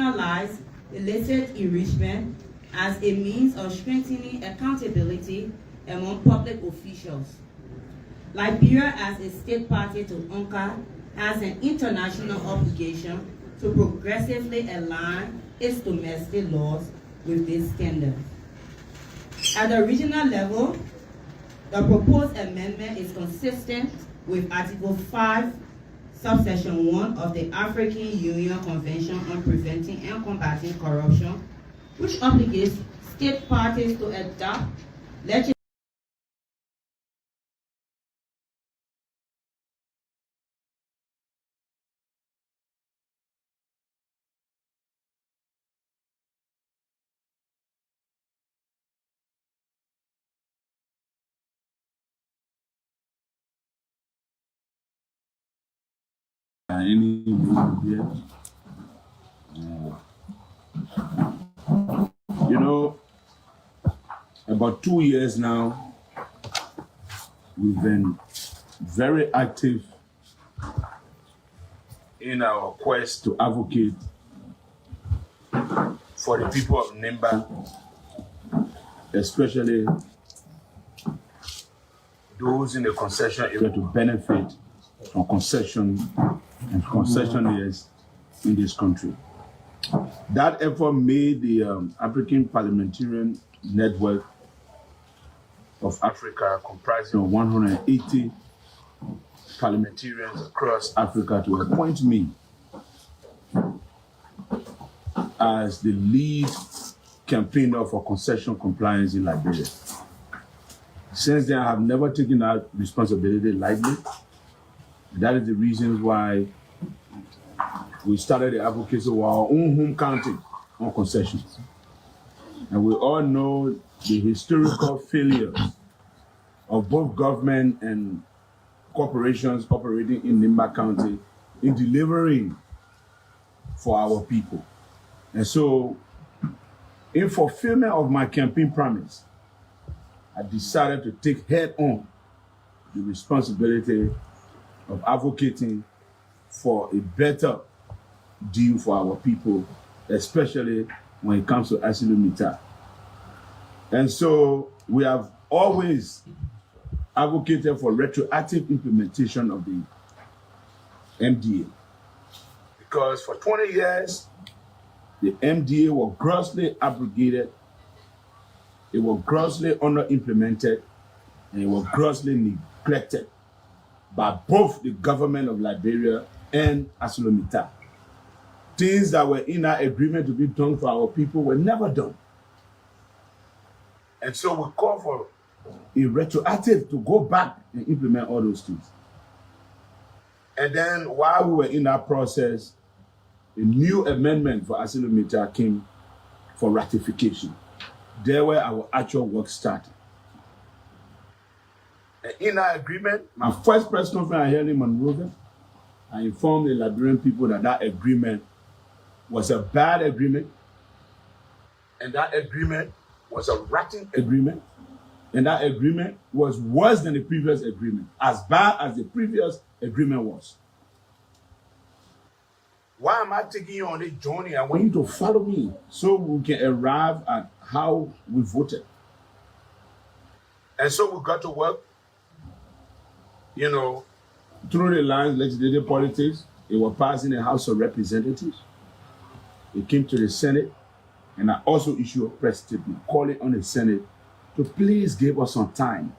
criminalize illicit enrichment as a means of strengthening accountability among public officials. Liberia, as a state party to UNCTAD, has an international obligation to progressively align its domestic laws with this standard. At the regional level, the proposed amendment is consistent with Article 5, Subsection 1 of the African Union Convention on Preventing and Combating Corruption, which obligates state parties to adopt legislation any here. You know, about 2 years now, we've been very active in our quest to advocate for the people of Nimba, especially those in the concession area, to benefit from concession and concessionaires in this country. That effort made the African Parliamentarian Network of Africa, comprising of 180 parliamentarians across Africa, to appoint me as the lead campaigner for concession compliance in Liberia. Since then, I have never taken that responsibility lightly. That is the reason why we started the advocacy of our own home county on concessions. And we all know the historical failures of both government and corporations operating in Nimba County in delivering for our people. And so, in fulfillment of my campaign promise, I decided to take head on the responsibility of advocating for a better deal for our people, especially when it comes to ArcelorMittal. And so we have always advocated for retroactive implementation of the MDA. Because for 20 years, the MDA was grossly abrogated, it was grossly under-implemented, and it was grossly neglected by both the government of Liberia and ArcelorMittal. Things that were in our agreement to be done for our people were never done. And so we call for a retroactive to go back and implement all those things. And then while we were in that process, a new amendment for ArcelorMittal came for ratification. There where our actual work started. And in our agreement, my first press conference I held in Monrovia, I informed the Liberian people that that agreement was a bad agreement, and that agreement was a rotten agreement, and that agreement was worse than the previous agreement, as bad as the previous agreement was. Why am I taking you on this journey? I want you to follow me so we can arrive at how we voted. And so we got to work, you know, through the lines, legislative politics. It was passed in the House of Representatives. It came to the Senate, and I also issued a press statement calling on the Senate to please give us some time,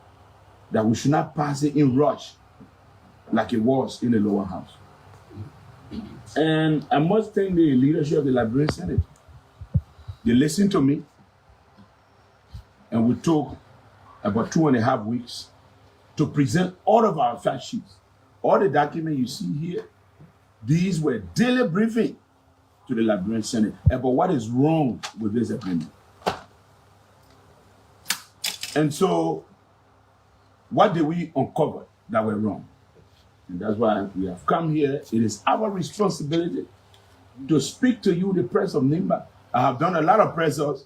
that we should not pass it in rush like it was in the lower house. And I must thank the leadership of the Liberian Senate. They listened to me, and we took about 2.5 weeks to present all of our fact sheets. All the documents you see here, these were daily briefing to the Liberian Senate about what is wrong with this agreement. And so, what did we uncover that were wrong? And that's why we have come here. It is our responsibility to speak to you, the press of Nimba. I have done a lot of pressers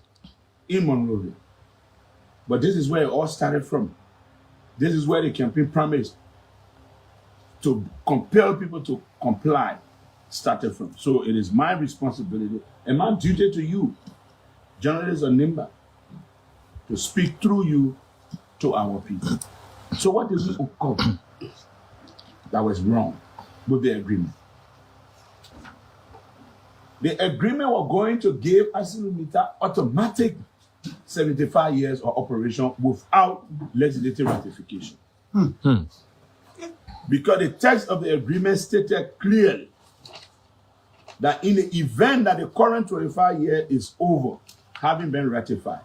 in Monrovia. But this is where it all started from. This is where the campaign promised to compel people to comply started from. So it is my responsibility And my duty to you, journalists of NIMBA, to speak through you to our people. So what did we uncover that was wrong with the agreement? The agreement was going to give ArcelorMittal automatic 75 years of operation without legislative ratification. Because the text of the agreement stated clearly that in the event that the current 25 year is over, having been ratified,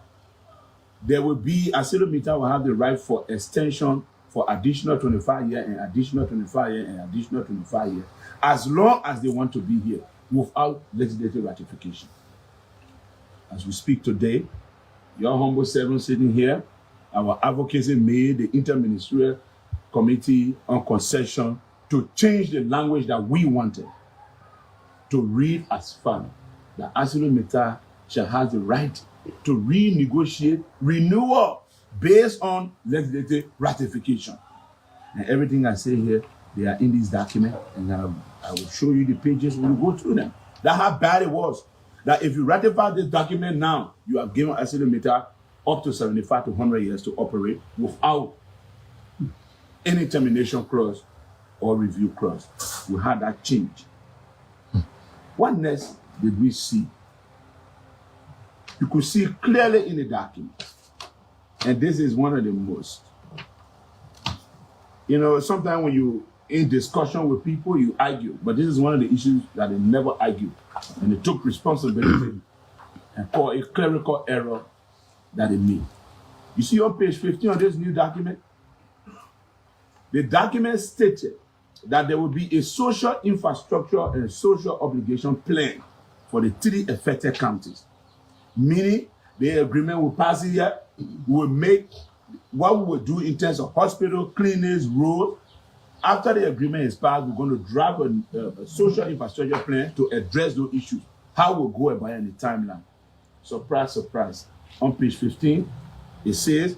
there will be, ArcelorMittal will have the right for extension for additional 25 years and additional 25 years and additional 25 years, as long as they want to be here without legislative ratification. As we speak today, your humble servant sitting here, our advocacy made the interministerial committee on concession to change the language that we wanted to read as follows: that ArcelorMittal shall have the right to renegotiate renewal based on legislative ratification. And everything I say here, they are in this document, and I will show you the pages when you go through them. That's how bad it was. That if you ratify this document now, you have given ArcelorMittal up to 75 to 100 years to operate without any termination clause or review clause. We had that change. What next did we see? You could see clearly in the document, and this is one of the most, sometimes when you in discussion with people, you argue, but this is one of the issues that they never argued, and they took responsibility and called a clerical error that they made. You see on page 15 of this new document, the document stated that there will be a social infrastructure and social obligation plan for the 3 affected counties. Meaning, the agreement will pass here, will make what we will do in terms of hospital, clinics, roads. After the agreement is passed, we're going to draft a social infrastructure plan to address those issues. How we'll go about it in the timeline. Surprise, surprise. On page 15, it says,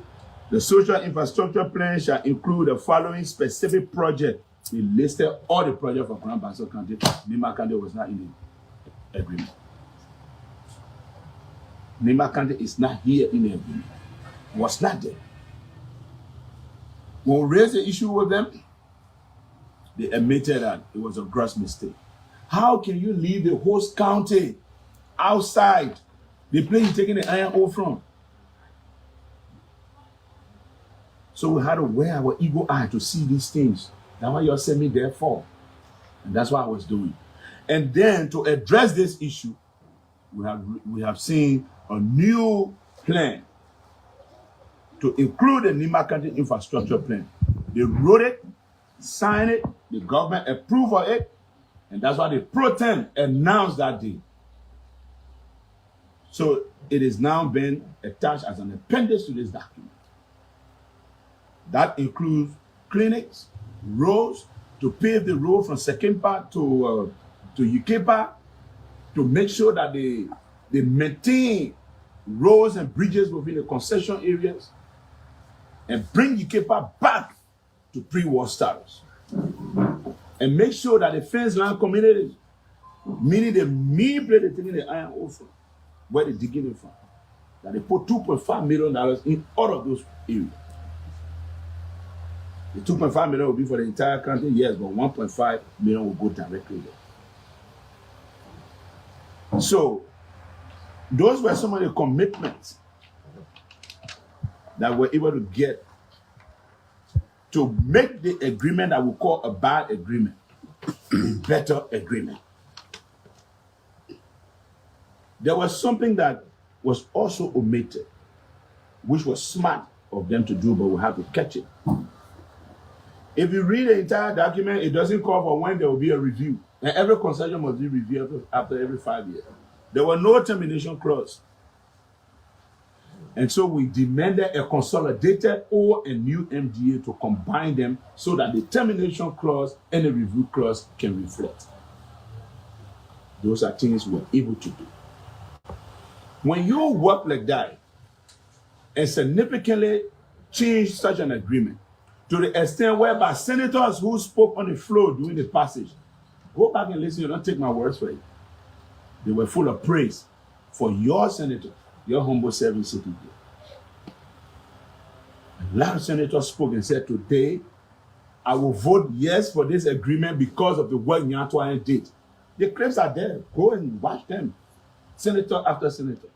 the social infrastructure plan shall include the following specific project. They listed all the projects for Grand Bassa County. Nimba County was not in the agreement. Nimba County is not here in the agreement. Was not there. When we raised the issue with them, they admitted that it was a gross mistake. How can you leave the host county outside the place you're taking the iron ore from? So we had to wear our eagle eye to see these things. That's what you sent me there for. And that's what I was doing. And then to address this issue, we have seen a new plan to include the Nimba County infrastructure plan. They wrote it, signed it, the government approved of it, and that's why the pro tem announced that day. So it is now been attached as an appendix to this document. That includes clinics, roads, to pave the road from Sekimpa to Yukepa, to make sure that they maintain roads and bridges within the concession areas, and bring Yukepa back to pre-war status. And make sure that the fenced land communities, meaning the main place they're taking the iron ore from, where they're digging it from, that they put $2.5 million in all of those areas. The 2.5 million will be for the entire country, yes, but 1.5 million will go directly there. So, those were some of the commitments that we're able to get to make the agreement that we call a bad agreement a better agreement. There was something that was also omitted, which was smart of them to do, but we have to catch it. If you read the entire document, it doesn't call for when there will be a review. And every concession must be reviewed after every 5 years. There were no termination clause. And so we demanded a consolidated or a new MDA to combine them so that the termination clause and the review clause can reflect. Those are things we're able to do. When you work like that and significantly change such an agreement to the extent whereby senators who spoke on the floor during the passage, go back and listen, you don't take my words for it. They were full of praise for your senator, your humble servant sitting here. A lot of senators spoke and said, today, I will vote yes for this agreement because of the work Nyantoine did. The clips are there. Go and watch them. Senator after senator,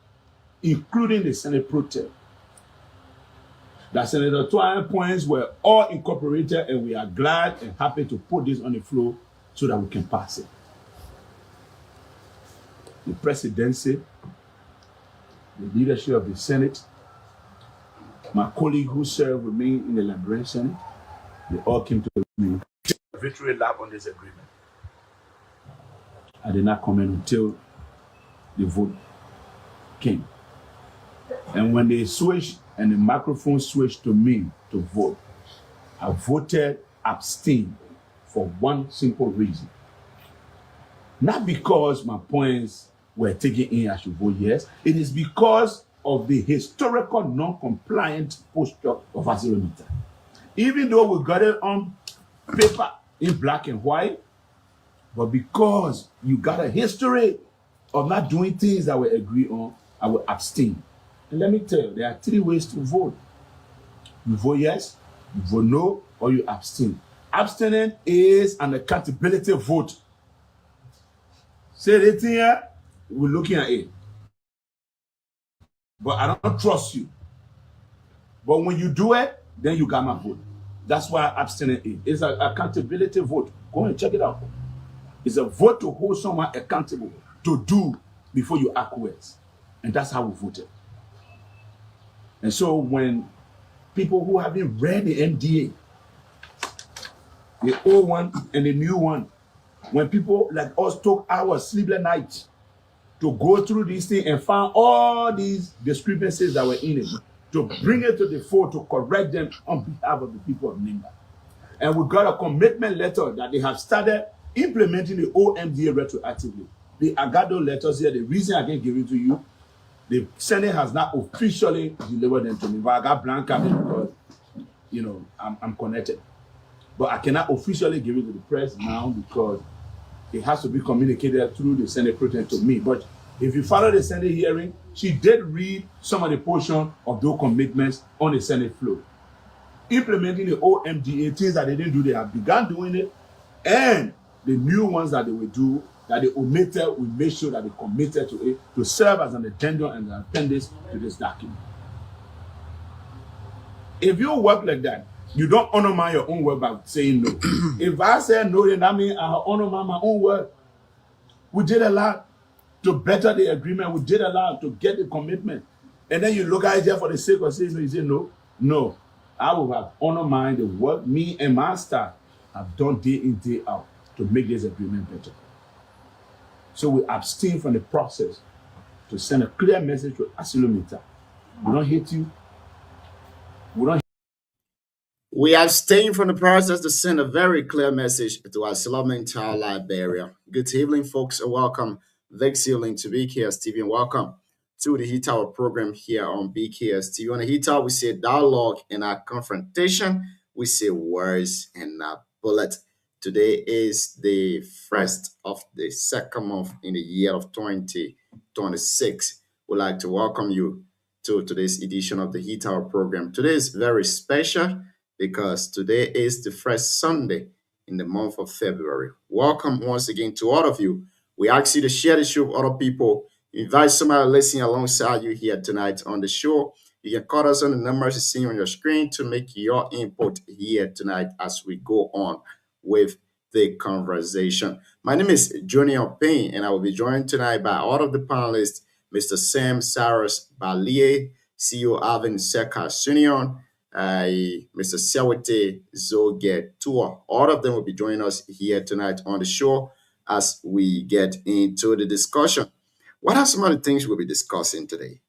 including the Senate Pro Tem. That Senator Twine points were all incorporated, and we are glad and happy to put this on the floor so that we can pass it. The presidency, the leadership of the Senate, my colleague who served with me in the Liberian Senate, they all came to me. Victory lap on this agreement. I did not comment until the vote came. And when they switched and the microphone switched to me to vote, I voted abstain for one simple reason. Not because my points were taken in, I should vote yes. It is because of the historical non-compliant posture of ArcelorMittal. Even though we got it on paper in black and white, but because you got a history of not doing things that we agree on, I will abstain. And let me tell you, there are 3 ways to vote. You vote yes, you vote no, or you abstain. Abstaining is an accountability vote. Say it here, we're looking at it. But I don't trust you. But when you do it, then you got my vote. That's why abstaining is. It's an accountability vote. Go and check it out. It's a vote to hold someone accountable to do before you acquiesce. And that's how we voted. And so when people who haven't read the NDA, the old one and the new one, when people like us took our sleepless nights to go through these things and find all these discrepancies that were in it, to bring it to the fore, to correct them on behalf of the people of Nimba. And we got a commitment letter that they have started implementing the OMDA retroactively. The Agado letters here, the reason I can give it to you, the Senate has not officially delivered them to me, but I got blank because, you know, I'm connected. But I cannot officially give it to the press now because it has to be communicated through the Senate Pro Tem to me. But if you follow the Senate hearing, she did read some of the portion of those commitments on the Senate floor. Implementing the OMDA, things that they didn't do, they have begun doing it. And the new ones that they will do, that they omitted, we make sure that they committed to it to serve as an addendum and an appendix to this document. If you work like that, you don't honor your own word by saying no. If I say no, then that means I honor my own word. We did a lot to better the agreement. We did a lot to get the commitment. And then you look at it there for the sake of saying no, you say no. No. I will have honored the work me and my staff have done day in, day out to make this agreement better. So we abstain from the process to send a clear message to ArcelorMittal. We don't hate you. We abstain from the process to send a very clear message to ArcelorMittal Liberia. Good evening, folks, and welcome. Vex Healing to BKS TV, and welcome to the Heat Tower program here on BKS TV. On the Heat Tower, we say dialogue and not confrontation. We say words and not bullet. Today is the first of the second month in the year of 2026. We'd like to welcome you to today's edition of the Heat Tower program. Today is very special because today is the first Sunday in the month of February. Welcome once again to all of you. We ask you to share the show with other people. Invite somebody listening alongside you here tonight on the show. You can call us on the numbers you see on your screen to make your input here tonight as we go on with the conversation. My name is Junior Payne, and I will be joined tonight by all of the panelists, Mr. Sam Cyrus Balie, CEO Alvin Seka Sunion, Mr. Siawete Zoge Tua. All of them will be joining us here tonight on the show as we get into the discussion. What are some of the things we'll be discussing today?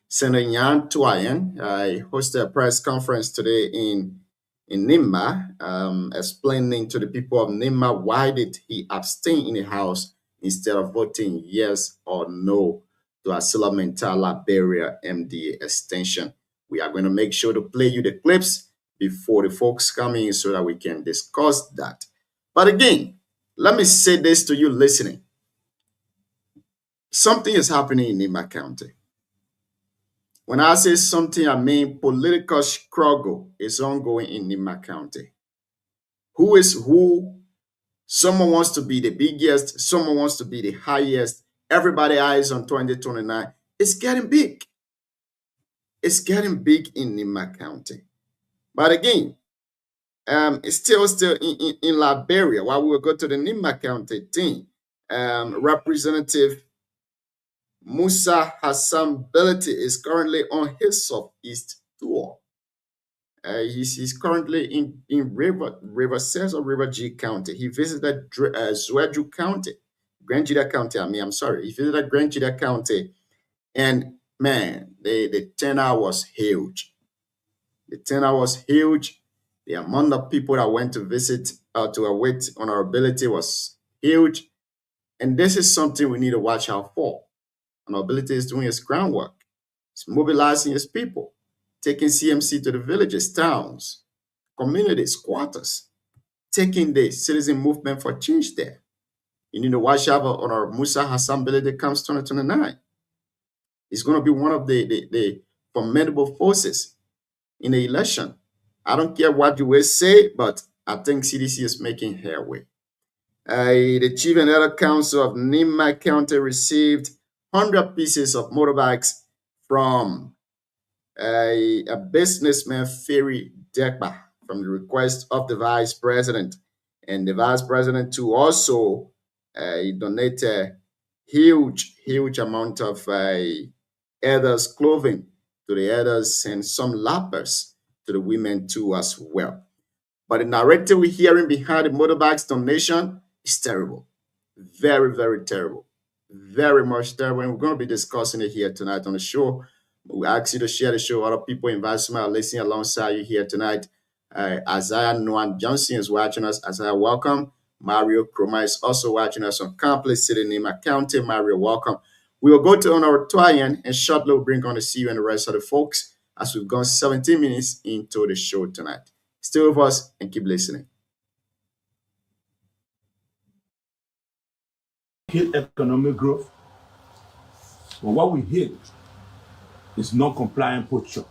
Senator Nyan Tuayen hosted a press conference today in Nimba, explaining to the people of Nimba why did he abstain in the House instead of voting yes or no to ArcelorMittal Liberia MDA extension. We are going to make sure to play you the clips before the folks come in so that we can discuss that. But again, let me say this to you listening. something is happening in Nima County. When I say something, I mean political struggle is ongoing in Nima County. Who is who? Someone wants to be the biggest, someone wants to be the highest. Everybody eyes on 2029. It's getting big. It's getting big in Nima County. But again, it's still in Liberia. While we will go to the Nima County thing, Representative Musa Hassan Belati is currently on his Southeast tour. He's currently in River Cess or River G County. He visited Zweju County, Grand Jida County. I'm sorry. He visited Grand Jida County, and man, the turnout was huge. The turnout was huge. The amount of people that went to visit to await honorability was huge, and this is something we need to watch out for. Honorability is doing its groundwork. It's mobilizing its people, taking CMC to the villages, towns, communities, quarters, taking the citizen movement for change there. You need to watch out on our Musa Hassan Belati comes 2029. He's going to be one of the formidable forces in the election. I don't care what you will say, but I think CDC is making headway. The Chief and Elder Council of Nima County received 100 pieces of motorbikes from a businessman, Ferry Dekba, from the request of the Vice President. And the Vice President too also donated a huge amount of elders' clothing to the elders and some lappers to the women too as well. But the narrative we're hearing behind the motorbikes donation is terrible. Very, very terrible. Very much terrible. And we're going to be discussing it here tonight on the show. We ask you to share the show. Other people invite somebody listening alongside you here tonight. Isaiah Noan Johnson is watching us. Isaiah, welcome. Mario Kroma is also watching us on Complex City, Nima County. Mario, welcome. We will go to our Toyan and shortly we'll bring on the CEO and the rest of the folks as we've gone 17 minutes into the show tonight. Stay with us and keep listening. Hit economic growth. But what we hit is non-compliant poacher.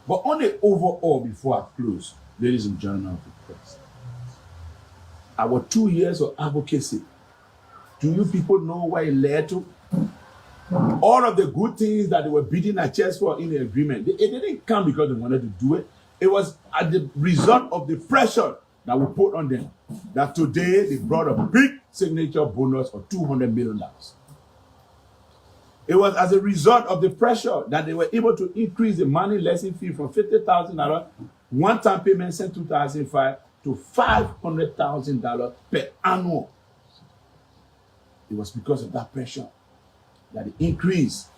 But on the overall, before I close, ladies and gentlemen of the press, our 2 years of advocacy, do you people know where it led to? All of the good things that they were beating their chest for in the agreement, it didn't come because they wanted to do it. It was at the result of the pressure that we put on them that today they brought a big signature bonus of $200 million. It was as a result of the pressure that they were able to increase the money lesson fee from $50,000 one-time payment since 2005 to $500,000 per annum. It was because of that pressure that they increased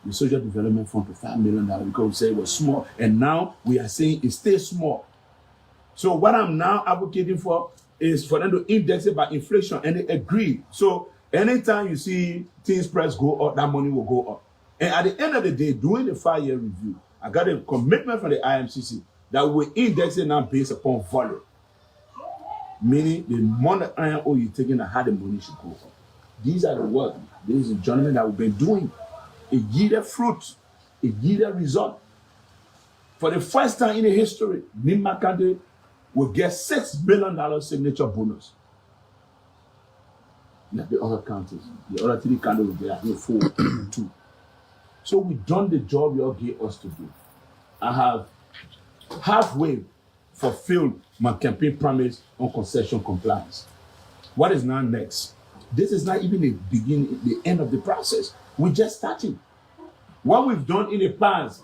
the social development fund to $5 million because we said it was small, and now we are saying it stays small. So what I'm now advocating for is for them to index it by inflation, and they agree. So anytime you see things price go up, that money will go up. And at the end of the day, during the 5-year review, I got a commitment from the IMCC that we index it now based upon volume. Meaning the more the iron ore you're taking, how the money should go up. These are the work, ladies and gentlemen, that we've been doing. It yielded fruit. It yielded result. For the first time in the history, Nima County will get $6 billion signature bonus. Like the other counties. The other 3 counties will get 4, 2. So we've done the job you all gave us to do. I have halfway fulfilled my campaign promise on concession compliance. What is now next? This is not even the beginning, the end of the process. We're just starting. What we've done in the past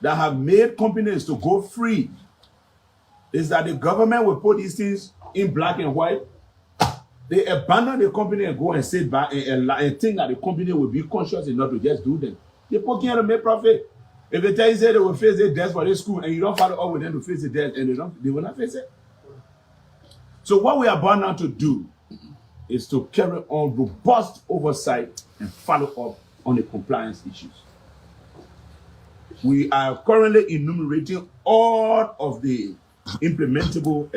that have made companies to go free is that the government will put these things in black and white. They abandon the company and go and sit back and think that the company will be conscious enough to just do them. They put here to make profit. If they tell you say they will face their debts for their school and you don't follow up with them to face the debt, and they will not face it. So what we are about now to do is to carry on robust oversight and follow up on the compliance issues. We are currently enumerating all of the implementable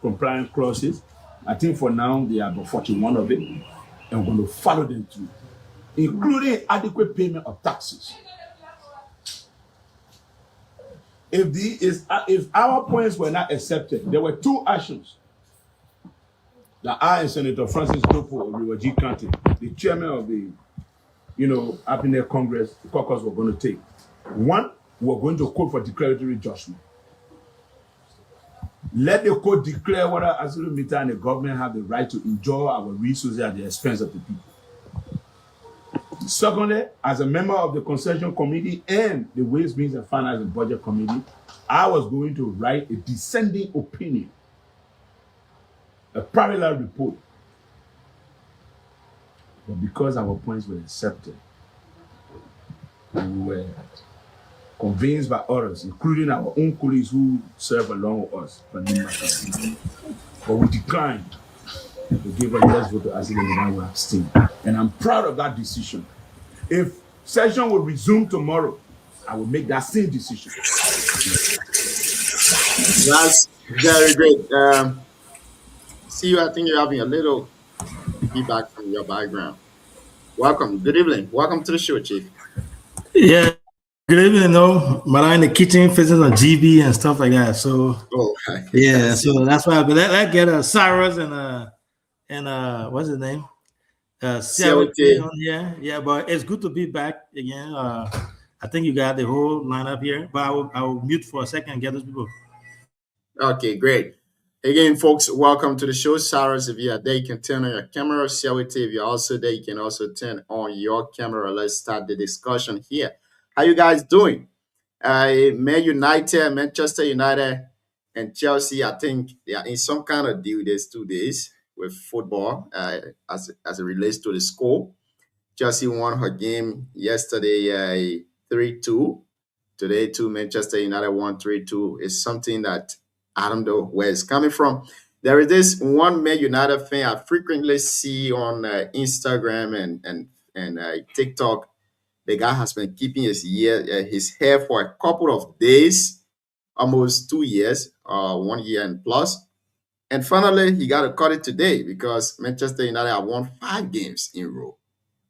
compliance clauses I think for now, there are about 41 of it, and we're going to follow them through, including adequate payment of taxes. If our points were not accepted, there were two actions that I and Senator Francis Dopo of Riwaji County, the chairman of the, Happiness Congress, the caucus, were going to take. One, we're going to call for declaratory judgment. Let the court declare whether ArcelorMittal and the government have the right to enjoy our resources at the expense of the people. Secondly, as a member of the concession committee and the Ways, Means and Finance and Budget committee, I was going to write a dissenting opinion, a parallel report. But because our points were accepted, we were convinced by others, including our own colleagues who serve along with us. But we declined to give a yes vote to ArcelorMittal and we abstained. And I'm proud of that decision. If session will resume tomorrow, I will make that same decision. That's very great. See you. I think you're having a little feedback from your background. Welcome. Good evening. Welcome to the show, Chief. Yeah. Good evening, but I'm in the kitchen fixing on GB and stuff like that. So, yeah, so that's why. But let's get Cyrus and what's his name? CLT on here. Yeah, but it's good to be back again. I think you got the whole lineup here, but I will mute for a second and get those people. Okay, great. Again, folks, welcome to the show. Cyrus, if you are there, you can turn on your camera. CLT, if you're also there, you can also turn on your camera. Let's start the discussion here. How you guys doing? Man United, Manchester United, and Chelsea, I think they are in some kind of deal these 2 days with football as it relates to the score. Chelsea won her game yesterday 3-2. Today, too, Manchester United won 3-2. It's something that I don't know where it's coming from. There is this one Man United fan I frequently see on Instagram and TikTok. The guy has been keeping his hair for a couple of days, almost 2 years, 1 year and plus. And finally, he got to cut it today because Manchester United have won 5 games in a row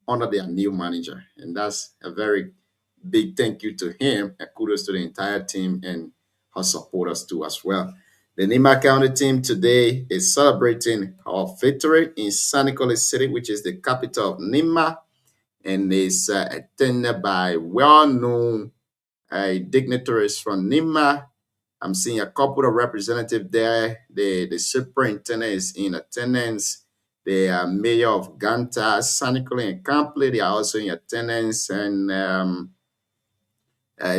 under their new manager. And that's a very big thank you to him and kudos to the entire team and her supporters too as well. The Nima County team today is celebrating our victory in Sannicolay City, which is the capital of Nima, and is attended by well-known dignitaries from Nima. I'm seeing a couple of representatives there. The superintendent is in attendance. The mayor of Ganta, Sannicolay and Campley, they are also in attendance. And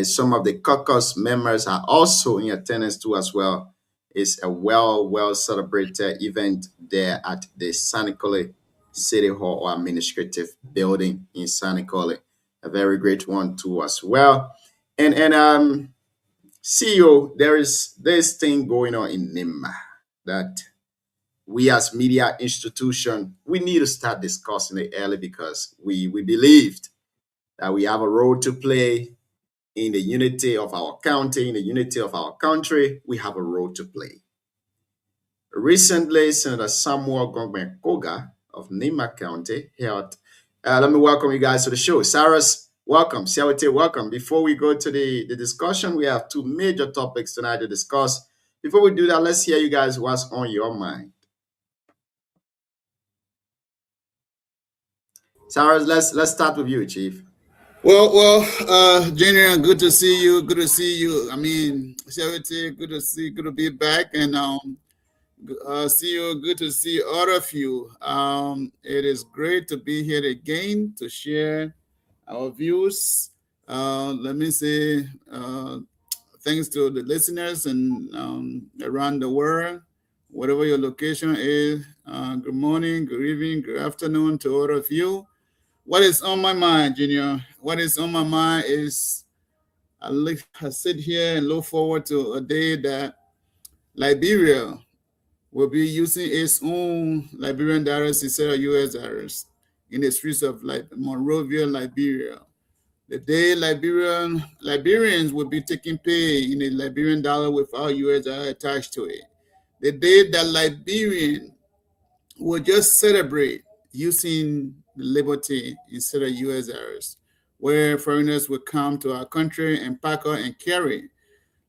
some of the caucus members are also in attendance too as well. It's a well celebrated event there at the Sannicolay City Hall or Administrative Building in Sannicolay. A very great one too as well. And CEO, there is this thing going on in Nima that we as media institution, we need to start discussing it early because we believed that we have a role to play in the unity of our county, in the unity of our country. We have a role to play. Recently, Senator Samuel Gongben Koga of Nima County held. Let me welcome you guys to the show. Cyrus, welcome. CLT, welcome. Before we go to the discussion, we have 2 major topics tonight to discuss. Before we do that, let's hear you guys what's on your mind. Cyrus, let's start with you, Chief. Well, Junior, good to see you. Good to see you. I mean, CLT, good to be back, and see you. Good to see all of you. It is great to be here again to share our views. Let me say thanks to the listeners and around the world, whatever your location is. Good morning, good evening, good afternoon to all of you. What is on my mind, Junior? What is on my mind is I sit here and look forward to a day that Liberia will be using its own Liberian dollars instead of U.S. dollars in the streets of Monrovia, Liberia. The day Liberians will be taking pay in a Liberian dollar without U.S. dollar attached to it. The day that Liberian will just celebrate using the liberty instead of U.S. dollars, where foreigners will come to our country and pack up and carry.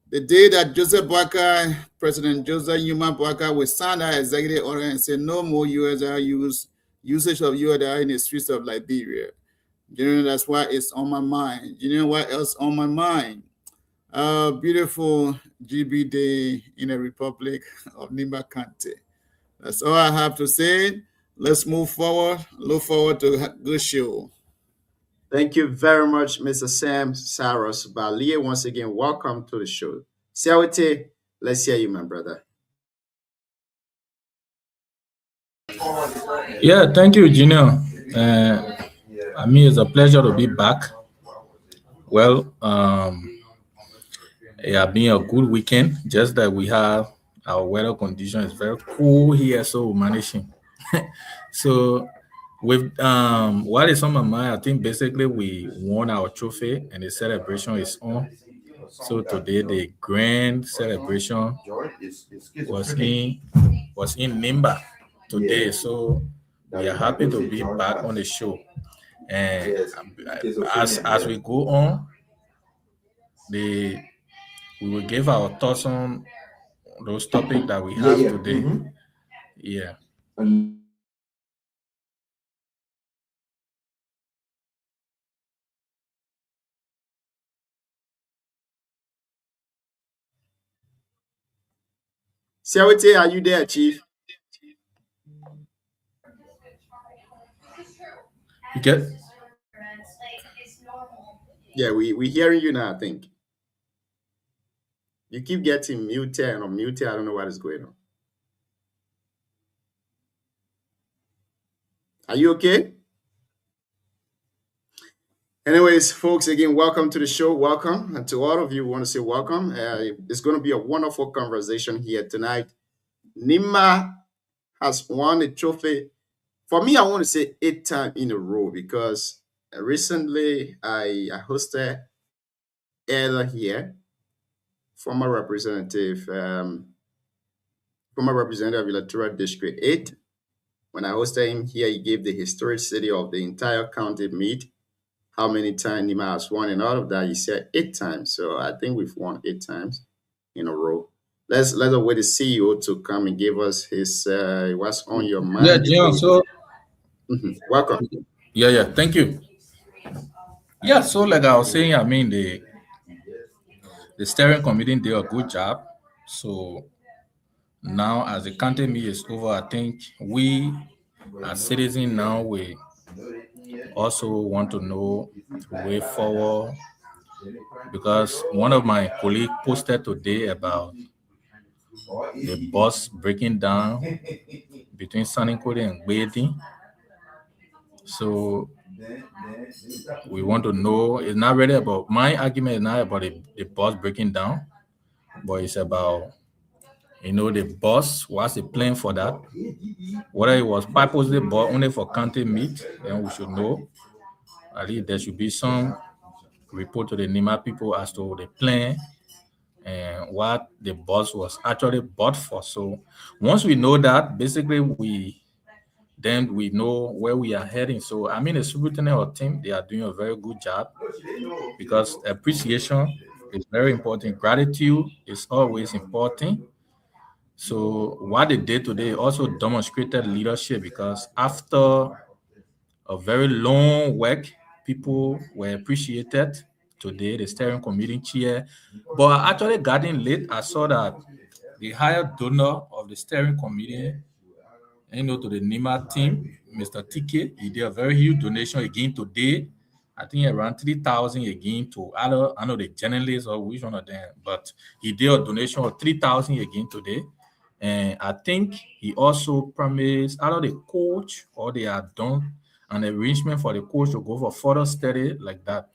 The day that Joseph Boakai, President Joseph Yuma Boakai, will sign that executive order and say no more U.S. dollar usage of U.S. dollar in the streets of Liberia. Generally, that's why it's on my mind. You know what else on my mind? Beautiful GB Day in the Republic of Nimba County. That's all I have to say. Let's move forward. Look forward to a good show. Thank you very much, Mr. Sam Saros Balie. Once again, welcome to the show. Siawete, let's hear you, my brother. Yeah, thank you, Junior. I mean, it's a pleasure to be back. Well, it has been a good weekend. Just that we have our weather condition is very cool here, so we're managing. So, with what is on my mind, I think basically we won our trophy and the celebration is on. So today the grand celebration was in Nimba today. So we are happy to be back on the show. And as we go on, we will give our thoughts on those topics that we have today. Yeah. Siawete, are you there, Chief? You get? Yeah, we hearing you now, I think. You keep getting muted and unmuted. I don't know what is going on. Are you okay? Anyways, folks, again, welcome to the show. Welcome. And to all of you, we want to say welcome. It's going to be a wonderful conversation here tonight. Nimba has won a trophy. For me, I want to say 8 times in a row because recently I hosted Ella here, former representative of Electoral District 8. When I hosted him here, he gave the historicity of the entire county meet, how many times Nimba has won, and all of that. He said 8 times. So I think we've won 8 times in a row. Let's wait the CEO to come and give us his what's on your mind. Yeah, John. So welcome. Yeah. Thank you. Yeah. So like I was saying, I mean the steering committee did a good job. So now, as the county meet is over, I think we as citizens now we also want to know the way forward, because one of my colleagues posted today about the bus breaking down between Saninkode and Gbedi. So we want to know, it's not really about, my argument is not about the bus breaking down, but it's about, the bus, what's the plan for that? Whether it was purposely bought only for county meet, then we should know. At least there should be some report to the Nimba people as to the plan and what the bus was actually bought for. So once we know that, basically we know where we are heading. So I mean, the superintendent or team, they are doing a very good job, because appreciation is very important. Gratitude is always important. So what they did today also demonstrated leadership, because after a very long work, people were appreciated today, the steering committee chair. But I actually got in late. I saw that the higher donor of the steering committee, to the Nimba team, Mr. TK, he did a very huge donation again today. I think around 3,000 again to I know the journalists or which one of them, but he did a donation of 3,000 again today. And I think he also promised either the coach or they have done an arrangement for the coach to go for further study like that.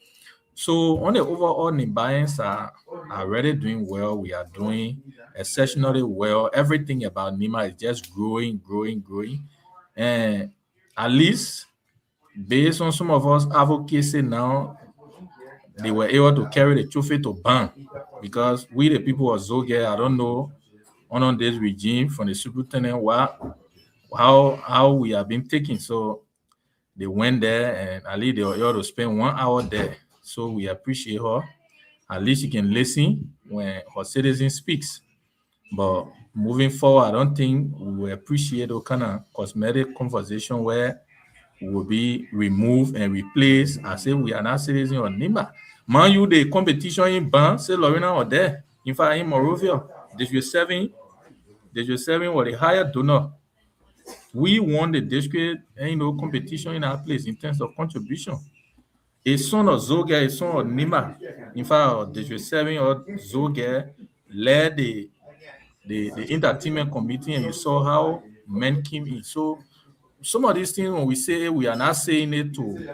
So on the overall, Nimbayans are already doing well. We are doing exceptionally well. Everything about Nimba is just growing. And at least based on some of us advocacy now, they were able to carry the trophy to Ban, because we the people of Zoge, I don't know, on this regime from the superintendent how we have been taken. So they went there and at least they were able to spend 1 hour there. So we appreciate her. At least you can listen when her citizen speaks. But moving forward, I don't think we will appreciate those kind of cosmetic conversation where we will be removed and replaced as if we are not citizen or NIMA. Man, you the competition in Ban, say Lorena or there. In fact, in Morovia, District 7 was the higher donor. We won the district competition in our place in terms of contribution. A son of Zoger, a son of Nima, in fact, District 7 or Zoger led the entertainment committee, and you saw how men came in. So some of these things, when we say, we are not saying it to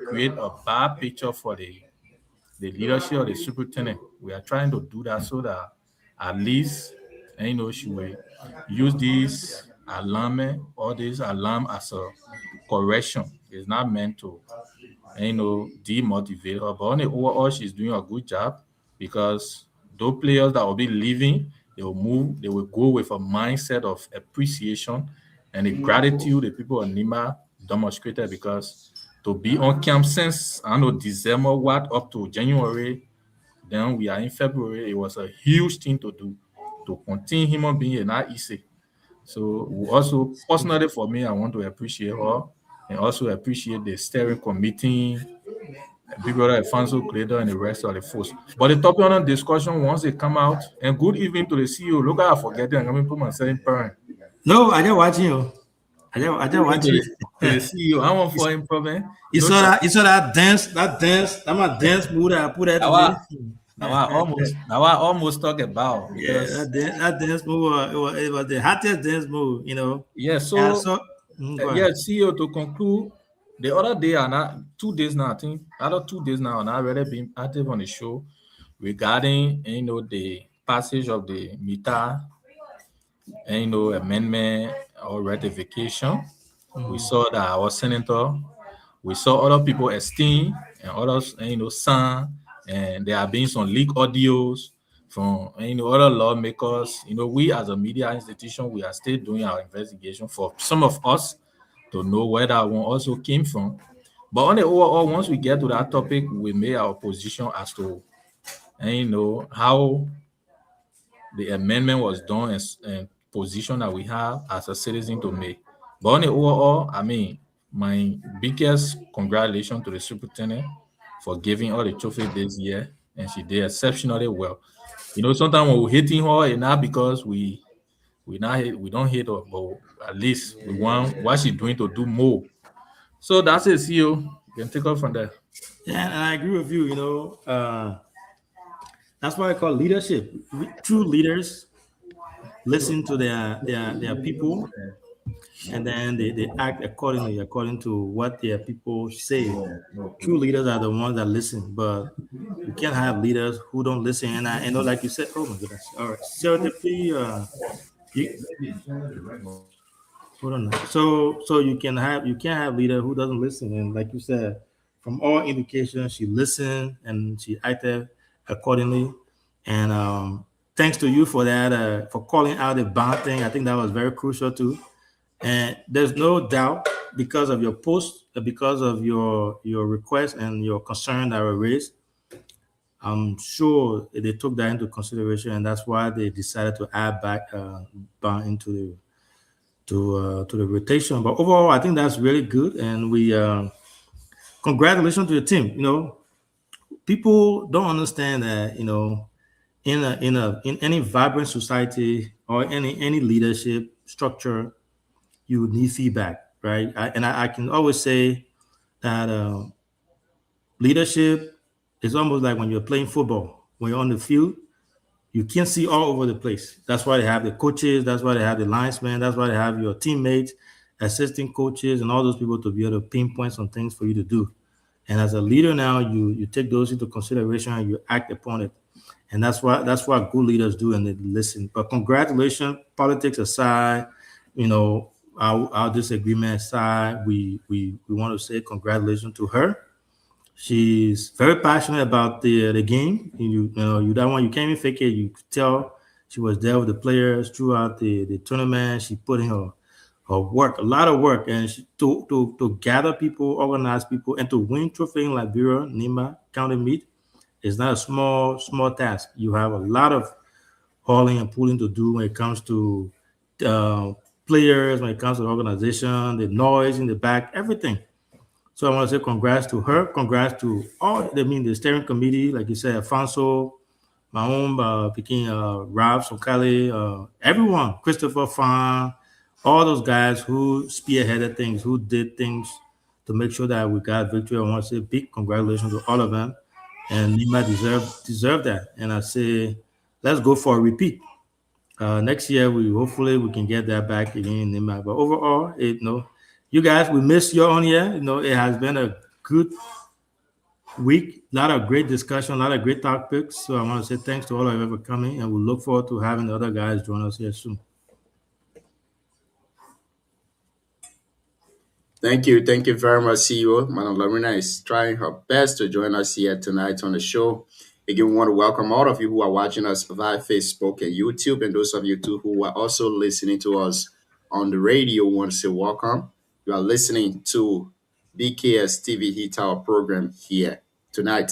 create a bad picture for the leadership of the superintendent. We are trying to do that so that at least, she will use this alarm or this alarm as a correction. It's not meant to, demotivate her. But on the overall, she's doing a good job because those players that will be leaving, they will go with a mindset of appreciation and the gratitude the people of Nima demonstrated, because to be on camp since, December up to January, then we are in February, it was a huge thing to do, to continue human being is not easy. So also, personally for me, I want to appreciate her and also appreciate the steering committee, Big Brother Alfonso Creator, and the rest of the folks. But the topic on the discussion, once they come out, and good evening to the CEO. Look, I forget it. I'm going to put myself in parent. No, I just watching you. I just watching you. The CEO, I want for him problem. You saw that dance, that's my dance mood I put at Now I almost talk about, because that dance move it was the hottest dance move, Yeah, so CEO, to conclude, the other day and 2 days now, I think other 2 days now, and I already been active on the show regarding the passage of the MITA amendment or ratification. We saw that our senator, we saw other people esteem and others sign, and there have been some leaked audios from other lawmakers. We as a media institution, we are still doing our investigation for some of us to know where that one also came from. But on the overall, once we get to that topic, we made our position as to how the amendment was done and position that we have as a citizen to make. But on the overall, my biggest congratulations to the superintendent for giving all the trophy this year, and she did exceptionally well. Sometimes when we're hitting her, it's not because we don't hate her, but at least we want what she's doing to do more. So that's it, CEO. You can take off from there. Yeah, and I agree with you. That's what I call leadership. True leaders listen to their people, and then they act according to what their people say. True leaders are the ones that listen, but you can't have leaders who don't listen. And I know, like you said, oh my goodness. All right, hold on. So you can't have leader who doesn't listen. And like you said, from all indications, she listened and she acted accordingly. And thanks to you for that, for calling out the bond thing. I think that was very crucial too. And there's no doubt, because of your post, because of your request and your concern that were raised, I'm sure they took that into consideration, and that's why they decided to add back bond into the rotation. But overall, I think that's really good, and we congratulations to the team. People don't understand that in any vibrant society or any leadership structure, you need feedback, right? I can always say that leadership is almost like when you're playing football. When you're on the field, you can't see all over the place. That's why they have the coaches. That's why they have the linesmen. That's why they have your teammates, assistant coaches, and all those people to be able to pinpoint some things for you to do. And as a leader now, you take those into consideration and you act upon it. And that's what good leaders do, and they listen. But congratulations, politics aside, our disagreement aside, we want to say congratulations to her. She's very passionate about the game. That one, you can't even fake it. You could tell she was there with the players throughout the tournament. She put in of work, a lot of work, and to gather people, organize people, and to win trophy in Liberia, Nima County Meet is not a small task. You have a lot of hauling and pulling to do when it comes to uh, players, when it comes to the organization, the noise in the back, everything. So I want to say congrats to her, congrats to all. I mean, the steering committee, like you said, Alfonso, my own picking Rob Sokali, everyone, Christopher Fan, all those guys who spearheaded things, who did things to make sure that we got victory. I want to say big congratulations to all of them, and Nima deserve that. And I say, let's go for a repeat. Next year, we hopefully we can get that back again in Nima. But overall, you guys, we missed your own year. It has been a good week. A lot of great discussion, a lot of great topics. So I want to say thanks to all of you for coming, and we look forward to having the other guys join us here soon. Thank you very much, CEO. Madam Lorena is trying her best to join us here tonight on the show. Again, we want to welcome all of you who are watching us via Facebook and YouTube, and those of you too who are also listening to us on the radio. We want to say welcome. You are listening to BKS TV Heat Tower program here tonight.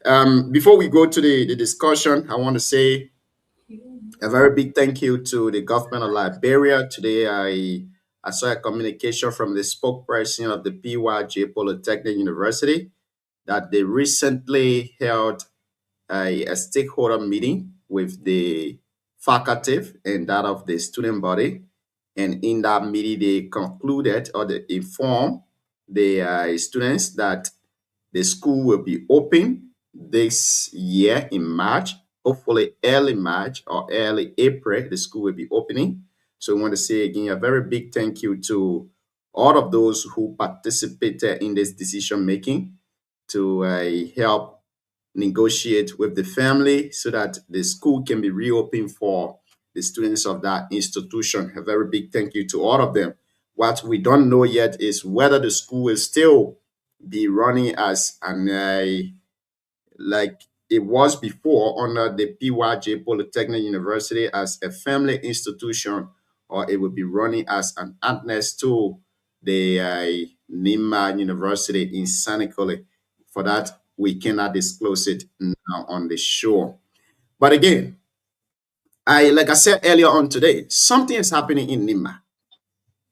Before we go to the discussion, I want to say a very big thank you to the government of Liberia. Today, I saw a communication from the spokesperson of the PYJ Polytechnic University that they recently held a stakeholder meeting with the faculty and that of the student body. And in that meeting, they concluded or they informed the students that the school will be open this year in March, hopefully early March or early April, the school will be opening. So I want to say again a very big thank you to all of those who participated in this decision making to help negotiate with the family so that the school can be reopened for the students of that institution. A very big thank you to all of them. What we don't know yet is whether the school will still be running as an like it was before under the PYJ Polytechnic University as a family institution, or it will be running as an antness to the Nima University in Sanikole. For that, we cannot disclose it now on the show. But again, like I said earlier on today, something is happening in Nima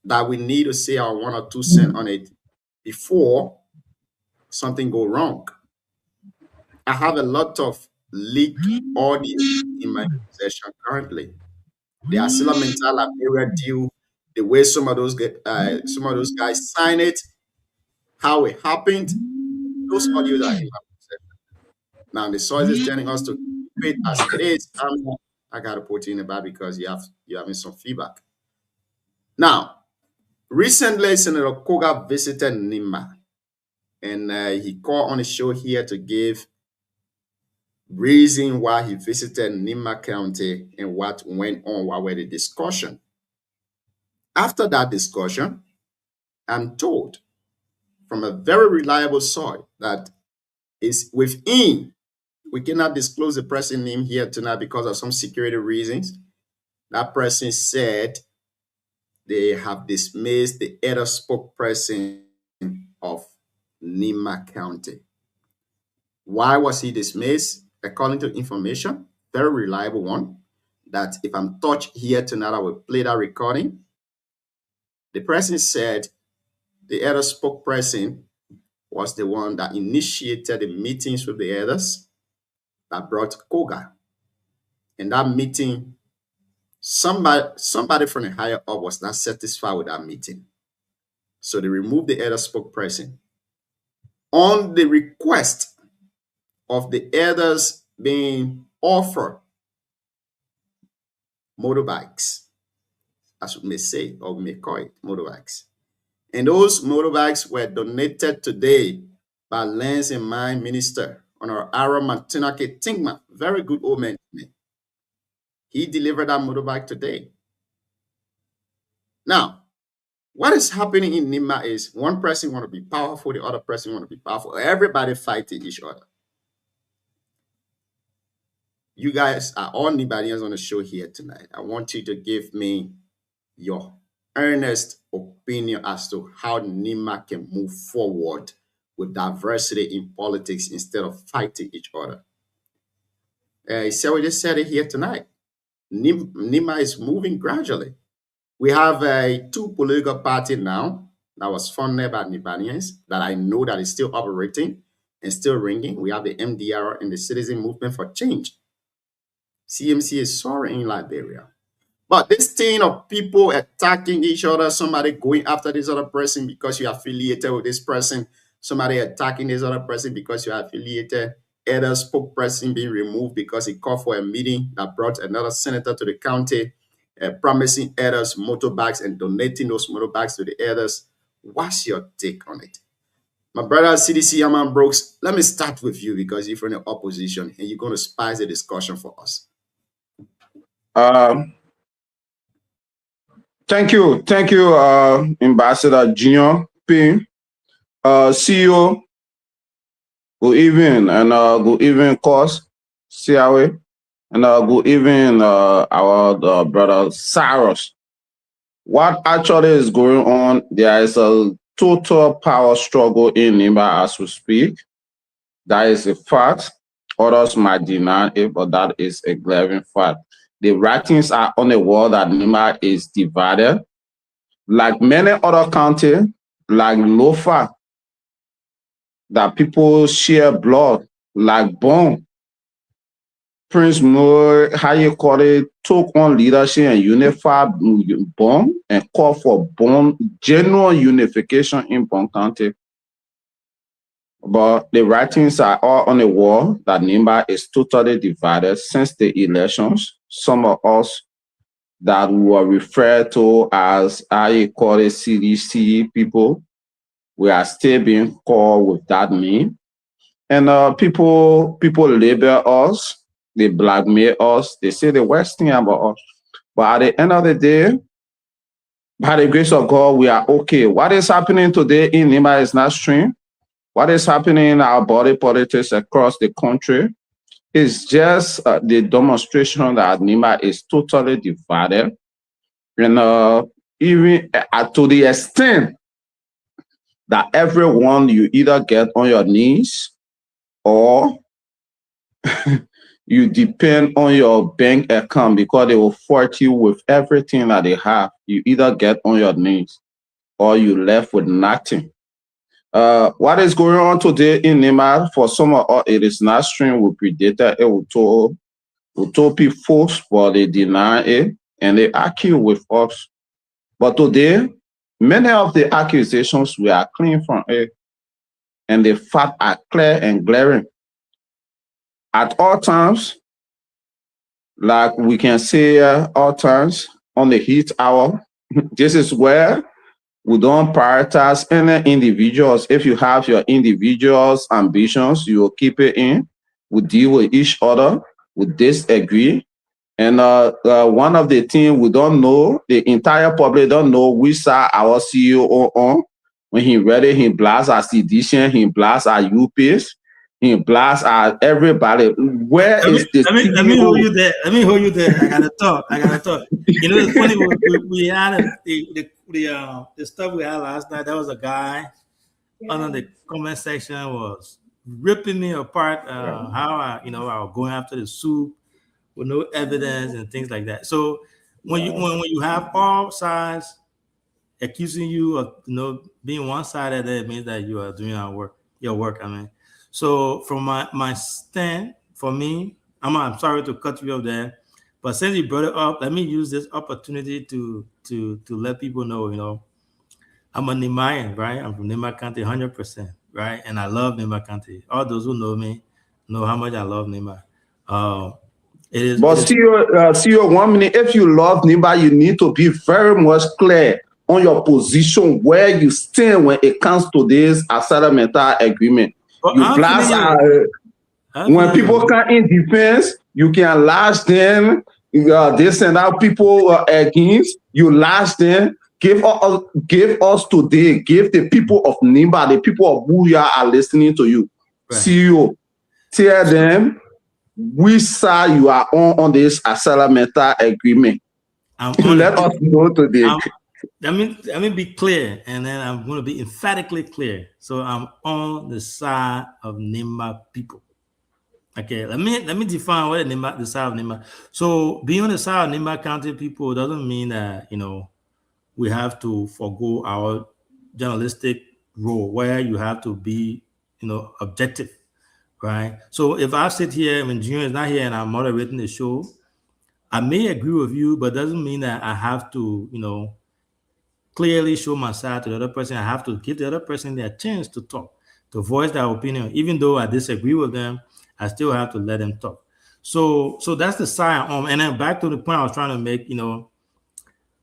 that we need to say our 1 or 2 cents on it before something go wrong. I have a lot of leaked audio in my possession currently. The Asila Mental Liberia deal, the way some of those guys sign it, how it happened, those audios are in my possession. Now the source is telling us to keep it as it is. I gotta put it in the back because you're having some feedback. Now, recently Senator Koga visited Nima, and he called on the show here to give reason why he visited Nima County and what went on, what were the discussion. After that discussion, I'm told from a very reliable source that is within, we cannot disclose the person name here tonight because of some security reasons. That person said they have dismissed the other spokesperson of Nima County. Why was he dismissed? According to information, very reliable one, that if I'm touched here tonight, I will play that recording. The person said the other spokesperson was the one that initiated the meetings with the others that brought Koga. In that meeting, somebody from the higher up was not satisfied with that meeting. So they removed the other spokesperson. On the request of the others being offered motorbikes, as we may say, or we may call it motorbikes. And those motorbikes were donated today by Lands and Mine Minister Honorable Martinake Tingma, very good old man to me. He delivered that motorbike today. Now, what is happening in Nima is one person want to be powerful, the other person want to be powerful. Everybody fighting each other. You guys are all Nibanians on the show here tonight. I want you to give me your earnest opinion as to how NIMA can move forward with diversity in politics instead of fighting each other. So we just said it here tonight. NIMA is moving gradually. We have a two political party now that was funded by Nibanians that I know that is still operating and still ringing. We have the MDR and the Citizen Movement for Change. CMC is soaring in Liberia. But this thing of people attacking each other, somebody going after this other person because you're affiliated with this person, somebody attacking this other person because you're affiliated, other spokesperson being removed because he called for a meeting that brought another senator to the county, promising others motorbikes and donating those motorbikes to the others. What's your take on it? My brother CDC Yaman Brooks, let me start with you because you're from the opposition and you're going to spice the discussion for us. Thank you, Ambassador Junior P. CEO. Good evening, and good evening, course, CRA, and good evening, our brother Cyrus. What actually is going on? There is a total power struggle in NIMA as we speak. That is a fact. Others might deny it, but that is a glaring fact. The writings are on the wall that NIMA is divided. Like many other counties, like Lofa, that people share blood, like Bone. Prince Moore, how you call it, took on leadership and unified Bone and called for Bone, genuine unification in Bone County. But the writings are all on the wall that NIMA is totally divided since the elections. Some of us that were referred to as I call it CDC people, we are still being called with that name. And people label us, they blackmail us, they say the worst thing about us. But at the end of the day, by the grace of God, we are okay. What is happening today in NIMA is not strange. What is happening in our body politics across the country is just the demonstration that NIMA is totally divided. And even to the extent that everyone, you either get on your knees or you depend on your bank account because they will force you with everything that they have. You either get on your knees or you left with nothing. What is going on today in NIMA, for some of us, it is not strange. We predated it, we told people, but they deny it, and they argue with us. But today, many of the accusations we are clean from it, and the facts are clear and glaring. At all times, like we can say all times, on the heat hour, this is where we don't prioritize any individuals. If you have your individuals' ambitions, you will keep it in. We deal with each other, we disagree. And one of the things we don't know, the entire public don't know, we saw our CEO on. When he ready, he blasts our sedition, he blasts our UPS, he blasts our everybody. Where is the CEO? Let me hold you there. Let me hold you there. I gotta talk. You know, it's funny, we had the stuff we had last night. There was a guy under the comment section was ripping me apart, how I was going after the soup with no evidence and things like that. So when you have all sides accusing you of being one-sided, it means that you are doing your work. I mean, so from my stand, for me, I'm sorry to cut you off there, but since you brought it up, let me use this opportunity to let people know, I'm a Nimayan, right? I'm from Nima County, 100%, right? And I love Nima County. All those who know me know how much I love Nima. CEO, 1 minute. If you love Nima, you need to be very much clear on your position, where you stand when it comes to this settlemental agreement. You blast when people come in defense, you can lash them. They send out people against you, lash them. Give us today. Give the people of Nimba, the people of Booyah are listening to you. Right. CEO, tell them we saw you are on this settlemental agreement. Let us know today. let me be clear, and then I'm going to be emphatically clear. So I'm on the side of Nimba people. Okay, let me define what the side of Nimba. So being on the side of Nimba County people doesn't mean that we have to forego our journalistic role where you have to be objective, right? So if I sit here when Junior is not here and I'm moderating the show, I may agree with you, but doesn't mean that I have to clearly show my side to the other person. I have to give the other person their chance to talk, to voice their opinion. Even though I disagree with them, I still have to let them talk. So that's the side. And then back to the point I was trying to make,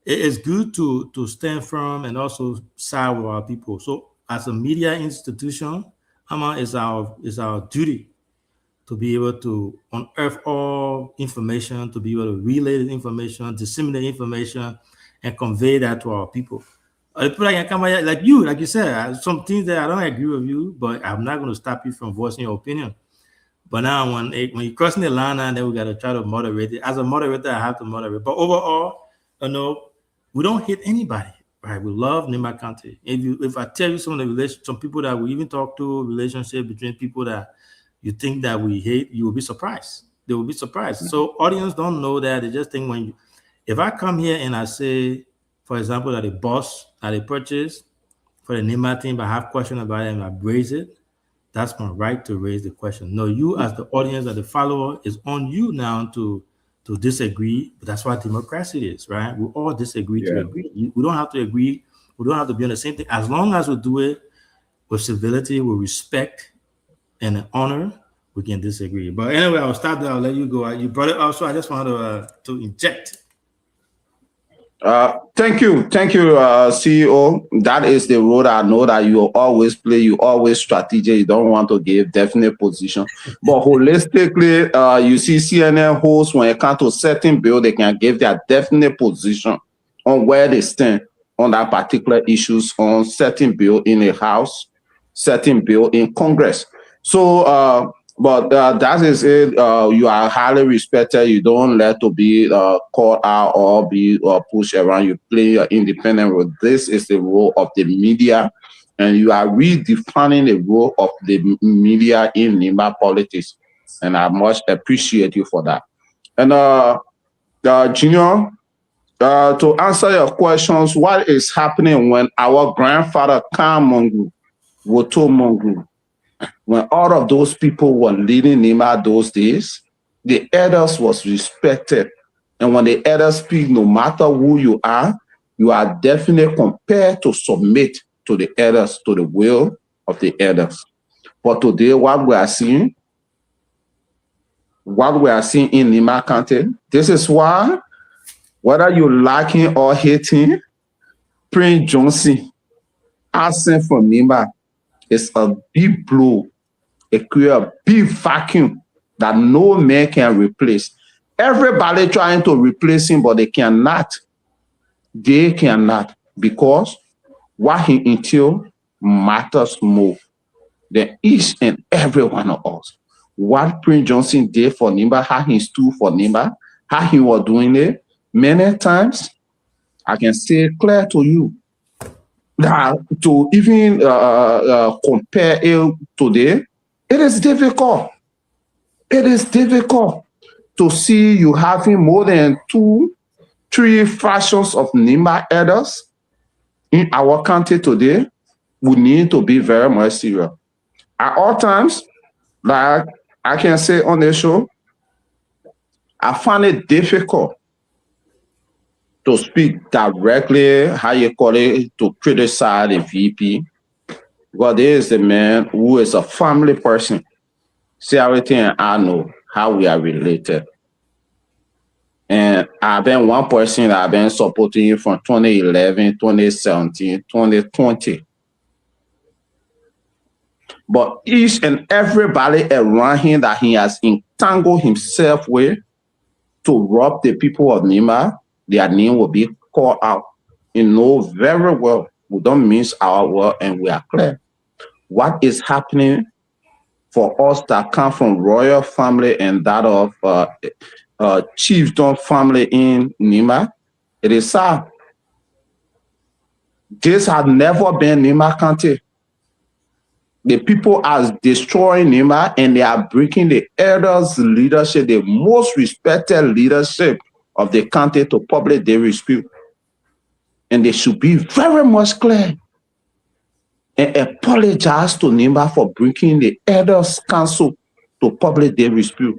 it's good to stand firm and also side with our people. So as a media institution, it's our duty to be able to unearth all information, to be able to relay the information, disseminate information, and convey that to our people. People like you said, some things that I don't agree with you, but I'm not going to stop you from voicing your opinion. But now when you're crossing the line, and then we got to try to moderate it. As a moderator, I have to moderate. But overall, we don't hate anybody, right? We love Nimba County. If I tell you some of the some people that we even talk to, relationship between people that you think that we hate, you will be surprised. They will be surprised. Mm-hmm. So audience don't know that. They just think if I come here and I say, for example, that a boss that they purchase for the Nimba team, I have question about it and I raise it, that's my right to raise the question. No, you as the audience, as the follower, is on you now to disagree, but that's what democracy is, right? We all disagree to agree. We don't have to agree. We don't have to be on the same thing. As long as we do it with civility, with respect, and honor, we can disagree. But anyway, I'll stop there. I'll let you go. You brought it up, so I just wanted to inject. Thank you, CEO. That is the role I know that you always play. You always strategic. You don't want to give definite position, but holistically, you see CNN hosts when it comes to certain bill, they can give their definite position on where they stand on that particular issues on certain bill in the House, certain bill in Congress. So, but that is it. You are highly respected. You don't let to be called out or be pushed around. You play your independent role. This is the role of the media, and you are redefining the role of the media in Nimba politics. And I much appreciate you for that. And Junior, to answer your questions, what is happening when our grandfather Khan Mongu, Woto Mongu, when all of those people were leading Nimba those days, the elders was respected. And when the elders speak, no matter who you are definitely compelled to submit to the elders, to the will of the elders. But today, what we are seeing in Nimba County, this is why, whether you liking or hating, Prince Johnson, absent from Nimba, is a big blow. It creates a big vacuum that no man can replace. Everybody trying to replace him, but they cannot. They cannot, because what he entails matters more than each and every one of us. What Prince Johnson did for Nimba, how he stood for Nimba, how he was doing it, many times, I can say clear to you, that to even compare it today, it is difficult. It is difficult to see you having more than 2-3 factions of Nimba elders in our country today. We need to be very much serious. At all times, like I can say on the show, I find it difficult to speak directly, how you call it, to criticize the VP. Because there is a man who is a family person. See everything I know, how we are related. And I've been one person that I've been supporting him from 2011, 2017, 2020. But each and everybody around him that he has entangled himself with to rob the people of Nimba, their name will be called out. You know very well, we don't miss our word and we are clear. What is happening for us that come from royal family and that of chiefdom family in Nimba, it is sad. This has never been Nima County. The people are destroying Nima and they are breaking the elders' leadership, the most respected leadership of the county to public disrepute. And they should be very much clear and apologize to Nima for breaking the elders' council to public disrepute.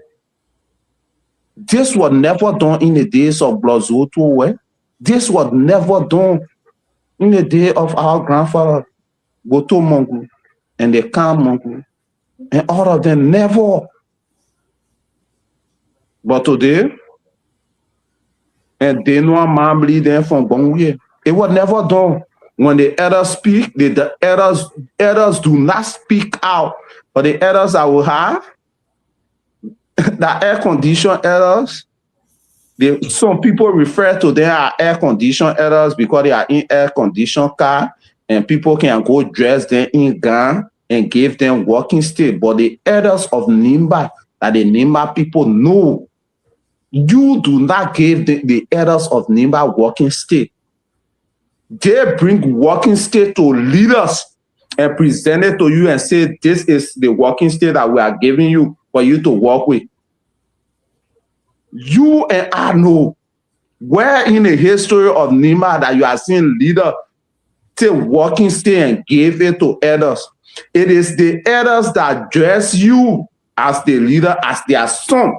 This was never done in the days of Blazoto. This was never done in the day of our grandfather, Goto Mongu, and the Khan Mongu, and all of them never. But today, and they know I'm bleeding from Bongwe. It was never done. When the elders speak, the elders do not speak out. But the elders I will have, the air-conditioned elders, some people refer to them as air-conditioned elders because they are in air-conditioned car and people can go dress them in gown and give them walking stick. But the elders of Nimba, that the Nimba people know, you do not give the elders of Nimba walking stick. They bring walking stick to leaders and present it to you and say, this is the walking stick that we are giving you for you to walk with. You and I know where in the history of Nima that you are seeing leader take walking stick and give it to elders. It is the elders that dress you as the leader, as their son.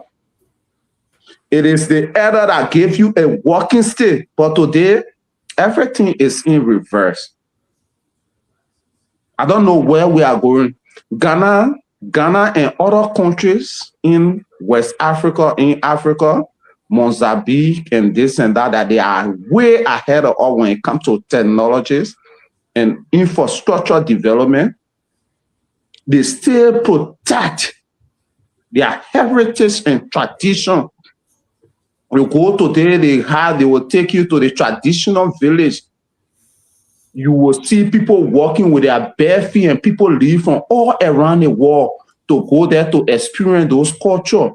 It is the elder that gave you a walking stick. But today, everything is in reverse. I don't know where we are going. Ghana and other countries in West Africa, in Africa, Mozambique and this and that they are way ahead of us when it comes to technologies and infrastructure development. They still protect their heritage and tradition. You go today, they will take you to the traditional village. You will see people walking with their bare feet and people live from all around the world to go there to experience those culture.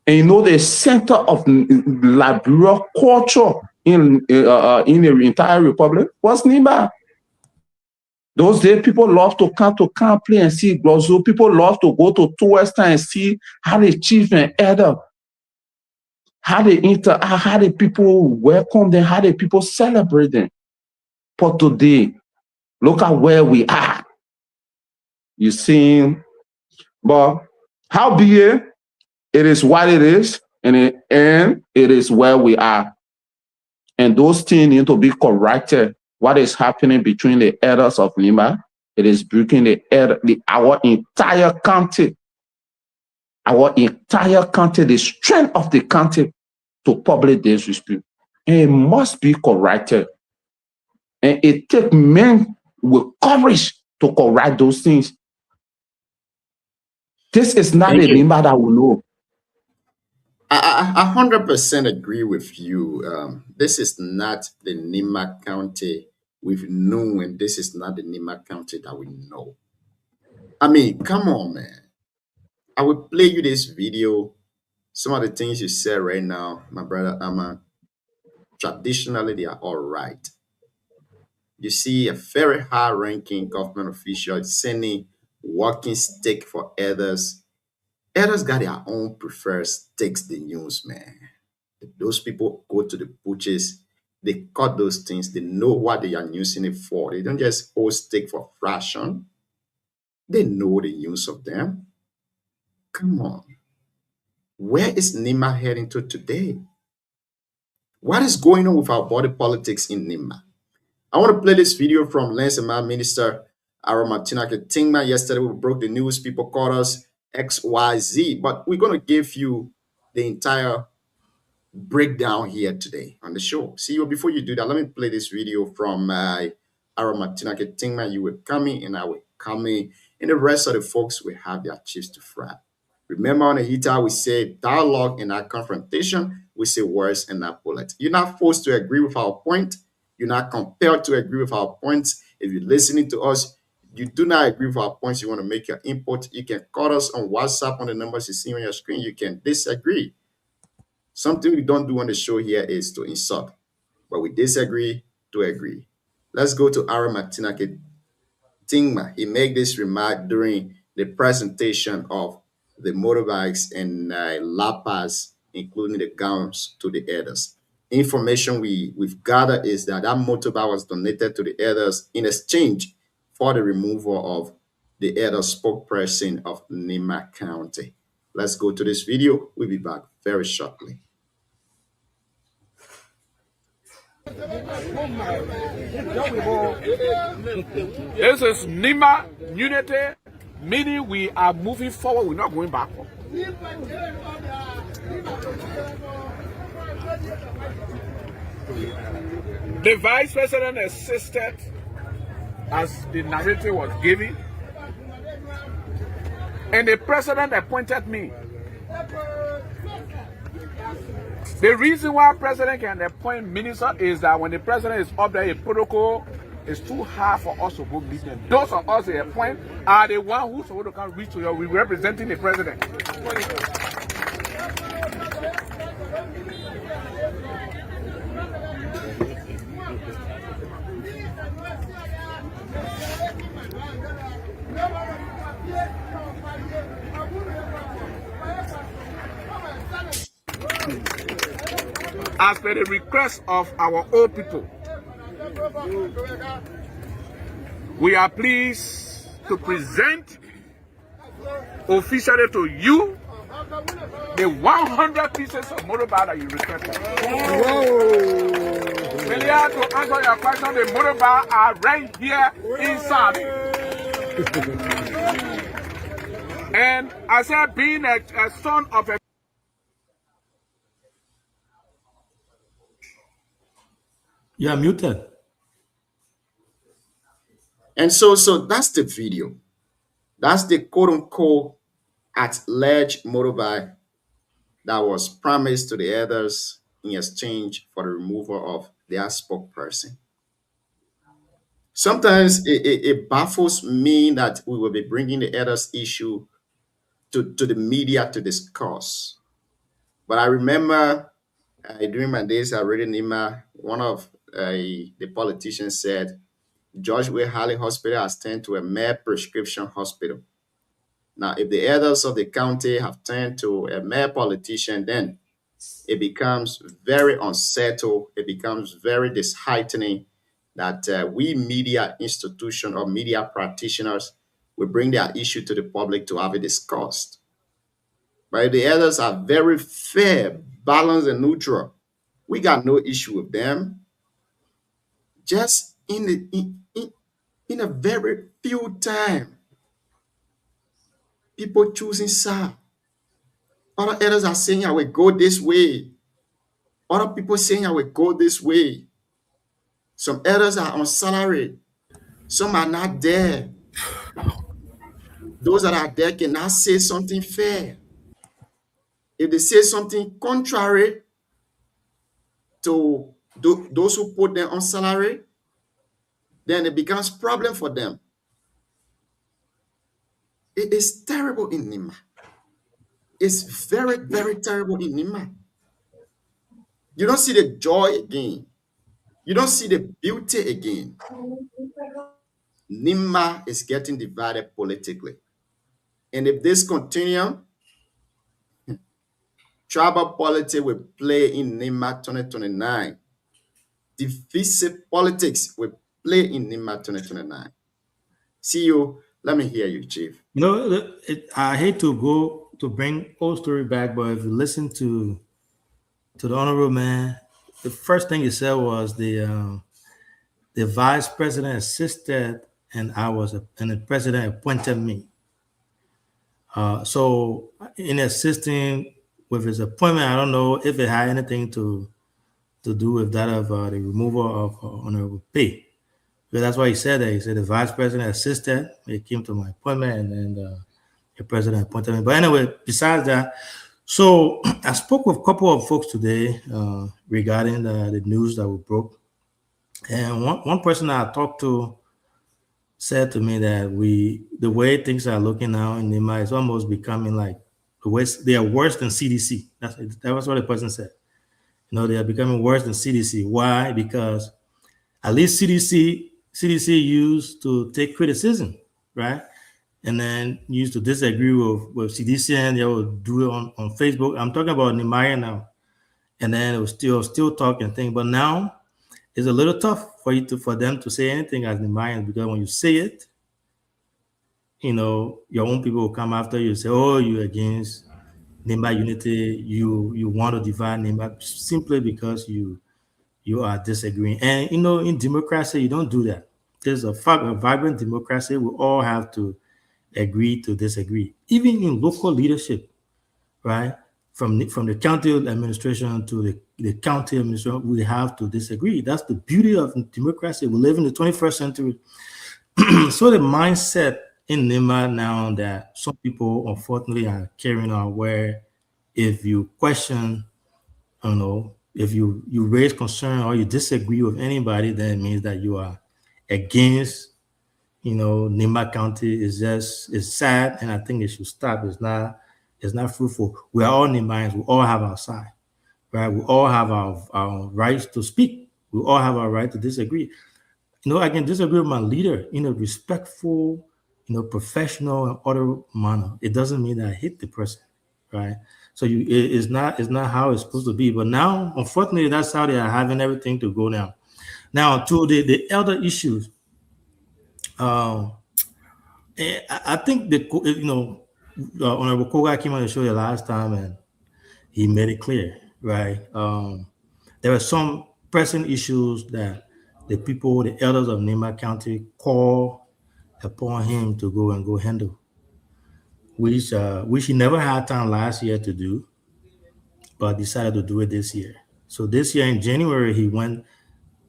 And you know the center of Liberia culture in the entire republic was Nimba. Those days, people love to come to camp play and see Glozo. People love to go to Western and see how the chief and elder, how the people welcome them, how the people celebrate them. But today, look at where we are. You see, but how be it? It is what it is, and it is where we are. And those things need to be corrected. What is happening between the elders of Lima? It is breaking our entire county. Our entire county, the strength of the county to public disrespect. And it must be corrected. And it takes men with courage to correct those things. This is not a Lima that will know. I 100% agree with you. This is not the Nima County we've known, and this is not the Nima County that we know. I mean, come on, man. I will play you this video. Some of the things you said right now, my brother Amma, traditionally they are all right. You see a very high-ranking government official sending walking stick for others. Others got their own preferred sticks they use, man. Those people go to the butchers, they cut those things, they know what they are using it for. They don't just hold stick for fashion. They know the use of them. Come on. Where is Nima heading to today? What is going on with our body politics in Nima? I want to play this video from Lance and my minister, Aramatinake Tingma. Yesterday we broke the news. People called us XYZ, but we're going to give you the entire breakdown here today on the show. See you before you do that. Let me play this video from Aramatinake Tingma. You will come in and I will come in, and the rest of the folks will have their chips to fry. Remember on the heater, we say dialogue and not confrontation. We say words and not bullets. You're not forced to agree with our point. You're not compelled to agree with our points. If you're listening to us, you do not agree with our points, you want to make your input, you can call us on WhatsApp on the numbers you see on your screen. You can disagree. Something we don't do on the show here is to insult, but we disagree to agree. Let's go to Aramatinake Tingma. He made this remark during the presentation of the motorbikes and La Paz, including the gowns, to the elders. Information we've gathered is that motorbike was donated to the elders in exchange for the removal of the elder spokesperson of Nima County. Let's go to this video. We'll be back very shortly. This is Nima unity, meaning we are moving forward, we're not going backward. The vice president assisted, as the narrative was given, and the president appointed me. The reason why president can appoint minister is that when the president is up there, a protocol is too hard for us to go meet them. Those of us they appoint are the one who's supposed to come reach to you. We're representing the president. As per the request of our old people, we are pleased to present officially to you the 100 pieces of motorbike that you requested. Earlier, to answer your question, the motorbike are right here inside. And I said, being a son of a You are muted. And so that's the video. That's the quote-unquote at-large motorbike that was promised to the elders in exchange for the removal of their spokesperson. Sometimes it baffles me that we will be bringing the elders issue to the media to discuss. But I remember during my days at Radio Nima, one of the politicians said, George Way Halley Hospital has turned to a mere prescription hospital. Now, if the elders of the county have turned to a mere politician, then it becomes very unsettled. It becomes very disheartening that we media institution or media practitioners will bring their issue to the public to have it discussed. But if the elders are very fair, balanced, and neutral, we got no issue with them. Just in a very few time, people choosing side. Other elders are saying, I will go this way. Other people saying, I will go this way. Some elders are on salary. Some are not there. Those that are there cannot say something fair. If they say something contrary to those who put them on salary, then it becomes a problem for them. It is terrible in Nima. It's very, very terrible in Nima. You don't see the joy again. You don't see the beauty again. Nima is getting divided politically. And if this continues, tribal politics will play in Nima 2029. Divisive politics will play in Nima 2029. See you. Let me hear you, Chief. No, I hate to bring old story back, but if you listen to the honorable man, the first thing he said was the vice president assisted, and the president appointed me. So in assisting with his appointment, I don't know if it had anything to do with that of the removal of Honorable P. Because that's why he said that. He said the vice president assisted. It came to my appointment, and then the president appointed me. But anyway, besides that, so I spoke with a couple of folks today regarding the news that we broke. And one person I talked to said to me that the way things are looking now in Nima is almost becoming like they are worse than CDC. That was what the person said. You know, they are becoming worse than CDC. Why? Because at least CDC used to take criticism, right? And then used to disagree with CDC, and they would do it on Facebook. I'm talking about Nehemiah now. And then it was still talking thing. But now it's a little tough for them to say anything as Nehemiah, because when you say it, your own people will come after you and say, oh, you're against Nehemiah unity, you want to divide Nehemiah, simply because you are disagreeing. And in democracy, you don't do that. There's a vibrant democracy. We all have to agree to disagree. Even in local leadership, right? From the county administration to the county administration, we have to disagree. That's the beauty of democracy. We live in the 21st century. So the mindset in Nehemiah now that some people unfortunately are carrying on, where if you question, if you raise concern or you disagree with anybody, then it means that you are against, Nehemiah County. It's sad, and I think it should stop. It's not fruitful. We are all Nehemiahs. We all have our side, right? We all have our rights to speak. We all have our right to disagree. I can disagree with my leader in a respectful, professional and order manner. It doesn't mean that I hate the person, right? So it's not how it's supposed to be. But now, unfortunately, that's how they are having everything to go down. Now, to the elder issues, I think Honorable Koga came on the show the last time and he made it clear, right? There were some pressing issues that the elders of Nehemiah County call upon him to go handle, which he never had time last year to do, but decided to do it this year. So this year in January, he went,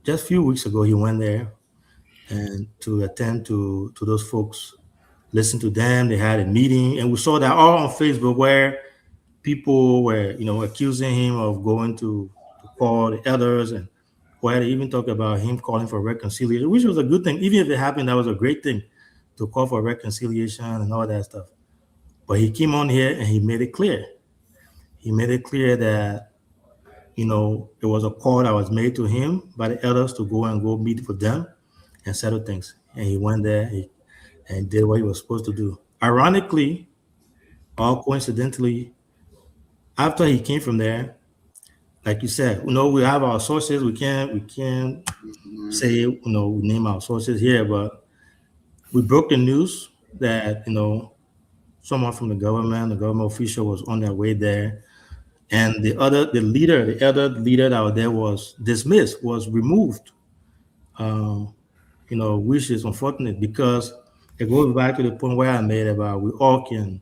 just a few weeks ago, he went there and to attend to those folks, listen to them. They had a meeting, and we saw that all on Facebook, where people were, accusing him of going to call the elders, and where they even talked about him calling for reconciliation, which was a good thing. Even if it happened, that was a great thing, to call for reconciliation and all that stuff. But he came on here and he made it clear. He made it clear that, it was a call that was made to him by the elders to go meet with them and settle things. And he went there and did what he was supposed to do. Ironically, or coincidentally, after he came from there, like you said, we have our sources. We can't say, we name our sources here, but we broke the news that, someone from the government official was on their way there. And the elder leader that was there was dismissed, was removed, which is unfortunate, because it goes back to the point where I made about we all can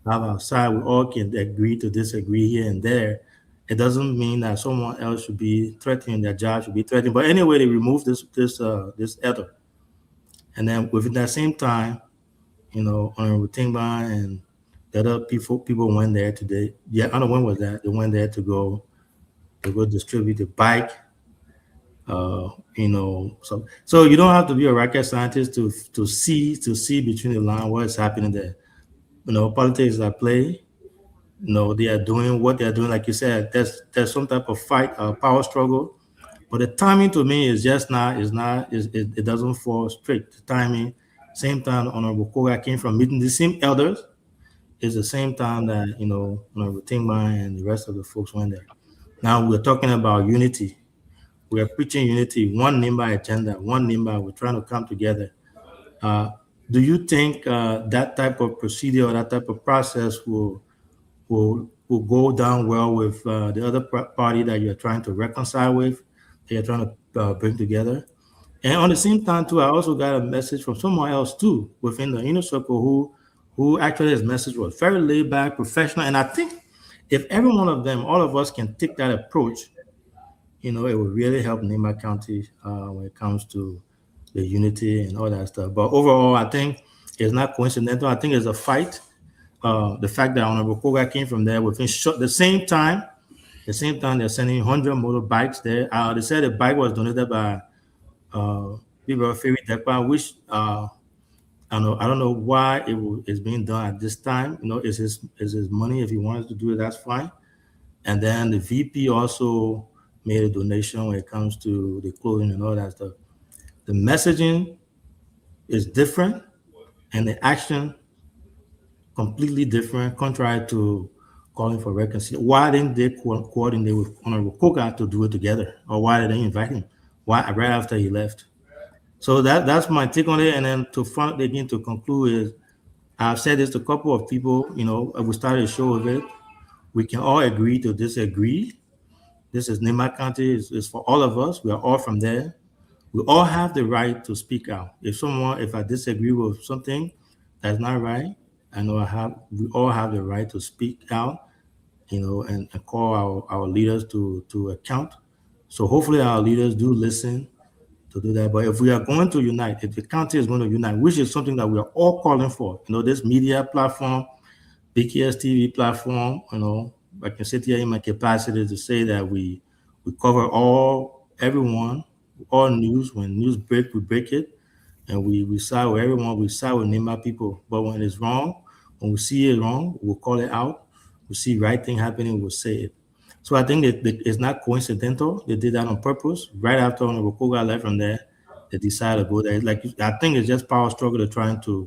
have our side, we all can agree to disagree here and there. It doesn't mean that someone else should be threatening, their job should be threatened. But anyway, they removed this elder. And then within that same time, Honorable Tingban and the other people went there today. Yeah, I don't know when was that. They went there to go distribute the bike. So you don't have to be a rocket scientist to see between the lines what is happening there. Politics at play. They are doing what they are doing. Like you said, there's some type of fight, power struggle. But the timing to me is just it doesn't fall straight. The timing, same time Honorable Koga came from meeting the same elders, is the same time that, Honorable Tingman and the rest of the folks went there. Now we're talking about unity. We are preaching unity, one Nehemiah agenda, one Nehemiah. We're trying to come together. Do you think that type of procedure or that type of process will go down well with the other party that you're trying to reconcile with, that you're trying to bring together? And on the same time, too, I also got a message from someone else, too, within the inner circle who actually his message was very laid back, professional. And I think if every one of them, all of us can take that approach, it will really help Nehemiah County when it comes to the unity and all that stuff. But overall, I think it's not coincidental. I think it's a fight. The fact that Honorable Koga came from there within the same time they're sending 100 motorbikes there. They said the bike was donated by people of Ferry Dekpa, which I don't know why it's being done at this time. It's his money. If he wants to do it, that's fine. And then the VP also made a donation when it comes to the clothing and all that stuff. the messaging is different and the action completely different, contrary to calling for reconciliation. Why didn't they coordinate with Honorable Koga to do it together? Or why did they invite him? Why right after he left? So that's my take on it. And then to conclude is, I've said this to a couple of people, we started a show with it. We can all agree to disagree. This is Nimba County, it's for all of us. We are all from there. We all have the right to speak out. If I disagree with something that's not right, I know we all have the right to speak out, and call our leaders to account. So hopefully our leaders do listen to do that. But if we are going to unite, if the county is going to unite, which is something that we are all calling for, this media platform, BKS TV platform, I can sit here in my capacity to say that we cover everyone, all news. When news break, we break it, and we side with everyone. We side with Nimba people. But when it's wrong, when we see it wrong, we'll call it out. We see right thing happening, we'll say it. So I think it's not coincidental. They did that on purpose. Right after Honorable Koga left from there, they decided to go there. I think it's just power struggle. They're trying to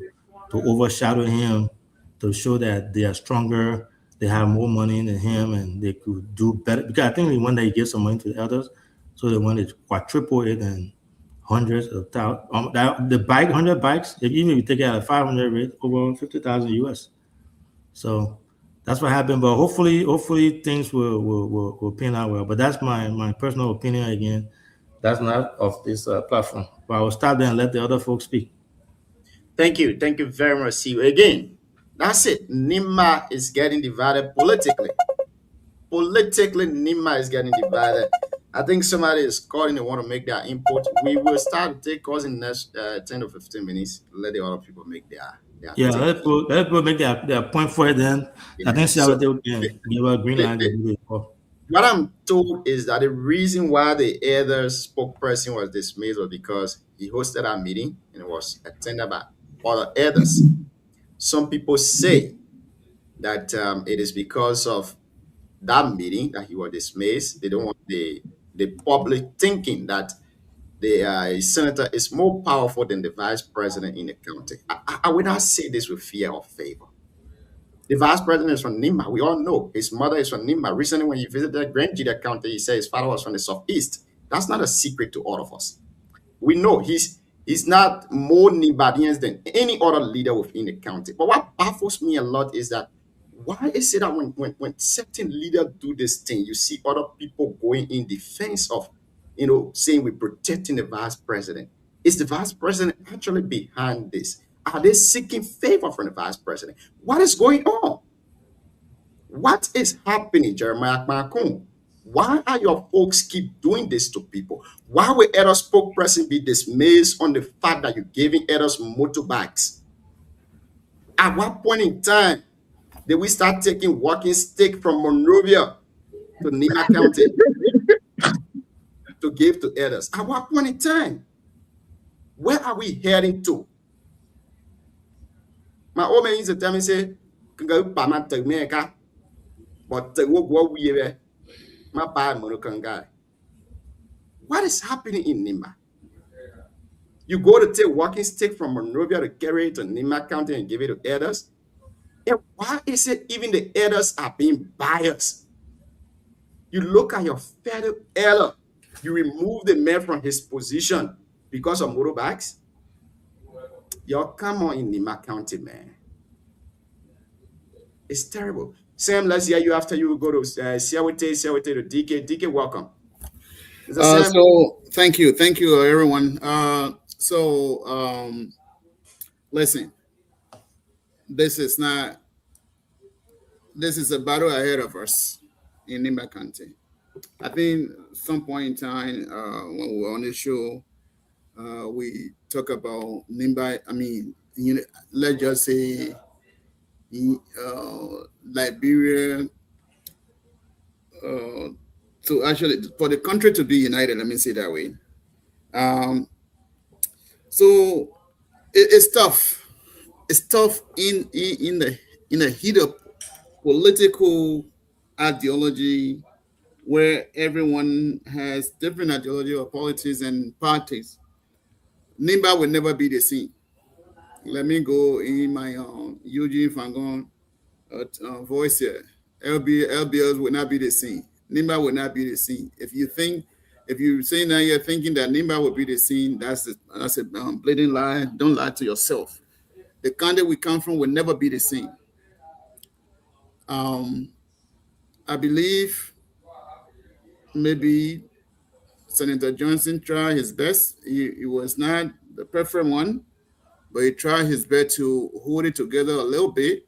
overshadow him, to show that they are stronger, they have more money than him, and they could do better. Because I think when they give some money to the others, so they want to quadruple it and hundreds of thousands. The 100 bikes, even if you take it out of 500 rate, over 50,000 US. So that's what happened. But hopefully things will pan out well. But that's my personal opinion. Again, that's not of this platform. But I will stop there and let the other folks speak. Thank you very much. See you again. That's it. Nimba is getting divided politically. Nimba is getting divided. I think somebody is calling. They want to make their input. We will start to take calls in the next 10 to 15 minutes. Let the other people make their yeah. Let people make their point for it. Then I think they can give a green light. What I'm told is that the reason why the other spokesperson was dismissed was because he hosted a meeting and it was attended by other others. Some people say that it is because of that meeting that he was dismissed. They don't want the public thinking that the senator is more powerful than the vice president in the county. I will not say this with fear or favor. The vice president is from Nimba. We all know his mother is from Nimba. Recently, when he visited Grand Jida County, he said his father was from the southeast. That's not a secret to all of us. We know he's not more Nimbadians than any other leader within the county. But what baffles me a lot is that why is it that when certain leaders do this thing, you see other people going in defense of, saying we're protecting the vice president? Is the vice president actually behind this? Are they seeking favor from the vice president? What is going on? What is happening, Jeremiah Makun? Why are your folks keep doing this to people? Why will other spokesperson be dismissed on the fact that you're giving others motorbikes? At what point in time did we start taking walking stick from Monrovia to Nimba County to give to others? At what point in time? Where are we heading to? My old man used to tell me, say, go by my Jamaica, but the what we have, my bad Moroccan guy. What is happening in Nimba? You go to take walking stick from Monrovia to carry it to Nimba County and give it to others. And why is it even the others are being biased? You look at your fellow elder, you remove the man from his position because of motorbikes. Y'all come on in Nimba County, man. It's terrible. Sam, let's hear you after you go to Siawete to DK. DK, welcome. So thank you, everyone. Listen, this is a battle ahead of us in Nimba County. I think some point in time when we were on the show, we talk about Nimba. I mean, let's just say Liberia, to actually for the country to be united. Let me say it that way. So it's tough. It's tough in the heat of political ideology, where everyone has different ideology or politics and parties. Nimba will never be the same. Let me go in my Eugene Fangon voice here. LBS will not be the same. Nimba will not be the same. If you say now you're thinking that Nimba will be the same, that's a blatant lie. Don't lie to yourself. The country we come from will never be the same. I believe maybe Senator Johnson tried his best. He was not the perfect one, but he tried his best to hold it together a little bit.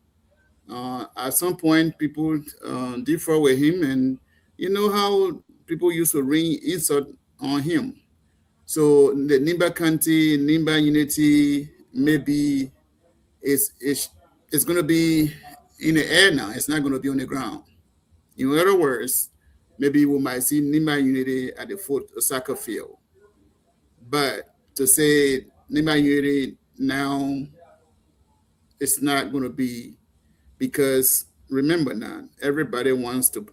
At some point, people differ with him, and you know how people used to ring insult on him. So the Nimba County, Nimba Unity, maybe it's going to be in the air now. It's not going to be on the ground. In other words, maybe we might see Nimba Unity at the foot of soccer field. But to say Nimba Unity now, it's not going to be, because remember now, everybody wants to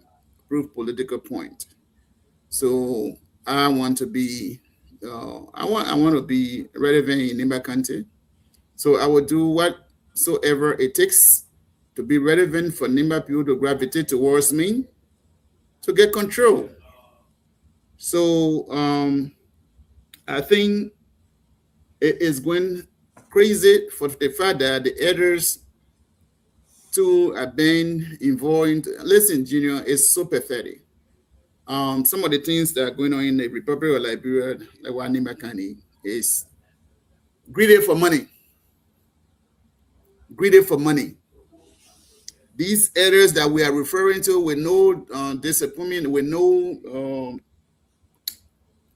prove political point. So I want to be, I want to be relevant in Nimba County. So I will do whatsoever it takes to be relevant for Nimba people to gravitate towards me to get control. So I think it is going crazy for the fact that the elders too have been involved. Listen, Junior, it's so pathetic. Some of the things that are going on in the Republic of Liberia, like what Nimba County, is greedy for money. Greedy for money. These areas that we are referring to with no disappointment, with no,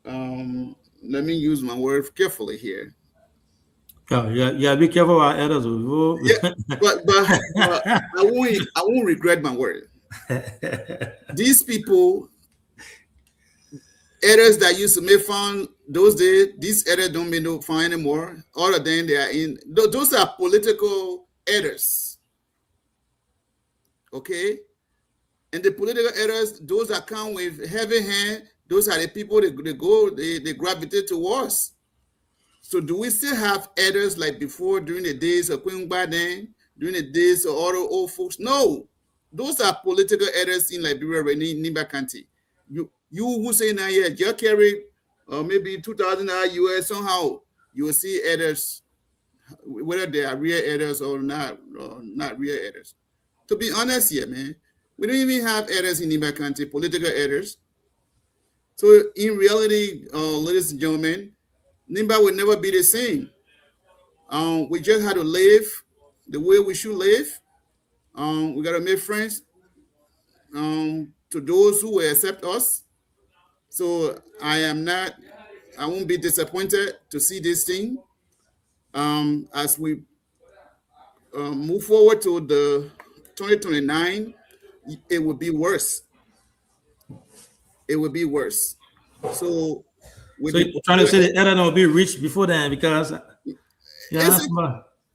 let me use my word carefully here. Oh, yeah, be careful about others. Yeah, but I won't regret my word. These people, areas that used to make fun those days, these areas don't make no fun anymore. All of them, they are in. Those are political areas. Okay, and the political areas, those that come with heavy hand, those are the people they gravitate towards. So do we still have areas like before, during the days of Queen Baden, during the days of all the old folks? No, those are political areas in Liberia, Nimba County. You who say now, yeah, just carry maybe 2,000 US somehow, you will see areas, whether they are real areas or not real areas. To be honest here, man, we don't even have areas in Nimba County, political areas. So in reality, ladies and gentlemen, Nimba will never be the same. We just had to live the way we should live. We got to make friends to those who will accept us. So I won't be disappointed to see this thing. As we move forward to the 2029, it will be worse. It will be worse. So you're trying to say the elder will be rich before then, because the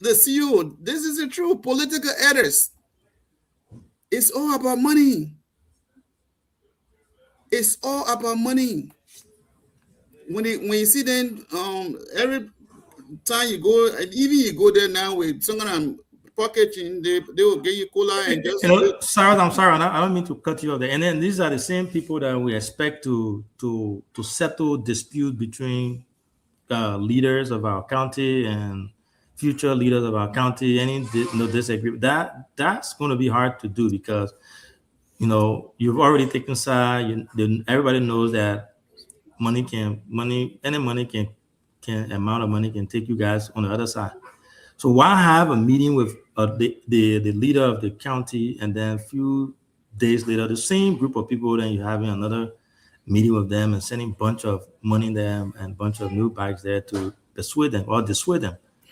CEO, this is the true political elders. It's all about money. It's all about money. When you see them, every time you go, even you go there now with someone packaging, they will get you cola and just. Sarah, I'm sorry, I don't mean to cut you off there. And then these are the same people that we expect to settle dispute between leaders of our county and future leaders of our county. Any disagreement, that's going to be hard to do, because you've already taken side. Everybody knows that any amount of money can take you guys on the other side. So why have a meeting with the leader of the county, and then a few days later, the same group of people, then you're having another meeting with them and sending a bunch of money there and a bunch of new bags there to dissuade them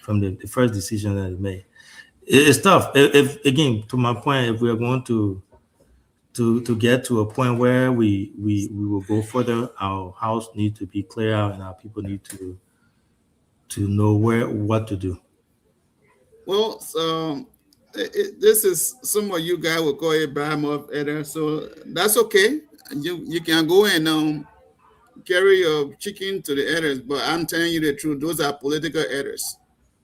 from the first decision that they made? It's tough. If again, to my point, if we're going to get to a point where we will go further, our house needs to be clear out and our people need to know what to do. Well, this is some of you guys will call it bottom up editor, so that's okay. You can go and carry your chicken to the elders, but I'm telling you the truth. Those are political elders,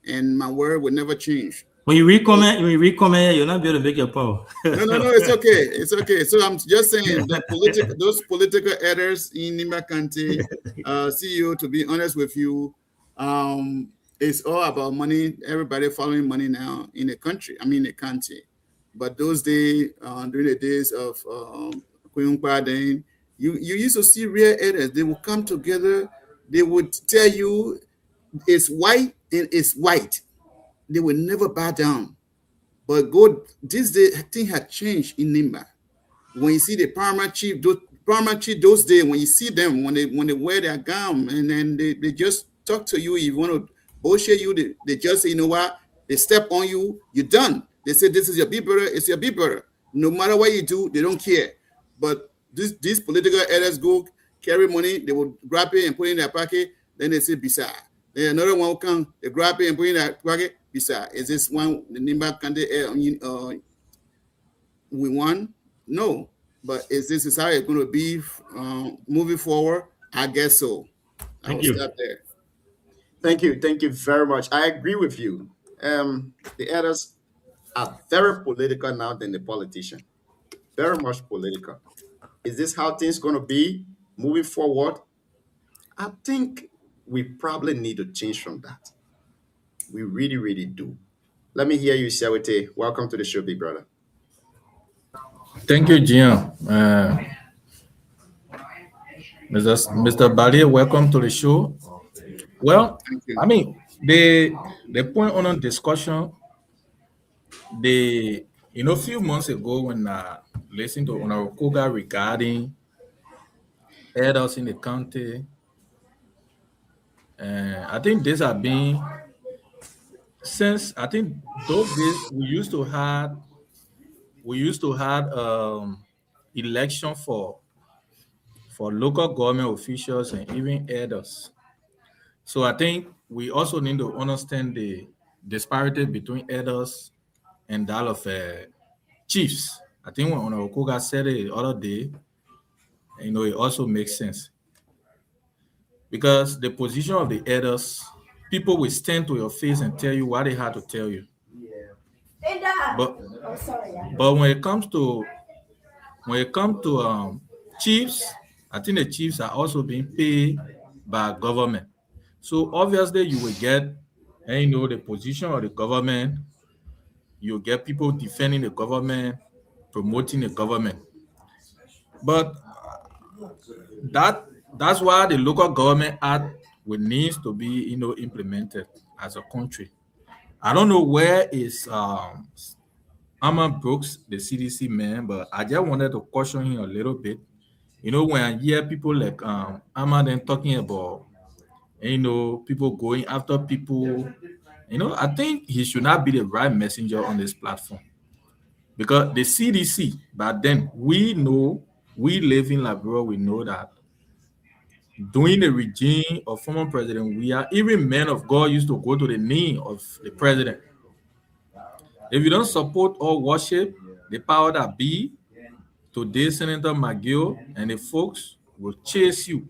and my word will never change. When you read comment, you're not able to make your point. No, it's okay. It's okay. So I'm just saying that those political elders in Nimba County, CEO, to be honest with you, it's all about money. Everybody following money now in the country. I mean, the county. But those days, during the days of Queen Kwadeng, you used to see real elders. They would come together. They would tell you it's white and it's white. They would never bow down. But God, this day thing had changed in Nimba. When you see the paramount chief those days, when you see them, when they wear their gown and then they just talk to you, you want to bullshit you, they just say, you know what, they step on you, you're done. They say this is your beeper, it's your beeper. No matter what you do, they don't care. But these political elders go carry money, they will grab it and put it in their pocket, then they say Bisa. Then another one will come, they grab it and put it in their pocket. Bisa. Is this one the Nimba County we won? No. But is this how it's going to be moving forward? I guess so. I will stop there. Thank you very much. I agree with you. The elders are very political now than the politician. Very much political. Is this how things going to be moving forward? I think we probably need to change from that. We really, really do. Let me hear you, Siawete. Welcome to the show, big brother. Thank you, Gian. Mr. Balie, welcome to the show. Well, I mean, the point on discussion, a few months ago when I listened to Onarokoga regarding elders in the county, I think these have been since I think those days we used to have election for local government officials and even elders. So I think we also need to understand the disparity between elders and that of chiefs. I think when Onarokoga said it the other day, it also makes sense. Because the position of the elders, people will stand to your face and tell you what they had to tell you. But when it comes to chiefs, I think the chiefs are also being paid by government. So obviously you will get, the position of the government. You get people defending the government, promoting the government. But that's why the local government act will needs to be, implemented as a country. I don't know where is Armand Brooks, the CDC man, but I just wanted to caution him a little bit. When I hear people like Armand then talking about, people going after people, I think he should not be the right messenger on this platform. Because the CDC, but then we live in Liberia, we know that during the regime of former President Weah, even men of God used to go to the knee of the president. If you don't support or worship the power that be, today Senator McGill and the folks will chase you.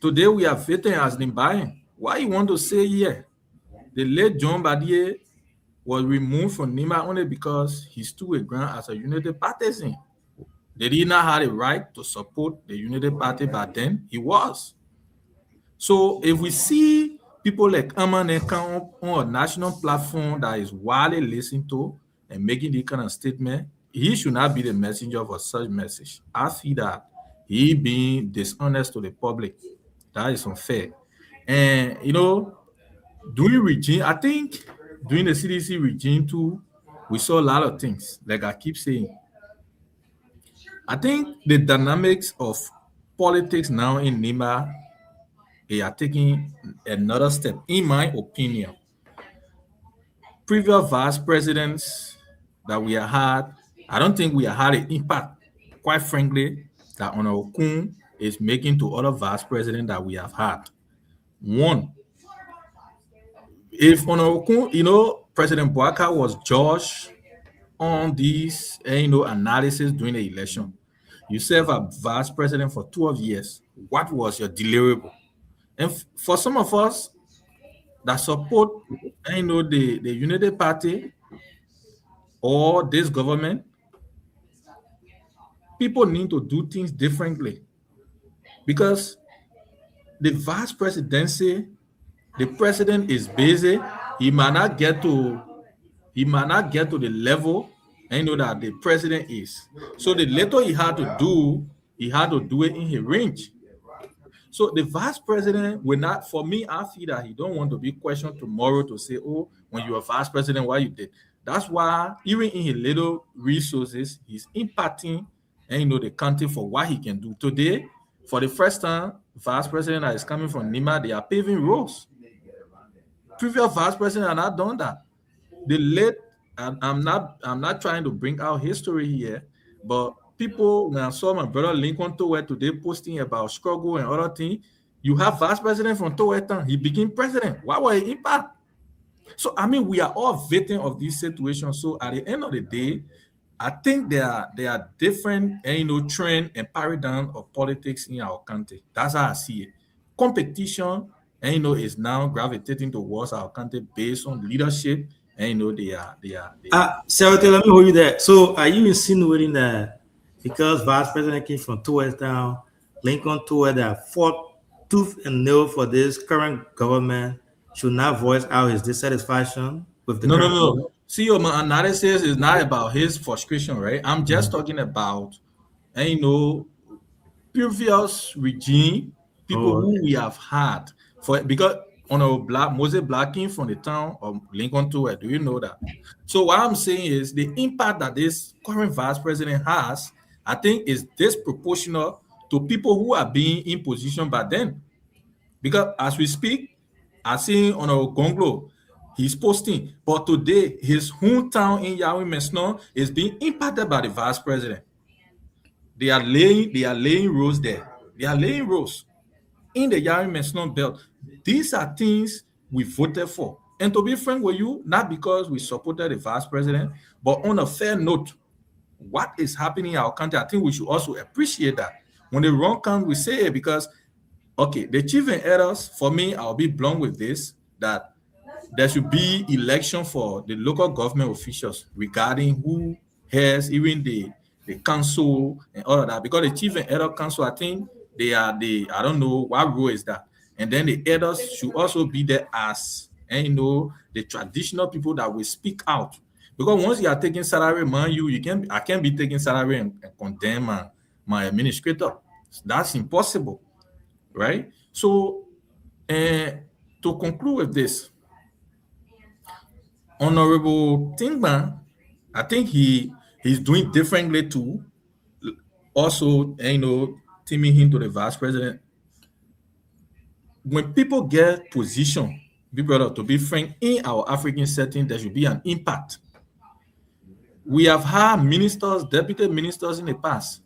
Today we are veteran as Nimbayan. Why you want to say here? The late John Badier was removed from Nimba only because he stood a ground as a United Partisan. They did not have the right to support the United Party, but then he was. So if we see people like Aman come on a national platform that is widely listened to and making this kind of statement, he should not be the messenger of such message. I feel that he being dishonest to the public. That is unfair. And, during regime, I think during the CDC regime too, we saw a lot of things, like I keep saying. I think the dynamics of politics now in Nimba, they are taking another step, in my opinion. Previous vice presidents that we have had, I don't think we have had an impact, quite frankly, that Onaokun is making to other vice presidents that we have had. One, if Onaokun, President Boaka was judged on these, analysis during the election, You serve as vice president for 12 years. What was your deliverable? And for some of us that support, the United Party or this government, people need to do things differently, because the vice presidency, the president is busy. He might not get to the level that the president is. So the little he had to do it in his range. So the vice president will not, for me, I feel that he don't want to be questioned tomorrow to say, oh, when you were vice president, what you did. That's why even in his little resources, he's impacting the country for what he can do. Today, for the first time, vice president that is coming from Nima, they are paving roads. Previous vice president are not done that. The late, I'm not trying to bring out history here, but people, when I saw my brother Lincoln Towet today posting about struggle and other things, you have vice president from Towetan, he became president. What was the impact? So I mean, we are all victims of this situation. So at the end of the day, I think there are different trend and paradigm of politics in our country. That's how I see it. Competition is now gravitating towards our country based on leadership. And they are. Secretary, let me hold you there. So are you insinuating that because vice president came from Towetan, Lincoln Towet, that fought tooth and nail for this current government, should not voice out his dissatisfaction with the No. See, my analysis is not about his frustration, right? I'm just talking about, previous regime, people who we have had because Moses Black came from the town of Lincoln Towet. Do you know that? So what I'm saying is the impact that this current vice president has, I think, is disproportional to people who are being in position by then. Because as we speak, I see on our Gonglo, he's posting, but today his hometown in Yawin Mesno is being impacted by the vice president. They are laying roads there. They are laying roads in the Yawin Mesno belt. These are things we voted for. And to be frank with you, not because we supported the vice president, but on a fair note, what is happening in our country, I think we should also appreciate that. When the wrong comes, we say it because, okay, the chief and elders, for me, I'll be blunt with this, that there should be election for the local government officials regarding who has even the council and all of that. Because the chief and elder council, I think they are I don't know what role is that. And then the elders should also be there as, the traditional people that will speak out. Because once you are taking salary, man, I can't be taking salary and condemn my administrator. That's impossible, right? So, to conclude with this, Honorable Tingman, I think he's doing differently too. Also, teaming him to the vice president. When people get position, to be frank, in our African setting, there should be an impact. We have had ministers, deputy ministers in the past.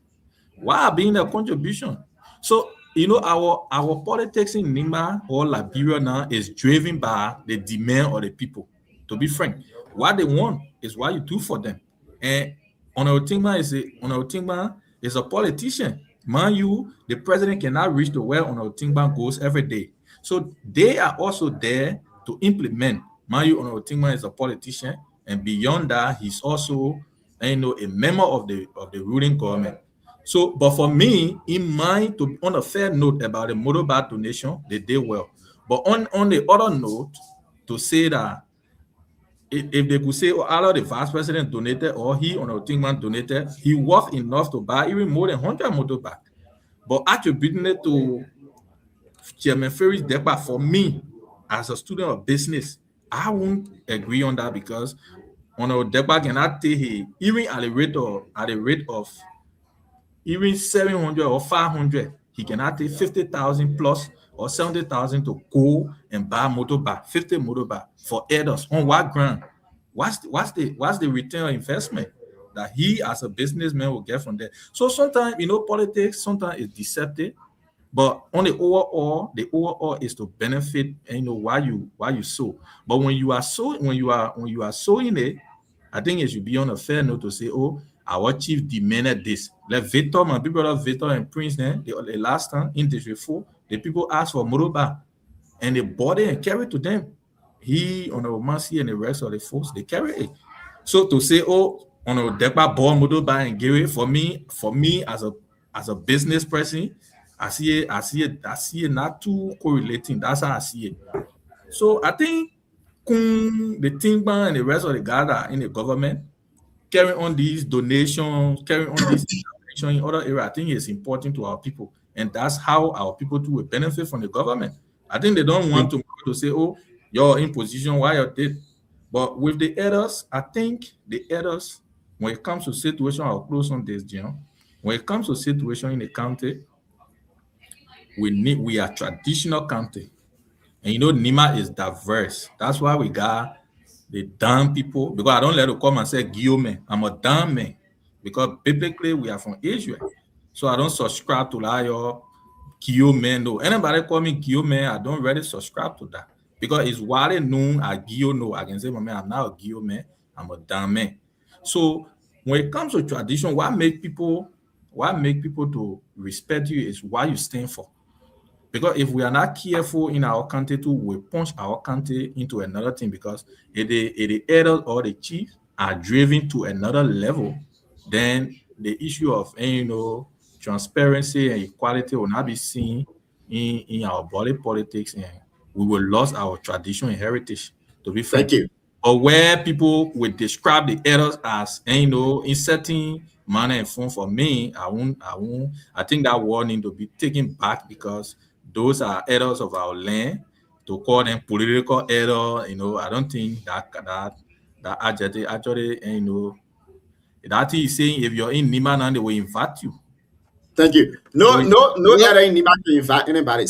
Why being a contribution? So, our politics in Nima or Liberia now is driven by the demand of the people. To be frank, what they want is what you do for them. And Honorable Tingman is a politician. Mind you, the president cannot reach to where Honorable Tingman goes every day. So they are also there to implement. Mind you, Honorable Tingman is a politician, and beyond that, he's also a member of the ruling government. So, but for me, in mind, on a fair note about the motorbike donation, they did well. But on the other note, to say that if they could say, either the vice president donated or he or Tingman donated, he worth enough to buy even more than 100 motorbikes. But attributing it to Chairman Ferry's Dekba, for me, as a student of business, I won't agree on that, because Dekba cannot take even at the rate of even 700 or 500, he cannot take 50,000 plus or 70,000 to go and buy motorbike, 50 motorbike for others. On what ground? What's the return on investment that he as a businessman will get from there? So sometimes, politics sometimes is deceptive, but on the overall is to benefit, why you sow. But when you are sowing it, I think it should be on a fair note to say, our chief demanded this. Like Victor, my people of Victor and Prince, then the last time in District 4, the people asked for motorbike and they bought it and carried to them. He, Honorable Mercy, and the rest of the folks, they carry it. So to say, oh, Honorable Dekpa bought motorbike and give it, for me as a business person, I see it not too correlating. That's how I see it. So I think the Tingban and the rest of the guys that are in the government carry on these donations, carry on this intervention in other areas. I think it's important to our people, and that's how our people too will benefit from the government. I think they don't want to say, oh, you're in position, why you're dead. But with the elders, I think the elders, when it comes to situation, I'll close on this, Jim. When it comes to situation in the county, we are traditional county. And you know, Nima is diverse. That's why we got the damn people, because I don't let them come and say Guillaume. I'm a damn man. Because biblically we are from Israel. So I don't subscribe to that your Guillaume. No. Anybody call me Guillaume, I don't really subscribe to that. Because it's widely known as Guillaume. I can say, my man, I'm not a Guillaume, I'm a damn man. So when it comes to tradition, what make people to respect you is what you stand for. Because if we are not careful in our country too, we punch our country into another thing, because if the elders or the chiefs are driven to another level, then the issue of transparency and equality will not be seen in our body politics, and we will lose our tradition and heritage, to be frank. Thank you. Or where people would describe the elders as in certain manner and form, for me, I think that word need to be taken back, because those are elders of our land. To call them political elder, I don't think that adjective actually, that is saying if you're in Nima now, they will invite you. Thank you. No elder in Nima can invite anybody.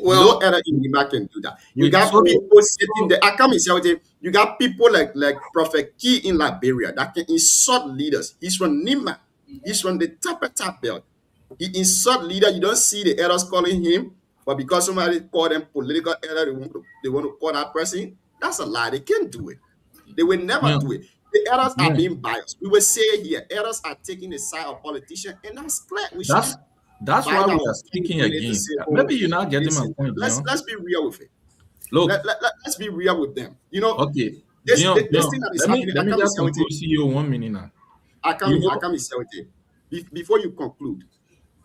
No elder in Nima can do that. You got people sitting there. I come and you got people like Prophet Key in Liberia that can insult leaders. He's from Nima. He's from the top belt. He insult leader. You don't see the elders calling him, but because somebody call them political elder, they want to call that person. That's a lie. They can't do it. They will never do it. The elders are being biased. We will say here, elders are taking the side of politicians, and that's clear. That's why we are speaking again. Maybe you're not getting my point. Let's be real with it. Look, let's be real with them. Okay. This thing that is happening. Let me just conclude you 1 minute now. I can't say before you conclude.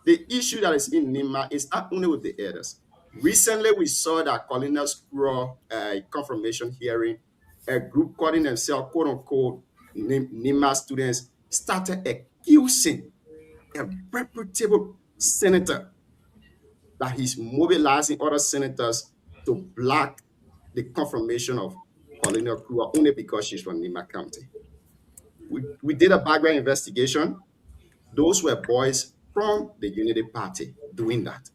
The issue that is in Nima is not only with the elders. Recently, we saw that Colonel Screw confirmation hearing, a group calling themselves quote unquote Nima students started accusing a reputable senator that he's mobilizing other senators to block the confirmation of Colonel Crew only because she's from Nima County. We did a background investigation. Those were boys from the Unity Party doing that.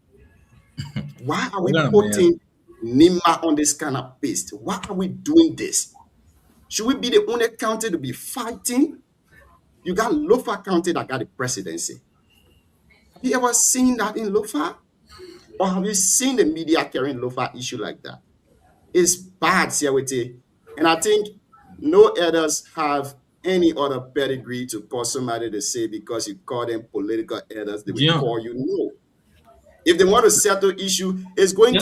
Why are we putting Nima on this kind of paste? Why are we doing this? Should we be the only county to be fighting? You got Lofa County that got the presidency. Have you ever seen that in Lofa? Or have you seen the media carrying Lofa issue like that? It's bad, Siawete. And I think no elders have any other pedigree to call somebody to say because you call them political elders, they will call you no. If they want to settle issue, it's going to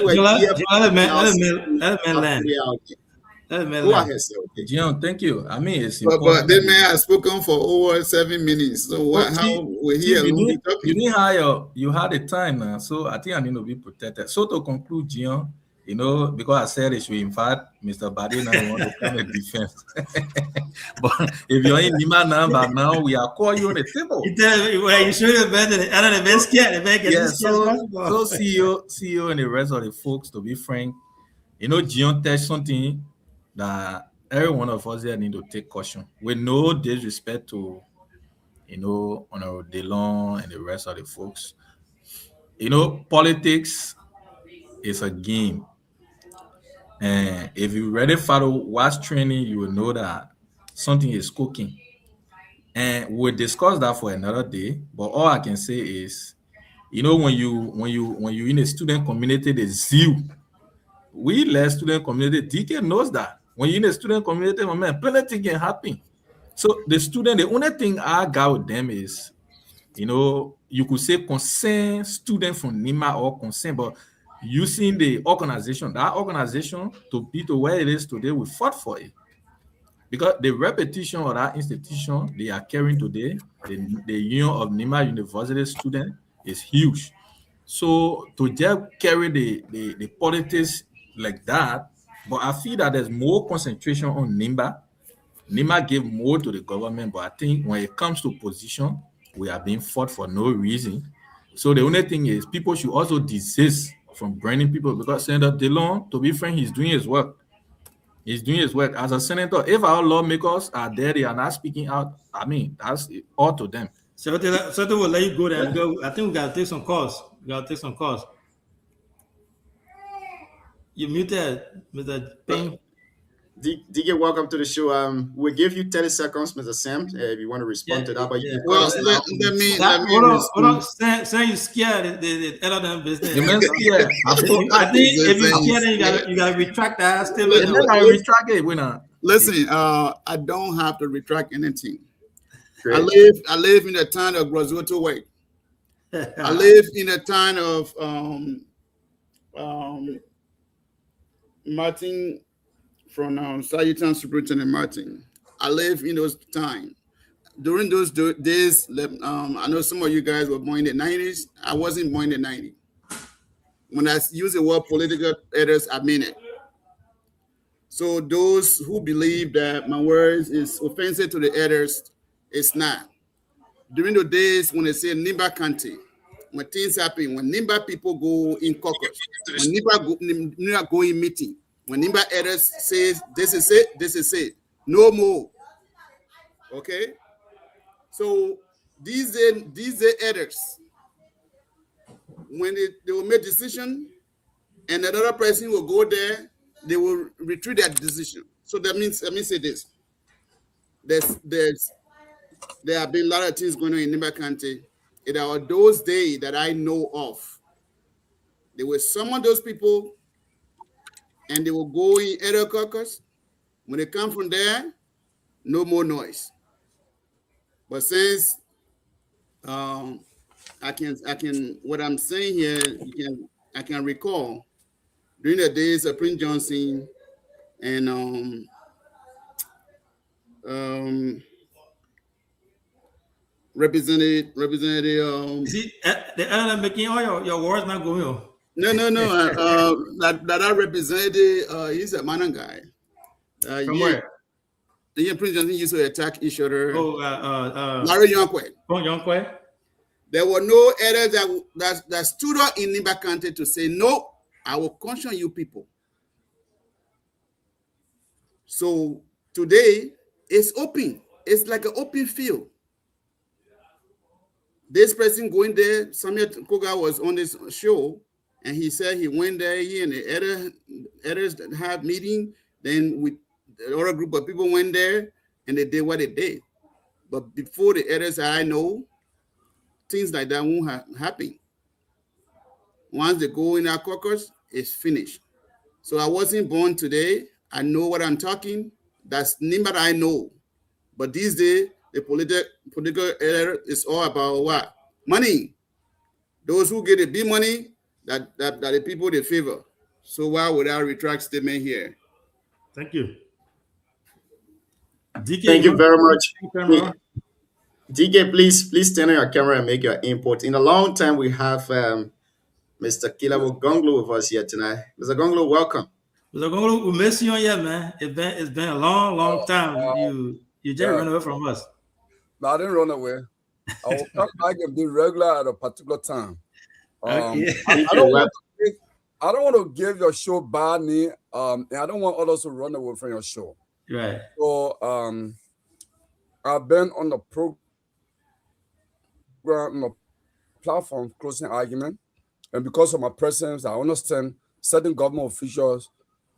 Gian, thank you. I mean, it's but this man has spoken for over 7 minutes. So how we're here? You didn't hire. You had the time now, so I think I need to be protected. So to conclude, Gian, because I said it should invite Mr. Badi now, you want to come and defend. But if you're in Nima number now, we are calling you on the table. You should have been the best cat. So CEO and the rest of the folks, to be frank, Gian touched something that every one of us here need to take caution. With no disrespect to, Honorable Delon and the rest of the folks. Politics is a game. And if you really follow what's training, you will know that something is cooking. And we'll discuss that for another day. But all I can say is, when you in a student community, the zeal. We let student community, DK knows that. When you're in a student community, my man, plenty can happen. So the student, the only thing I got with them is, you could say concern student from NIMA or concern, but using the organization, that organization to be to where it is today, we fought for it. Because the repetition of that institution they are carrying today, the Union of NIMA University students, is huge. So to just carry the politics like that, but I feel that there's more concentration on NIMBA. NIMA gave more to the government, but I think when it comes to position, we are being fought for no reason. So the only thing is people should also desist from branding people, because Senator Delon, to be frank, he's doing his work. He's doing his work as a senator. If our lawmakers are there, they are not speaking out, I mean, that's all to them. So they will let you go there and go. I think we gotta take some calls. You muted, Mr. Payne. DK, welcome to the show. We'll give you 30 seconds, Mr. Sam, if you want to respond to that. But you Well, let me hold on. Saying you scared the other business. You meant scared. I think if you're scared, you gotta retract that statement. Retract it. We're not. listen. I don't have to retract anything. Great. I live in the town of Grosotto Way. I live in the town of Martin, from Sayutan Superintendent Martin. I live in those times. During those days, I know some of you guys were born in the 90s. I wasn't born in the 90s. When I use the word political errors, I mean it. So those who believe that my words is offensive to the elders, it's not. During the days when they say Nimba County, when things happen, when Nimba people go in caucus, when Nimba go in meeting, when Nimba elders says this is it, no more. Okay? So these elders, when they will make decision and another person will go there, they will retreat that decision. So that means, let me say this. There have been a lot of things going on in Nimba County. It are those days that I know of. They will summon those people and they will go in elder caucus. When they come from there, no more noise. But since I can what I'm saying here, I can recall during the days of Prince Johnson and Representative. See, the elder making all your words not going on. No. That representative, he's a Manan guy. From where? The Prince Johnson used to attack each other. Oh, Larry Yonkwe. Yonkwe. There were no elders that stood up in Nimba County to say, no, I will caution you people. So today, it's open. It's like an open field. This person going there, Samuel Koga was on this show, and he said he went there, he and the elders had meeting, then with the other group of people went there, and they did what they did. But before the elders, I know, things like that won't happen. Once they go in our caucus, it's finished. So I wasn't born today. I know what I'm talking. That's Nimba I know. But these days, the political error is all about what? Money. Those who get the big money, that the people they favor. So why would I retract statement here? Thank you. DK, thank you very much. DK, please turn on your camera and make your input. In a long time, we have Mr. Kilabo Gonglo with us here tonight. Mr. Gonglo, welcome. Mr. Gonglo, we miss you on here, man. It's been a long time. You just ran away from us. No, I didn't run away. I will come back and be regular at a particular time. Okay. I don't want to give your show bad name, and I don't want others to run away from your show. Right. So I've been on the program, on the platform, closing argument, and because of my presence, I understand certain government officials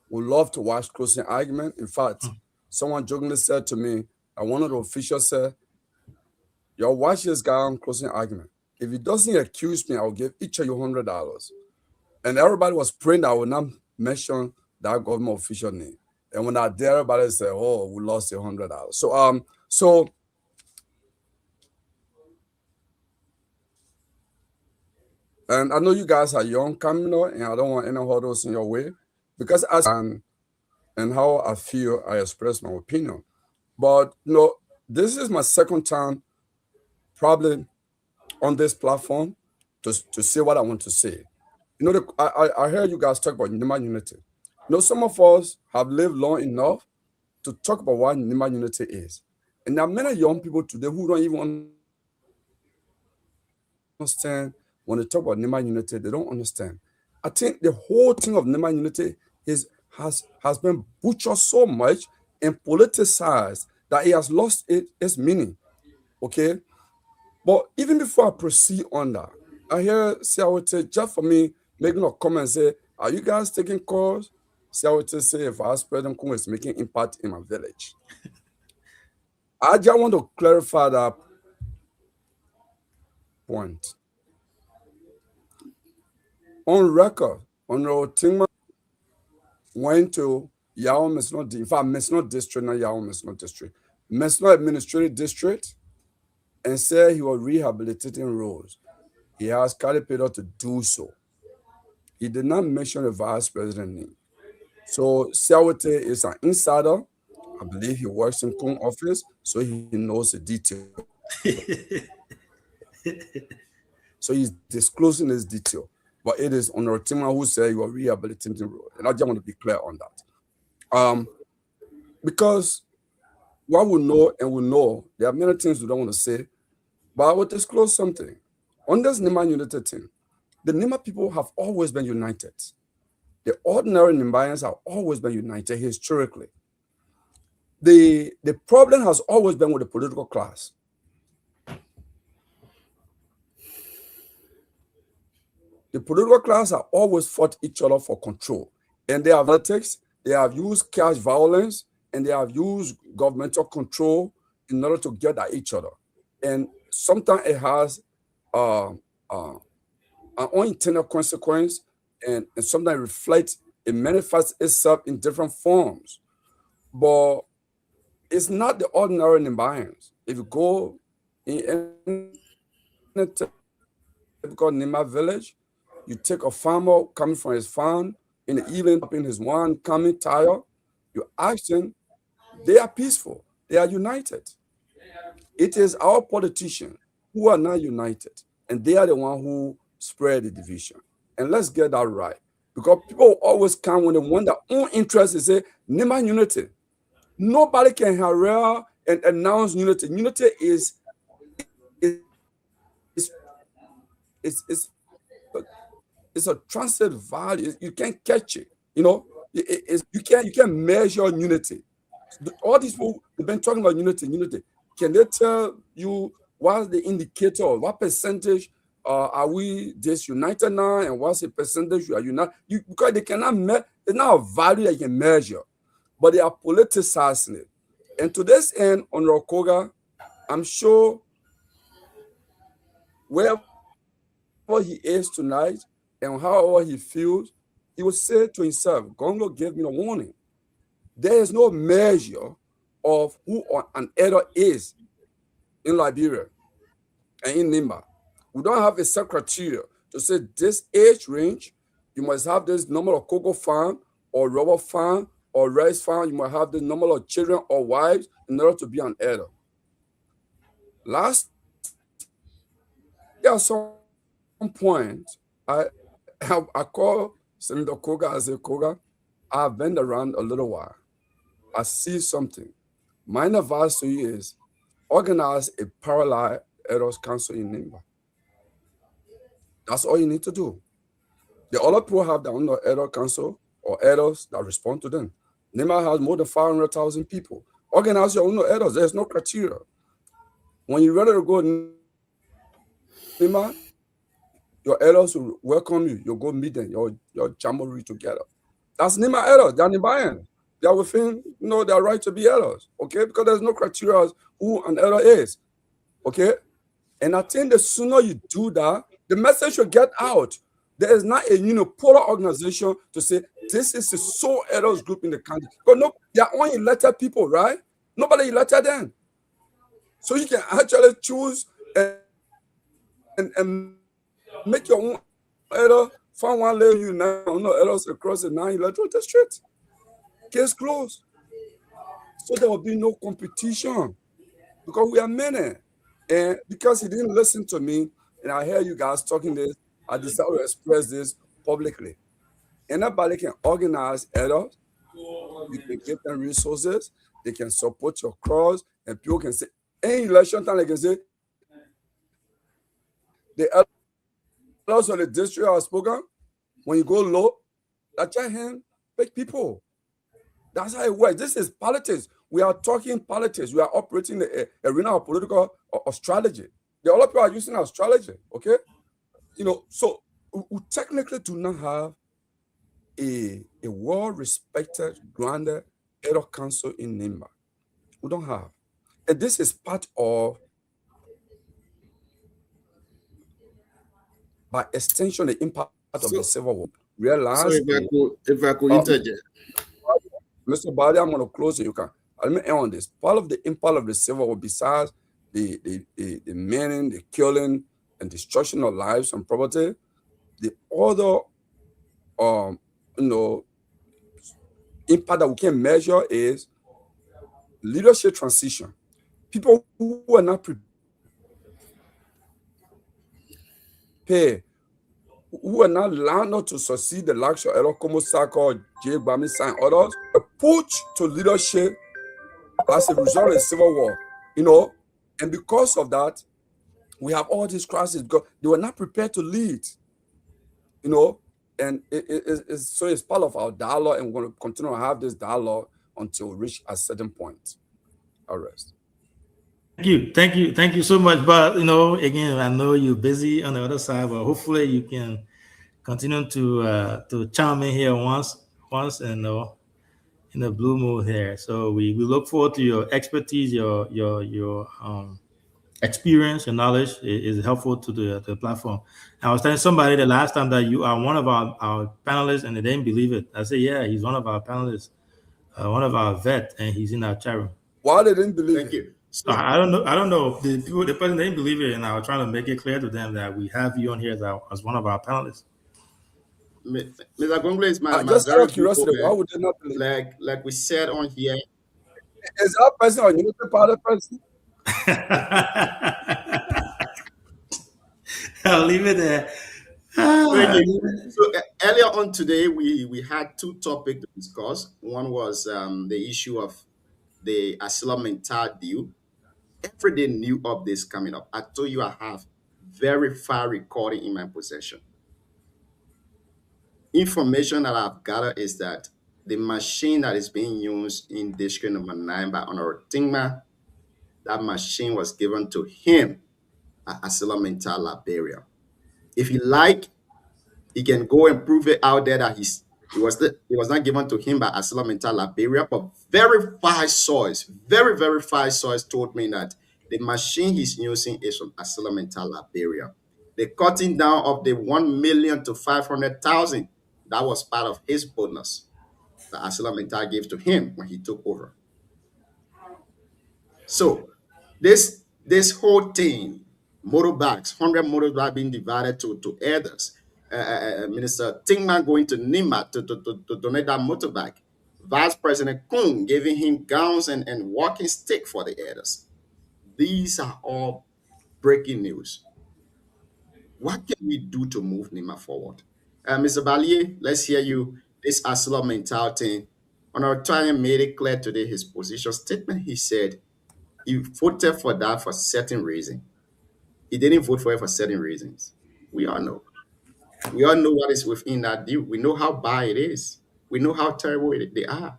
would love to watch closing argument. In fact, someone jokingly said to me, one of the officials said, "You'll watch this guy on closing argument. If he doesn't accuse me, I'll give each of you $100. And everybody was praying that I would not mention that government official name. And when I did, everybody said, "Oh, we lost $100." So So and I know you guys are young coming up, and I don't want any hurdles in your way, because as and how I feel, I express my opinion. But this is my second time probably on this platform to say what I want to say. I heard you guys talk about Nima unity. Some of us have lived long enough to talk about what Nima unity is. And there are many young people today who don't even understand when they talk about Nima unity, they don't understand. I think the whole thing of Nima unity has been butchered so much and politicized that it has lost its meaning. Okay? But even before I proceed on that, I hear Siawete just for me making a comment and say, are you guys taking calls? Siawete say, if Vice President Kung is making impact in my village. I just want to clarify that point. On record, Honorable Tingman went to Yao Mesno, in fact, Mesno District, not Yao Mesno District, Mesno Administrative District, and said he was rehabilitating roads. He has Calipado to do so. He did not mention the Vice President name. So Siawete is an insider. I believe he works in Kung office, so he knows the detail. So he's disclosing this detail. But it is Honorable Tingman who said you are rehabilitating the road. And I just want to be clear on that. Because what we know, there are many things we don't want to say, but I will disclose something. On this Nima unity thing, the Nima people have always been united. The ordinary Nimbayans have always been united historically. The problem has always been with the political class. The political class have always fought each other for control. And they have politics, they have used cash violence, and they have used governmental control in order to get at each other. And sometimes it has an unintended consequence, and sometimes it reflects, it manifests itself in different forms. But it's not the ordinary Nimbayans. If you go in a typical Nima village, you take a farmer coming from his farm in the evening, up in his one, coming tired, you ask him, they are peaceful, they are united. It is our politicians who are not united, and they are the one who spread the division. And let's get that right. Because people always come when they want their own interest and say, Nima unity. Nobody can hurrah and announce unity. Unity is a transit value. You can't catch it. You can't measure unity. All these people have been talking about unity. Can they tell you what's the indicator, or what percentage are we disunited now, and what's the percentage you are united? Because they cannot it's not a value that you can measure, but they are politicizing it. And to this end, on Rokoga, I'm sure wherever he is tonight and however he feels, he will say to himself, Gongo gave me a warning. There is no measure of who an elder is in Liberia and in Nimba. We don't have a set criteria to say this age range, you must have this number of cocoa farm or rubber farm or rice farm, you must have the number of children or wives in order to be an elder. Last year, at some point, I call Senator Koga. I say, Koga, I've been around a little while. I see something. My advice to you is organize a parallel elders council in Nimba. That's all you need to do. The other people have their own elder council or elders that respond to them. Nimba has more than 500,000 people. Organize your own elders. There's no criteria. When you're ready to go Nimba, your elders will welcome you. You'll go meet them, your jamboree together. That's Nimba elders. They're Nimbayan. They are within, their right to be elders, okay? Because there's no criteria as who an elder is, okay? And I think the sooner you do that, the message will get out. There is not a unipolar organization to say, this is the sole elders group in the country. Because they are only elected people, right? Nobody elected them. So you can actually choose and make your own error. Find one lane you now, no errors across the 9 electoral district. Case closed. So there will be no competition because we are many. And because he didn't listen to me, and I hear you guys talking this, I decided to express this publicly. Anybody can organize errors. You can give them resources. They can support your cause, and people can say, any election time, they can say, the elders of the district have spoken. When you go low, that's your hand, big people. That's how it works. This is politics. We are talking politics. We are operating the arena of political or strategy. The other people are using our strategy, okay? So we technically do not have a well-respected, grounded elder council in Nimba. We don't have. And this is part of, by extension, the impact of the Civil War. Realize. So if I could interject. Mr. Badi, I'm going to close it. You can. Let me end on this. Part of the impact of the Civil War, besides the manning, the killing, and destruction of lives and property, the other impact that we can measure is leadership transition. People who are not prepared, who are not allowed to succeed the likes of Elo Komosako, J. Bamisa, and others, a push to leadership as a result of the Civil War, and because of that, we have all these crises because they were not prepared to lead, and it's part of our dialogue, and we're going to continue to have this dialogue until we reach a certain point. I'll rest. Thank you so much. But again, I know you're busy on the other side, but hopefully you can continue to chime in here once and in the blue mood here. So we look forward to your expertise, your experience, your knowledge is helpful to the platform. I was telling somebody the last time that you are one of our panelists, and they didn't believe it. I said, yeah, he's one of our panelists, one of our vets, and he's in our chat room. Why they didn't believe Thank you. So I don't know. The person didn't believe it, and I was trying to make it clear to them that we have you on here as one of our panelists. Mr. Gongle is my just very out of curiosity, why would they not believe? Like we said on here. Is that person a Unity Party person? I'll leave it there. So earlier on today, we had two topics to discuss. One was the issue of the ArcelorMittal deal. Every day new updates coming up. I told you I have very far recording in my possession. Information that I've gathered is that the machine that is being used in District Number 9 by Honorable Tingma, that machine was given to him at ArcelorMittal Liberia. If he like, he can go and prove it out there that it was not given to him by ArcelorMittal Liberia, but verified source, very verified source told me that the machine he's using is from ArcelorMittal Liberia. The cutting down of the 1 million to 500,000, that was part of his bonus that ArcelorMittal gave to him when he took over. So this whole thing, motorbikes, 100 motorbikes being divided to others. Minister Tingman going to Nimba to donate that motorbike. Vice President Kung giving him gowns and walking stick for the others. These are all breaking news. What can we do to move Nimba forward? Mr. Balier, let's hear you. This ArcelorMittal thing. Honorable Tanya made it clear today his position statement. He said he voted for that for certain reason. He didn't vote for it for certain reasons. We all know. We all know what is within that deal. We know how bad it is. We know how terrible they are.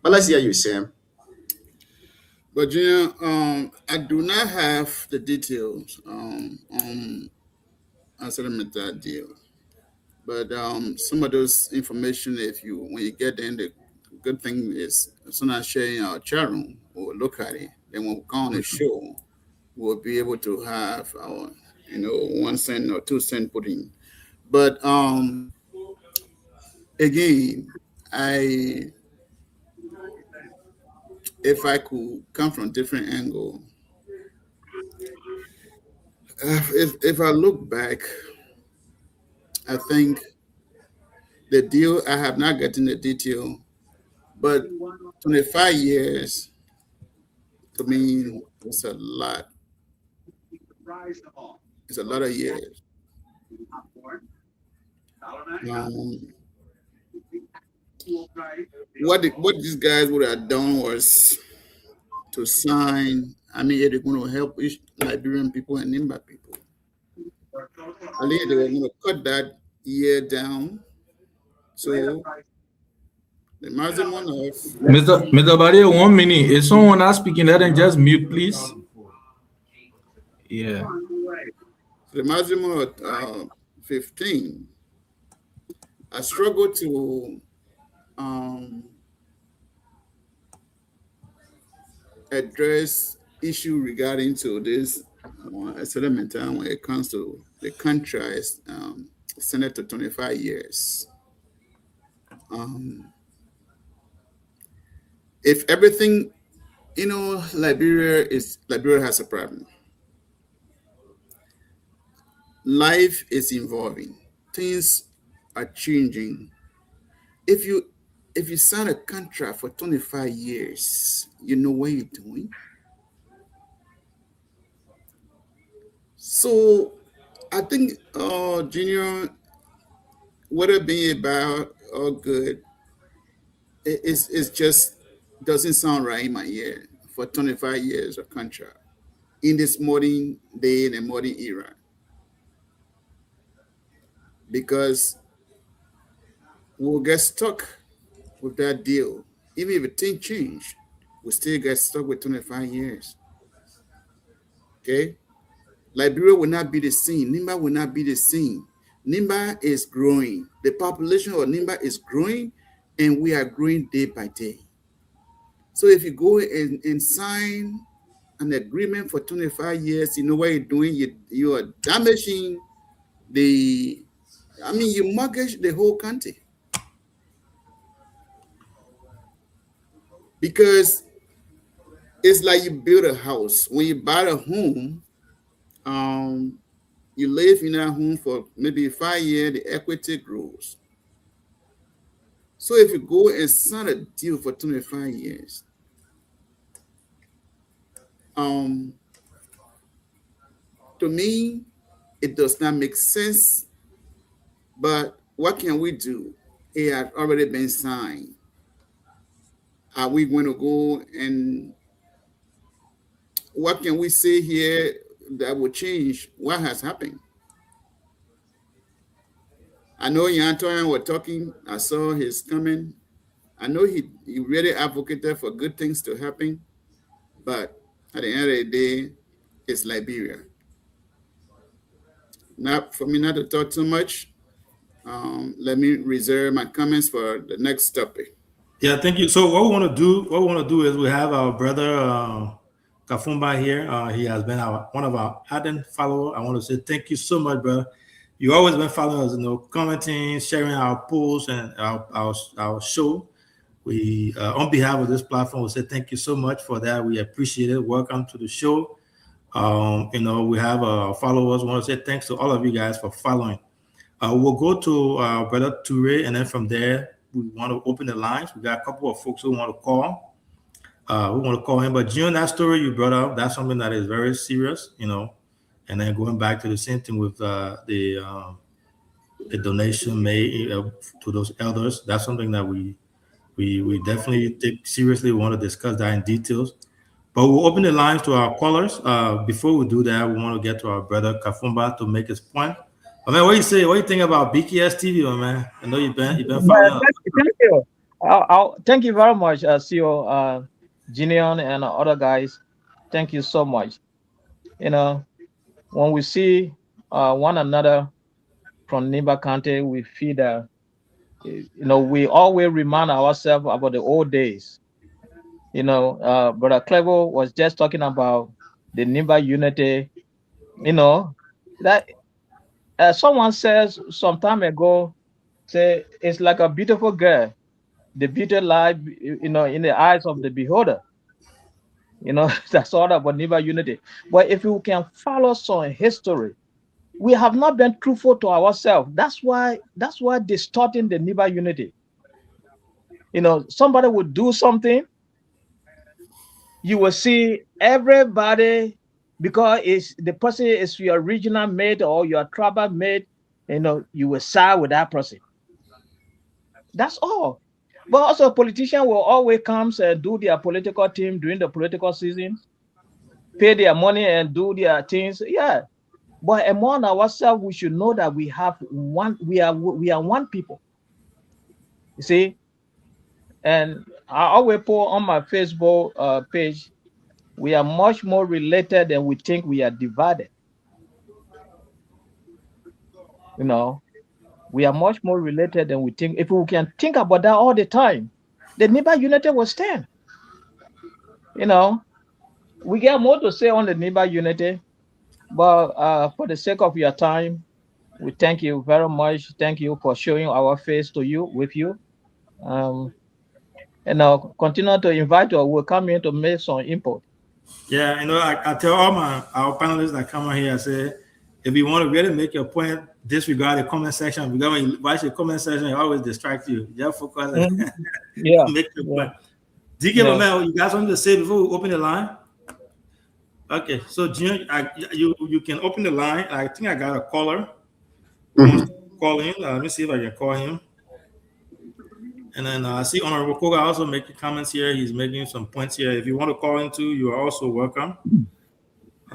But let's hear you, Sam. But I do not have the details on ArcelorMittal deal. But some of those information, when you get in, the good thing is as soon as sharing our chat room, we'll look at it. Then when we go on the show, we'll be able to have our 1 cent or 2 cent put in. But again, if I could come from a different angle, if I look back, I think the deal, I have not gotten the detail, but 25 years to me it's a lot. It's a lot of years. What these guys would have done was to sign. I mean, they're going to help each Liberian people and Nimba people. I think they were going to cut that year down. So the maximum of Mr. Badia, 1 minute. Is someone else speaking? Let them just mute, please. Yeah. the maximum of 15. I struggle to address issue regarding to this settlement time when it comes to the contract Senate to 25 years. If everything, Liberia has a problem. Life is evolving. Things are changing. If you sign a contract for 25 years, you know what you're doing. So I think Junior, whether being bad or good, it's just doesn't sound right in my ear for 25 years of contract in this modern day, in a modern era. Because we'll get stuck with that deal. Even if things change, we'll still get stuck with 25 years. Okay? Liberia will not be the same. Nimba will not be the same. Nimba is growing. The population of Nimba is growing, and we are growing day by day. So if you go and sign an agreement for 25 years, you know what you're doing? You are damaging you mortgage the whole country. Because it's like you build a house. When you buy a home, you live in that home for maybe 5 years, the equity grows. So if you go and sign a deal for 25 years, to me, it does not make sense. But what can we do? It has already been signed. Are we going to go and what can we say here that will change what has happened? I know Antoine was talking. I saw his comment. I know he really advocated for good things to happen, but at the end of the day, it's Liberia. Now, for me not to talk too much, let me reserve my comments for the next topic. Yeah, thank you. So what we want to do is we have our brother Kafumba here. He has been one of our ardent followers. I want to say thank you so much, brother. You always been following us, commenting, sharing our posts and our show. We, on behalf of this platform, we say thank you so much for that. We appreciate it. Welcome to the show. We have followers. We want to say thanks to all of you guys for following. We'll go to Brother Toure, and then from there, we want to open the lines. We got a couple of folks who want to call. We want to call in. But June, that story you brought up, that's something that is very serious, And then going back to the same thing with the donation made to those elders, that's something that we definitely take seriously. We want to discuss that in details. But we'll open the lines to our callers. Before we do that, we want to get to our brother Kafumba to make his point. I mean, what do you say? What do you think about BKS TV, man? I know you've been following. Thank you. Thank you very much, CEO Ginion and other guys. Thank you so much. When we see one another from Nimba County, we feel that we always remind ourselves about the old days. Brother Clevo was just talking about the Nimba unity. That someone says some time ago, say it's like a beautiful girl, the beauty lies, in the eyes of the beholder. You know, that's all about Niba unity. But if you can follow some history, we have not been truthful to ourselves. That's why distorting the Niba unity. You know, somebody would do something, you will see everybody, because it's the person is your regional mate or your tribal mate, you know, you will side with that person. That's all. But also, politicians will always come and do their political team during the political season, pay their money and do their things. Yeah. But among ourselves, we should know that we have one, we are one people. You see? And I always put on my Facebook page, we are much more related than we think. We are divided. You know, we are much more related than we think. If we can think about that all the time, the Niba unity will stand. You know, we get more to say on the Niba unity, but for the sake of your time, we thank you very much. Thank you for showing our face to you, with you. And I'll continue to invite you. We'll come in to make some input. Yeah, you know, I tell all our panelists that come on here, I say, if you want to really make your point, disregard the comment section. Because when you watch the comment section, it always distract you. Just focus and make your point. DK, man, you got something to say before we open the line? Okay, so Junior, you can open the line. I think I got a caller. Call in. Let me see if I can call him. And then I see Honorable Koga also making comments here. He's making some points here. If you want to call in too, you are also welcome.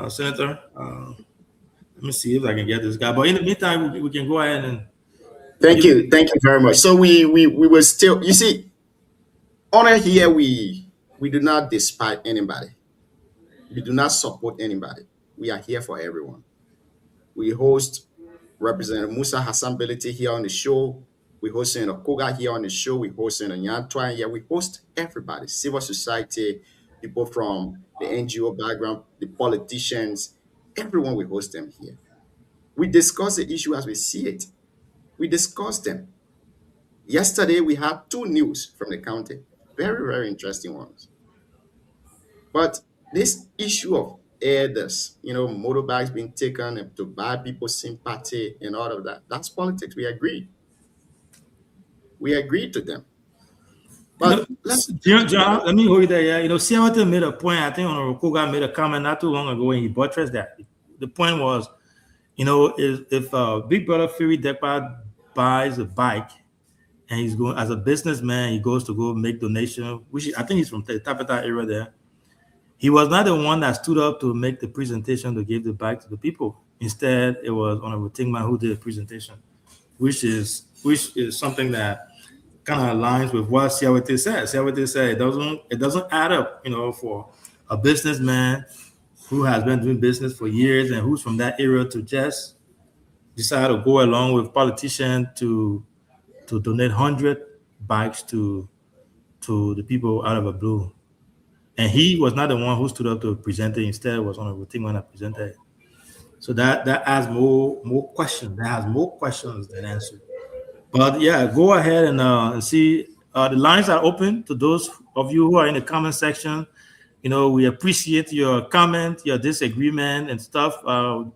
Senator, let me see if I can get this guy. But in the meantime, we can go ahead and... Thank you very much. So we were still, you see, honor here, we do not despise anybody. We do not support anybody. We are here for everyone. We host Representative Musa Hassan Belete here on the show. We host Senator Koga here on the show. We host Senator Nyantwine here. We host everybody, civil society, people from the NGO background, the politicians, everyone, we host them here. We discuss the issue as we see it. We discuss them. Yesterday, we had 2 news from the county. Very, very interesting ones. But this issue of herders, you know, motorbikes being taken to buy people's sympathy and all of that, that's politics. We agree. We agreed to them. But John, let me hold you there. Yeah, you know, Siawate made a point. I think Honorable Koga made a comment not too long ago, and he buttressed that. The point was, you know, if Big Brother Fury Dekpa buys a bike and he's going as a businessman, he goes to go make donation, which I think he's from the Tapeta area there. He was not the one that stood up to make the presentation to give the bike to the people. Instead, it was Honorable Tingman who did the presentation, which is something that kind of aligns with what Siawate said. Siawate said it doesn't add up, you know, for a businessman who has been doing business for years and who's from that area to just decide to go along with politicians to donate 100 bikes to the people out of the blue. And he was not the one who stood up to present it. Instead, it was Honorable Tingman that presented it. So that adds more questions. That has more questions than answers. But yeah, go ahead and see. The lines are open to those of you who are in the comment section. You know, we appreciate your comment, your disagreement and stuff. The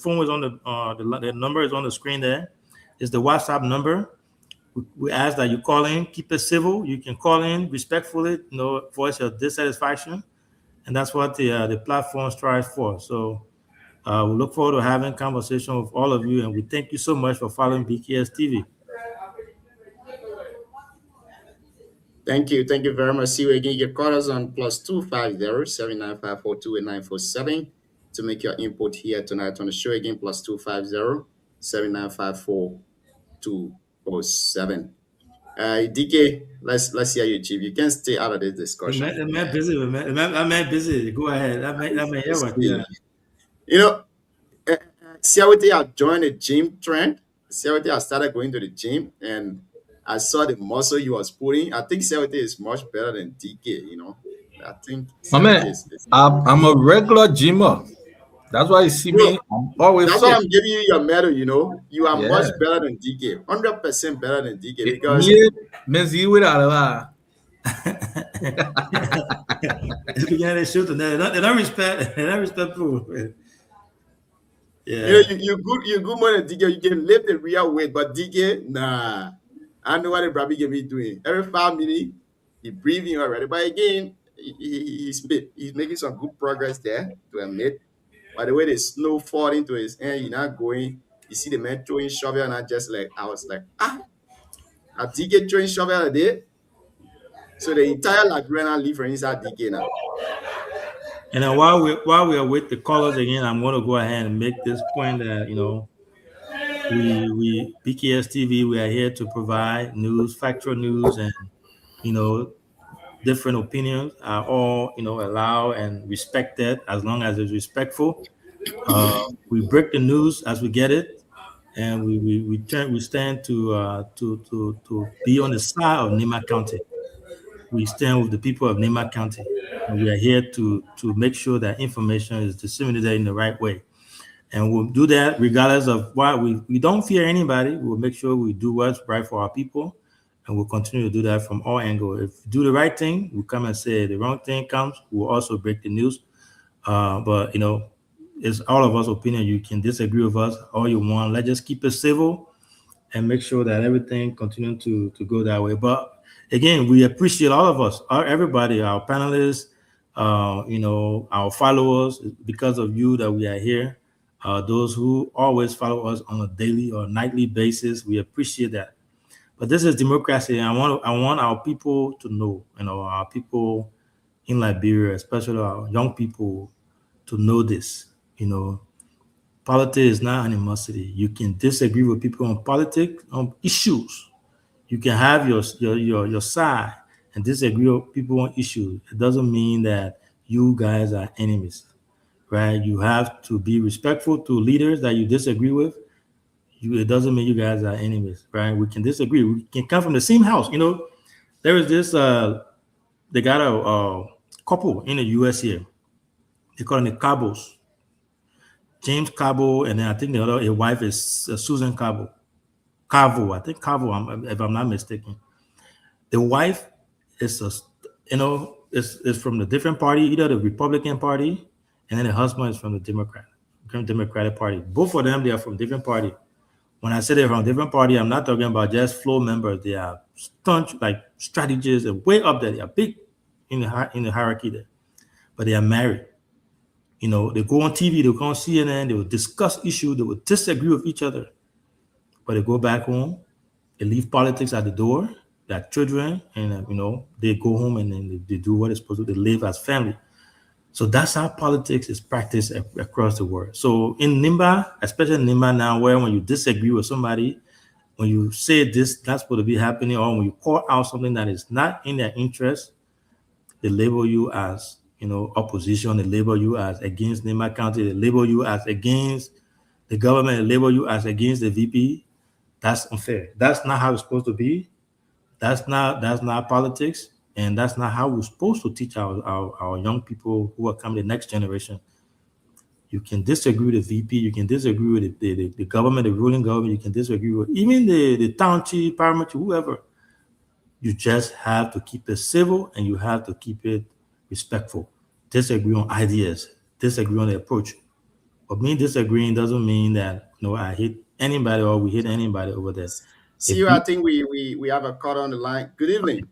phone is on the number is on the screen there. It's the WhatsApp number. We ask that you call in, keep it civil. You can call in respectfully, you know, voice your dissatisfaction. And that's what the platform strives for. So we look forward to having conversation with all of you. And we thank you so much for following BKS TV. Thank you very much. See you again. You can call us on +250 795428947 to make your input here tonight on the show. Again, +250 7954207. DK, let's hear you, Chief. You can stay out of this discussion. I'm busy. Go ahead. Yeah. You know, Siawate have joined the gym trend. Siawate have started going to the gym, and I saw the muscle he was putting. I think Siawate is much better than DK, you know. I think I'm a regular gymmer. That's why you see me. I'm always that's why I'm giving you your medal, you know. You are much better than DK. 100% better than DK because It's beginning to shoot, and they don't respect. They don't respect people. Yeah. You good more than DK. You can lift the real weight, but DK, nah. I know what the Brabi can be doing. Every 5 minutes, he breathing already. But again, he's making some good progress there, to admit. By the way, the snow falling into his hand, he's not going. You see the man throwing shovel, and I was like, a DK throwing shovel a day. So the entire Liberian leave for inside DK now. And then while we are with the callers again, I'm going to go ahead and make this point that we BKS TV, we are here to provide news, factual news, and different opinions are all allowed and respected as long as it's respectful. We break the news as we get it, and we stand to be on the side of Nima County. We stand with the people of Nima County, and we are here to make sure that information is disseminated in the right way. And we'll do that regardless of why. We don't fear anybody. We'll make sure we do what's right for our people, and we'll continue to do that from all angles. If we do the right thing, we'll come and say the wrong thing comes, we'll also break the news. But it's all of us opinion. You can disagree with us all you want. Let's just keep it civil and make sure that everything continues to go that way. But again, we appreciate all of us, everybody, our panelists, our followers. Because of you that we are here. Those who always follow us on a daily or nightly basis, we appreciate that. But this is democracy. I want our people to know, our people in Liberia, especially our young people, to know this. Politics is not animosity. You can disagree with people on politics, on issues. You can have your side and disagree with people on issues. It doesn't mean that you guys are enemies, right? You have to be respectful to leaders that you disagree with. It doesn't mean you guys are enemies, right? We can disagree. We can come from the same house. There is this, they got a couple in the US here. They call them the Cabos. James Cabo, and then I think the other, his wife is Susan Cabo. Cavo, I think Cavo, if I'm not mistaken. The wife is is from the different party, either the Republican Party, and then the husband is from the Democratic Party. Both of them, they are from different party. When I say they're from different party, I'm not talking about just floor members. They are staunch, like strategists, and way up there. They are big in the hierarchy there, but they are married. They go on TV, they go on CNN, they will discuss issues, they will disagree with each other, but they go back home, they leave politics at the door, they have children, and they go home and then they do what is supposed to. They live as family. So that's how politics is practiced across the world. So in Nimba, especially in Nimba now, where when you disagree with somebody, when you say this, that's supposed to be happening, or when you call out something that is not in their interest, they label you as opposition. They label you as against Nimba County. They label you as against the government. They label you as against the VP. That's unfair. That's not how it's supposed to be. That's not politics. And that's not how we're supposed to teach our young people who are coming, the next generation. You can disagree with the VP. You can disagree with the government, the ruling government. You can disagree with even the township, parliament, whoever. You just have to keep it civil and you have to keep it respectful. Disagree on ideas. Disagree on the approach. But me disagreeing doesn't mean that I hate anybody or we hate anybody over there. See, I think we have a call on the line. Good evening.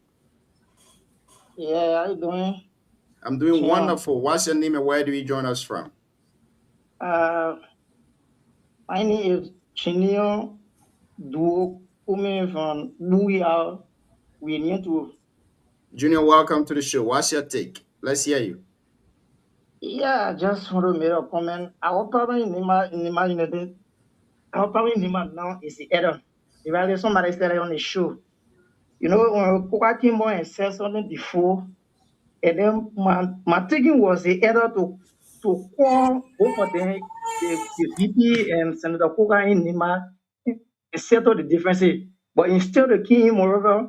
Yeah, how you doing? I'm doing wonderful. What's your name and where do you join us from? My name is Chinio Duo, coming from Louis. We need to. Junior, welcome to the show. What's your take? Let's hear you. Yeah, I just want to make a comment. Our problem in Nima, our problem in Nima now is the error. If somebody said it on the show, when Coca came on and said something before, and then my thinking was the error to call both of them, the VP and Senator Coca in Nima, and settle the differences. But instead of killing him over,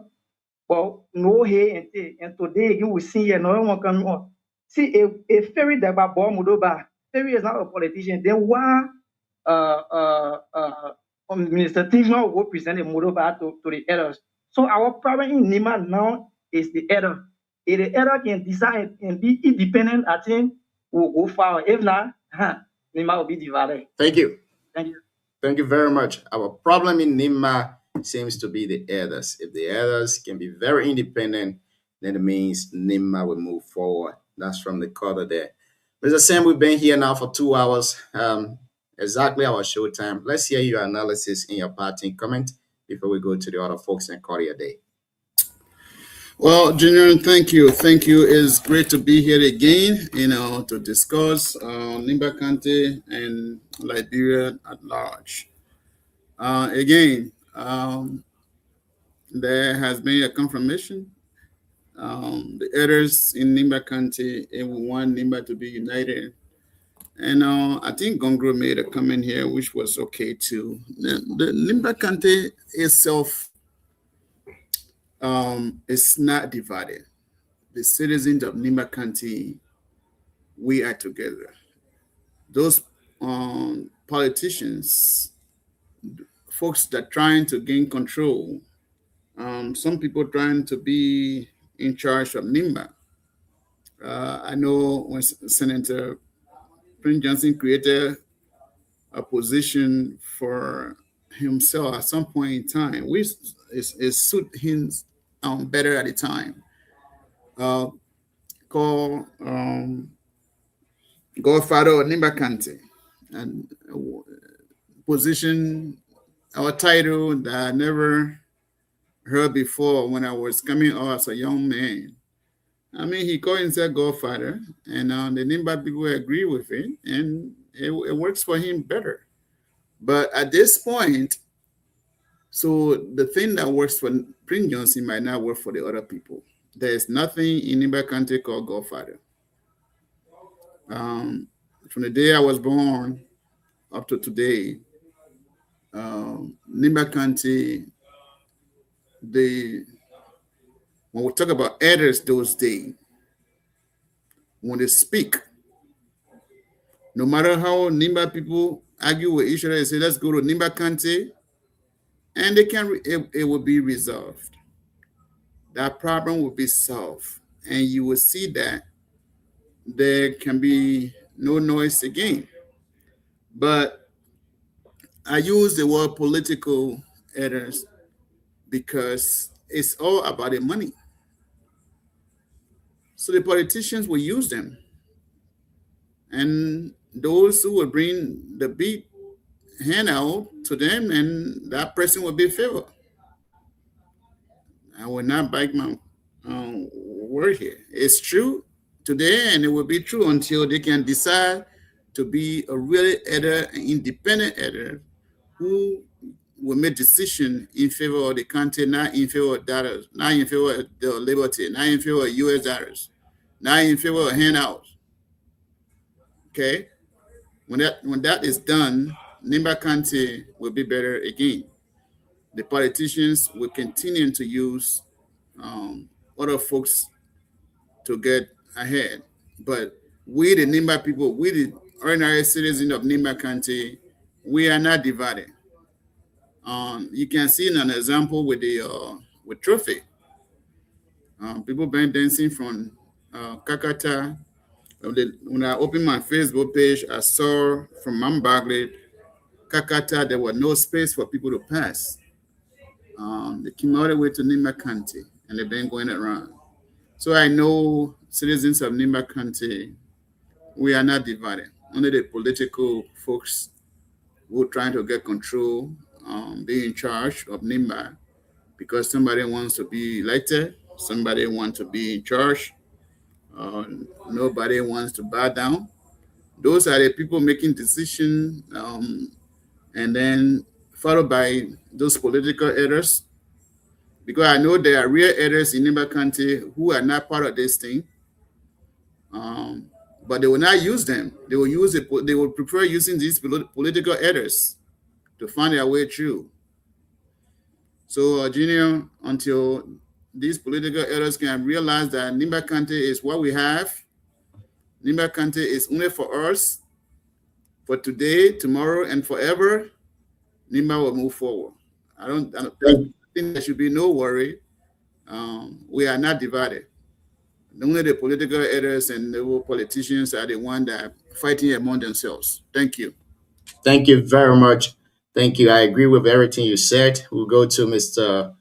well, no hey and today you will see another one coming on. See, a ferry that by Mudoba, ferry is not a politician. Then why Minister Tigma will present a Mudoba to the errors. So our problem in Nima now is the elder. If the elder can decide and be independent, I think we'll go far. If not, Nima will be divided. Thank you. Thank you. Thank you very much. Our problem in Nima seems to be the elders. If the elders can be very independent, then it means Nima will move forward. That's from the quarter there. Mr. Sam, we've been here now for 2 hours. Exactly our show time. Let's hear your analysis in your parting comment before we go to the other folks and call it a day. Well, Junior, thank you. Thank you. It's great to be here again, to discuss Nimba County and Liberia at large. Again, there has been a confirmation. The elders in Nimba County, and we want Nimba to be united. And I think Gongro made a comment here, which was okay too. The Nimba County itself is not divided. The citizens of Nimba County, we are together. Those politicians, folks that are trying to gain control, some people trying to be in charge of Nimba. I know when Senator Prince Johnson created a position for himself at some point in time, which it suit him better at the time. Called Godfather of Nimba County, and position our title that I never heard before when I was coming out as a young man. I mean, he called himself Godfather, and the Nimba people agree with it, and it works for him better. But at this point, so the thing that works for Prince Johnson might not work for the other people. There's nothing in Nimba County called Godfather. From the day I was born up to today, Nimba County, when we talk about elders those days, when they speak, no matter how Nimba people argue with each other, they say, let's go to Nimba County, and they can. It will be resolved. That problem will be solved, and you will see that there can be no noise again. But I use the word political elders because it's all about the money. So the politicians will use them, and those who will bring the big handout to them, and that person will be favored. I will not bite my word here. It's true today, and it will be true until they can decide to be a really elder, an independent elder, who will make decision in favor of the country, not in favor of dollars, not in favor of the liberty, not in favor of US dollars, not in favor of handouts. Okay? When that is done, Nimba County will be better again. The politicians will continue to use other folks to get ahead. But we, the Nimba people, we, the ordinary citizens of Nimba County, we are not divided. You can see an example with with Trophy. People been dancing from Kakata. When I opened my Facebook page, I saw from Mount Bagley, Kakata, there was no space for people to pass. They came all the way to Nimba County, and they've been going around. So I know citizens of Nimba County, we are not divided. Only the political folks who are trying to get control, be in charge of Nimba, because somebody wants to be elected, somebody wants to be in charge, nobody wants to bow down. Those are the people making decisions, and then followed by those political elders, because I know there are real elders in Nimba County who are not part of this thing, but they will not use them. They will use it. They will prefer using these political elders to find their way through. So, Junior, until these political elders can realize that Nimba County is what we have, Nimba County is only for us, for today, tomorrow, and forever, Nimba will move forward. I don't think there should be no worry. We are not divided. Only the political leaders and the politicians are the ones that are fighting among themselves. Thank you. Thank you very much. Thank you. I agree with everything you said. We'll go to Mr.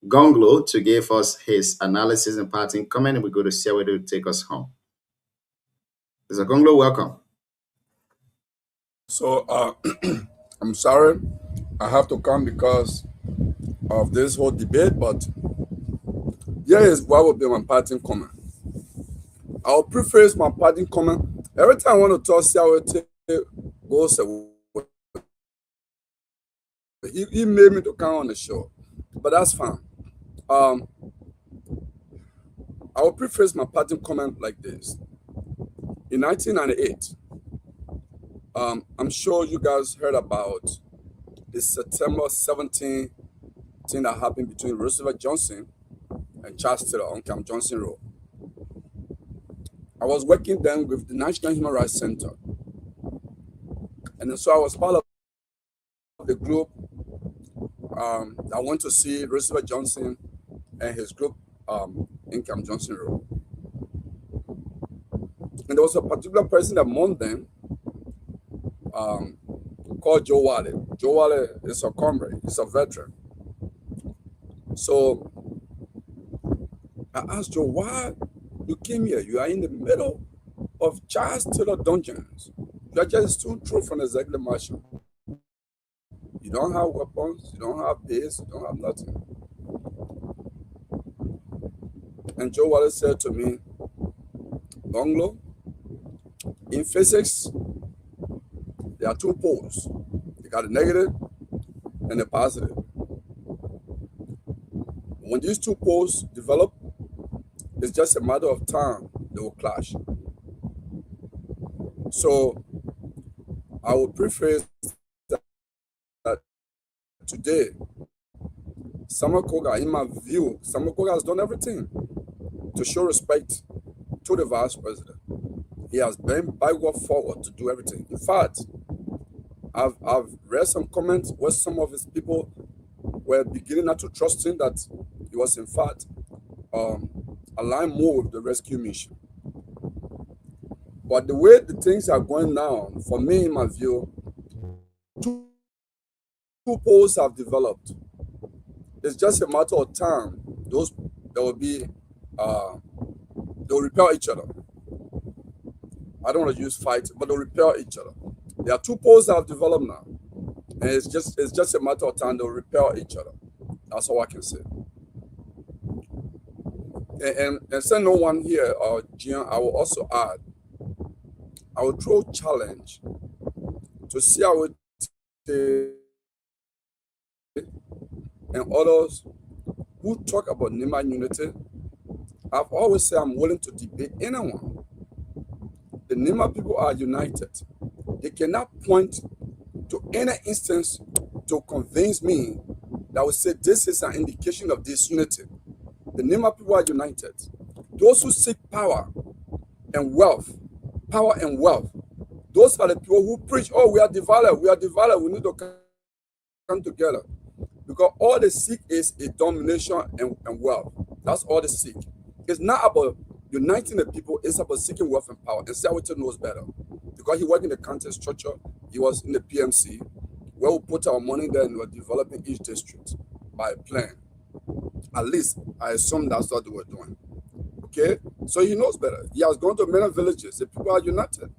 Gonglo to give us his analysis and parting comment, and we'll go to Siawe to take us home. Mr. Gonglo, welcome. So I'm sorry I have to come because of this whole debate, but here is what will be my parting comment. I'll preface my parting comment. Every time I want to talk, Siawe goes away. He made me to come on the show, but that's fine. I will preface my parting comment like this. In 1998, I'm sure you guys heard about the September 17 thing that happened between Roosevelt Johnson and Charles Taylor on Camp Johnson Road. I was working then with the National Human Rights Center. And so I was part of the group that went to see Roosevelt Johnson and his group in Camp Johnson Road. And there was a particular person among them called Joe Wally. Joe Wally is a comrade, he's a veteran. So I asked Joe, why you came here? You are in the middle of Charles Taylor dungeons. You are just too true from the executive marshal. You don't have weapons, you don't have base, you don't have nothing. And Joe Wally said to me, Gonglo, in physics, there are two poles. You got a negative and a positive. When these two poles develop, it's just a matter of time they will clash. So I will preface that today, Samakoga, in my view, Samakoga has done everything to show respect to the vice president. He has been backward forward to do everything. In fact, I've read some comments where some of his people were beginning not to trust him, that he was in fact aligned more with the rescue mission. But the way the things are going now, for me, in my view, two poles have developed. It's just a matter of time. They'll repel each other. I don't want to use fight, but they'll repel each other. There are two poles that have developed now, and it's just a matter of time they'll repel each other. That's all I can say. And since no one here, Gian, I will also add, I will throw a challenge to see how it and others who talk about Nima unity. I've always said I'm willing to debate anyone. The Nima people are united. They cannot point to any instance to convince me that would say this is an indication of disunity. The Nima people are united. Those who seek power and wealth, those are the people who preach, oh, we are divided, we need to come together. Because all they seek is a domination and wealth. That's all they seek. It's not about uniting the people, it's about seeking wealth and power. And Siawe knows better. Because he worked in the county structure, he was in the PMC, where we put our money there and we were developing each district by a plan. At least, I assume that's what they were doing. Okay? So he knows better. He has gone to many villages. The people are united.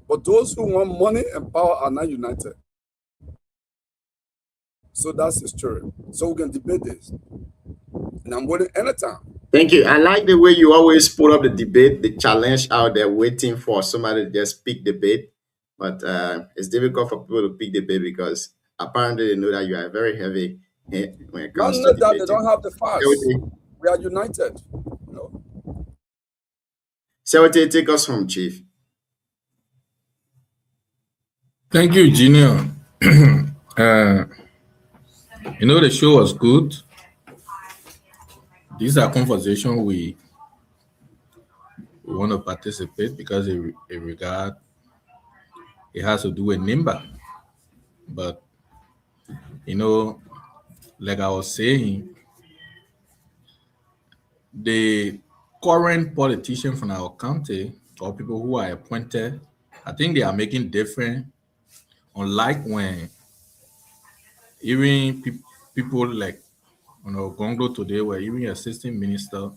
But those who want money and power are not united. So that's the story. So we can debate this. And I'm willing anytime. Thank you. I like the way you always put up the debate, the challenge out there, waiting for somebody to just pick debate. But it's difficult for people to pick debate because apparently they know that you are very heavy when it comes to debating. They don't have the facts. We are united. Siawe, take us home, Chief. Thank you, Junior. The show was good. These are conversations we want to participate because it has to do with NIMBA. But, like I was saying, the current politicians from our county or people who are appointed, I think they are making difference. Unlike when even people like Gonglo today were even assistant minister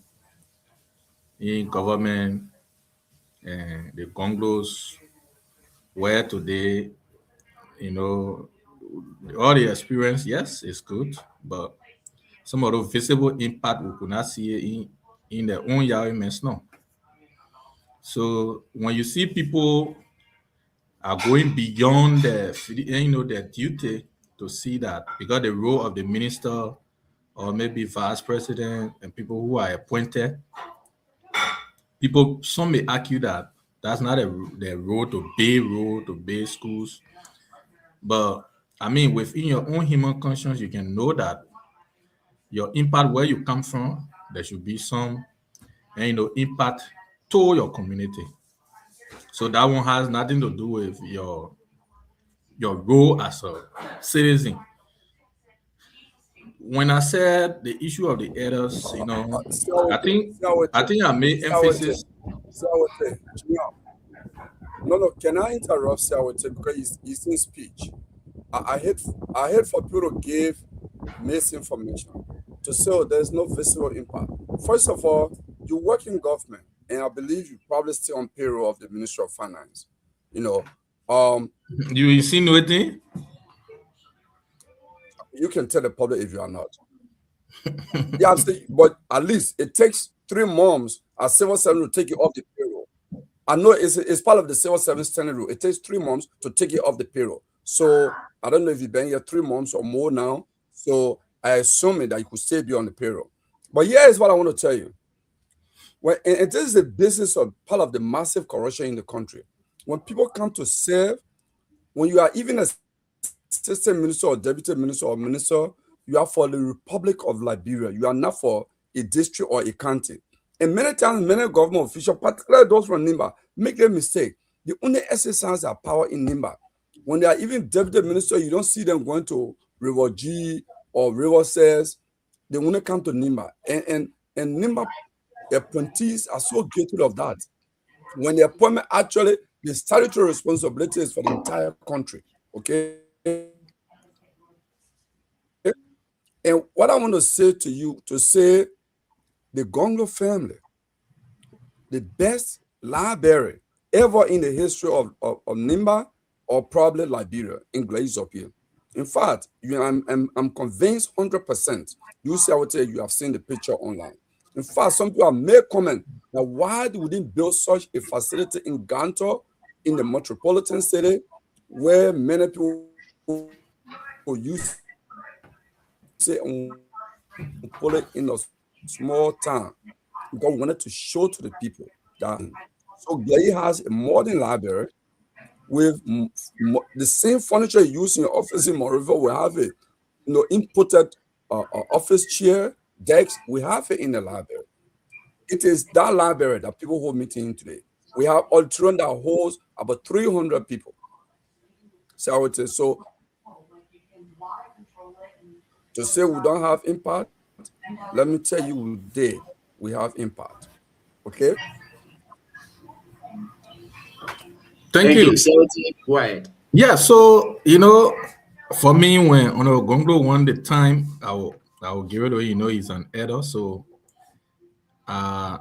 in government, and the Gonglos were today, all the experience, yes, it's good, but some of the visible impact we could not see in their own environments now. So when you see people are going beyond their duty to see that, because the role of the minister or maybe vice president and people who are appointed, some may argue that that's not their role to build schools. But I mean, within your own human conscience, you can know that your impact where you come from, there should be some impact to your community. So that one has nothing to do with your role as a citizen. When I said the issue of the elders, I think I made emphasis. No, can I interrupt Siawate because he's in speech? I hate for people to give misinformation to say there's no visible impact. First of all, you work in government, and I believe you probably still on payroll of the Ministry of Finance. You insinuating? You can tell the public if you are not. Yeah, I'm saying, but at least it takes 3 months as civil servant to take it off the payroll. I know it's part of the civil service standard rule. It takes 3 months to take it off the payroll. So I don't know if you've been here 3 months or more now. So I assume that you could still be on the payroll. But here is what I want to tell you. And this is the business of part of the massive corruption in the country. When people come to serve, when you are even a assistant minister or deputy minister or minister, you are for the Republic of Liberia. You are not for a district or a county. And many times, many government officials, particularly those from Nimba, make a mistake. They only exercise their power in Nimba. When they are even deputy minister, you don't see them going to River G or River Says. They only come to Nimba. And Nimba appointees are so guilty of that. When the appointment actually, the statutory responsibility is for the entire country. Okay? And what I want to say to you, to say the Gonglo family, the best library ever in the history of Nimba or probably Liberia in Glacier. In fact, I'm convinced 100%. You see, I would tell you have seen the picture online. In fact, some people have made comment that why we didn't build such a facility in Ganto, in the metropolitan city, where many people use say put it in a small town, because we wanted to show to the people that so Glay has a modern library with the same furniture used in your office in Monrovia. We have it, inputted office chair, desks. We have it in the library. It is that library that people hold meeting in today. We have Altron that holds about 300 people. So it is so. To say we don't have impact, let me tell you, we have impact. Okay? Thank you. Go ahead. Yeah, so for me, when Gonglo won the time, I will give it away. He's an elder, so I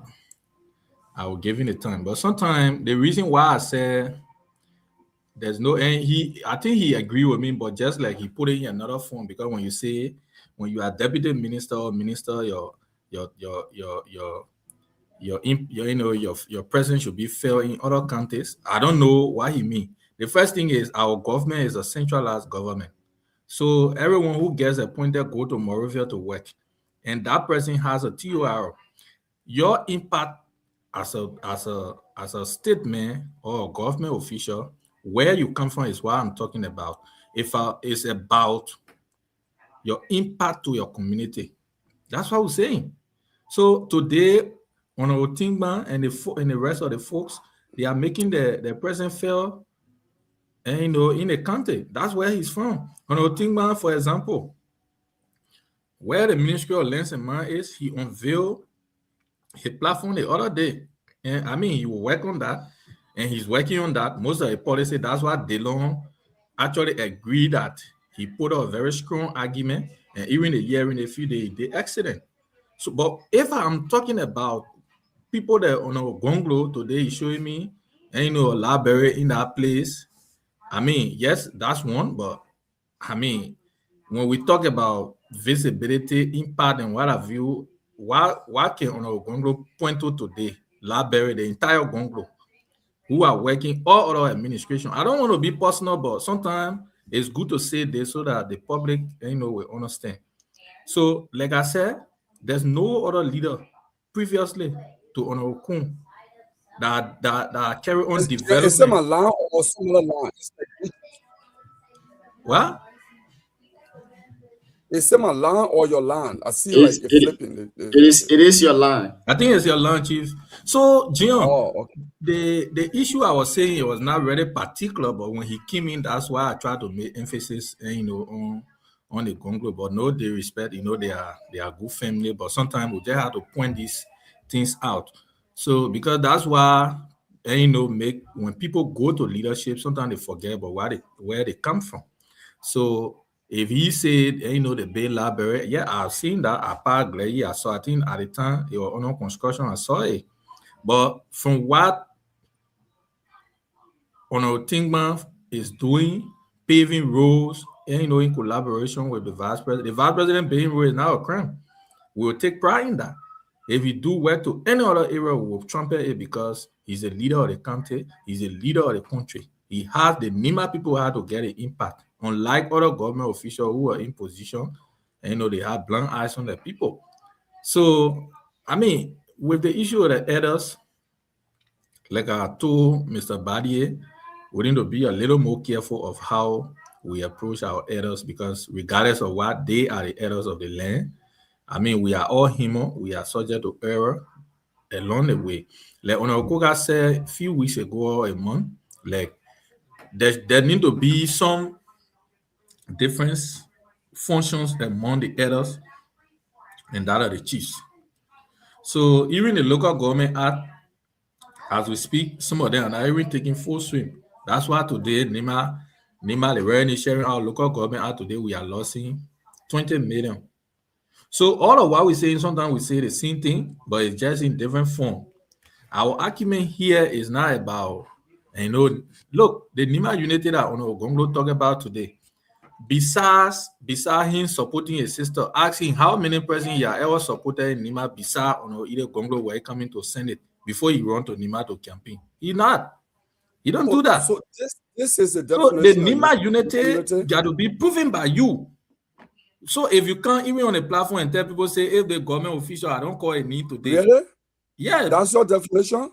will give him the time. But sometimes the reason why I say there's no, and I think he agreed with me, but just like he put it in another form, because when you are deputy minister or minister, your presence should be felt in other counties. I don't know what he means. The first thing is our government is a centralized government. So everyone who gets appointed go to Monrovia to work, and that person has a TOR. Your impact as a statement or a government official, where you come from is what I'm talking about. It's about your impact to your community. That's what we're saying. So today, on Otingba and the rest of the folks, they are making the president feel, in the country. That's where he's from. On Otingba, for example, where the Ministry of Lands and Mine is, he unveiled He platformed the other day, and I mean, he will work on that, and he's working on that. Most of the policy, that's why DeLong actually agreed that he put up a very strong argument, and even a year in a few days, the accident. So, but if I'm talking about people that on our Gonglo today, is showing me, and you know, a library in that place. I mean, yes, that's one, but I mean, when we talk about visibility, impact, and what have you, what can on our Gonglo point to today? Library, the entire Gonglo, who are working all other administration. I don't want to be personal, but sometimes it's good to say this so that the public, you know, will understand. So, like I said, there's no other leader previously to Honorable Kun that carry on Is it development. my land or similar land? What? Is it my land or your land? I see like you're flipping. It is your line. I think it's your land, Chief. So, Jim, okay. the issue I was saying, it was not very particular, but when he came in, that's why I tried to make emphasis, you know, on the Gonglo. But no, they respect, you know, they are good family, but sometimes we just have to point these things out. So because that's why, you know, when people go to leadership, sometimes they forget about where they come from. So if he said, you know, the Bay Library, yeah, I've seen that at Park Glady. I saw, I think at the time it was under construction, I saw it. But from what Honorable Tingman is doing, paving roads, and you know, in collaboration with the vice president paving roads is now a crime. We will take pride in that. If he do work to any other area, we will trumpet it because he's a leader of the country, he's a leader of the country. He has the Nima people how to get an impact, unlike other government officials who are in position, and you know, they have blind eyes on the people. So, I mean, with the issue of the elders, like I told Mr. Badier, we need to be a little more careful of how we approach our elders because regardless of what, they are the elders of the land. I mean, we are all human. We are subject to error along the way. Like Onokoga said a few weeks ago or a month, like there need to be some difference functions among the elders and that of the chiefs. So even the local government act, as we speak, some of them are not even taking full swing. That's why today, Nima, the revenue sharing our local government act today, we are losing 20 million. So all of what we're saying, sometimes we say the same thing, but it's just in different form. Our argument here is not about, you know, look, the Nima unity that Gonglo talk about today, besides him supporting his sister, asking how many presidents he ever supported in Nima besides either Gonglo were coming to Senate before he run to Nima to campaign. He don't do that. So this is the definition. So the Nima unity got to be proven by you. So if you can't even on a platform and tell people, say, if the government official, I don't call a need today. Really? Yeah. That's your definition?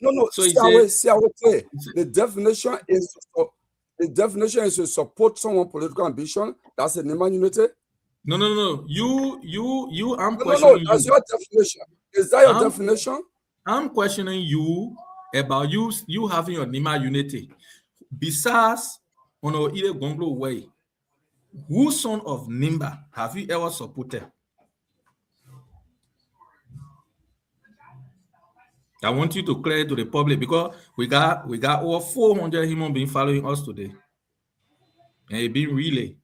No. So the definition is to support someone's political ambition. That's a Nima unity? No. You, I'm questioning you. That's your definition. Is that your definition? I'm questioning you about you having your Nima unity. Besides, on either Gonglo way, whose son of Nimba have you ever supported? I want you to clear it to the public because we got over 400 human beings following us today. And it been really.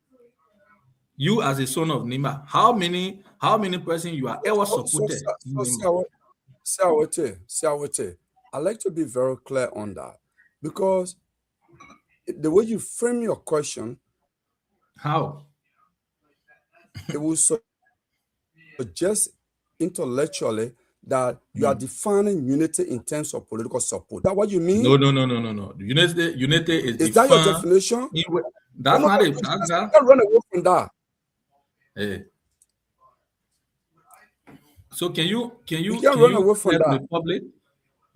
You as a son of Nimba, how many persons you are ever supported? I like to be very clear on that because the way you frame your question, how? It will suggest intellectually that you are defining unity in terms of political support. Is that what you mean? No. Unity is that your definition? That's not it. You can't run away from that. Hey. So can you run away from tell that. The public?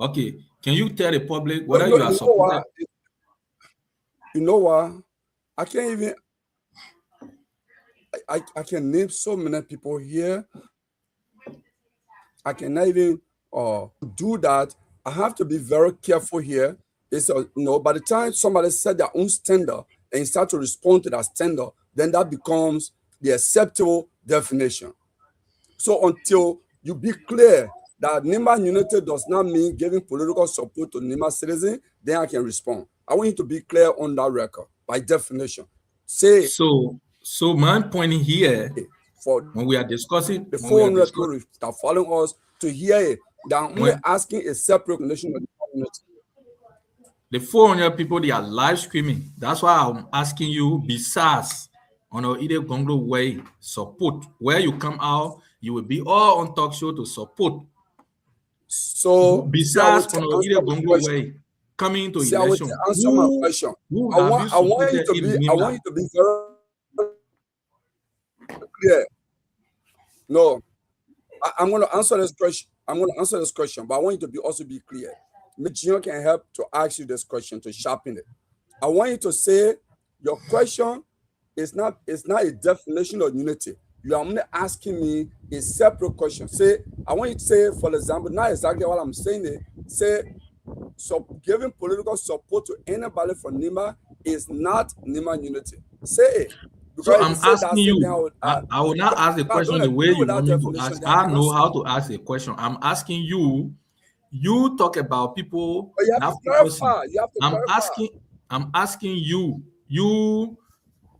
Okay. Can you tell the public whether you are supported? You know what? I can't even. I can name so many people here. I cannot even do that. I have to be very careful here. It's by the time somebody set their own standard and start to respond to that standard, then that becomes the acceptable definition. So until you be clear that NIMA unity does not mean giving political support to NIMA citizens, then I can respond. I want you to be clear on that record, by definition. Say so my point here, for when we are discussing the 400 people that are following us to hear it, that I'm only asking a separate recognition of the unity. The 400 people, they are live streaming. That's why I'm asking you, besides on our Ide Gonglo way support, where you come out, you will be all on talk show to support. So besides on our Ide Gonglo way coming into election, answer my question. I want you to be very clear. No, I'm going to answer this question. But I want you to also be clear. Michigan can help to ask you this question to sharpen it. I want you to say your question is not a definition of unity. You are only asking me a separate question. Say, I want you to say, for example, not exactly what I'm saying. Say, so giving political support to anybody from NIMA is not NIMA unity. Say it. So I'm asking you. I will not ask the question the way you want me to ask. I know how to ask a question. I'm asking you. You talk about people. You have to clarify. I'm asking you,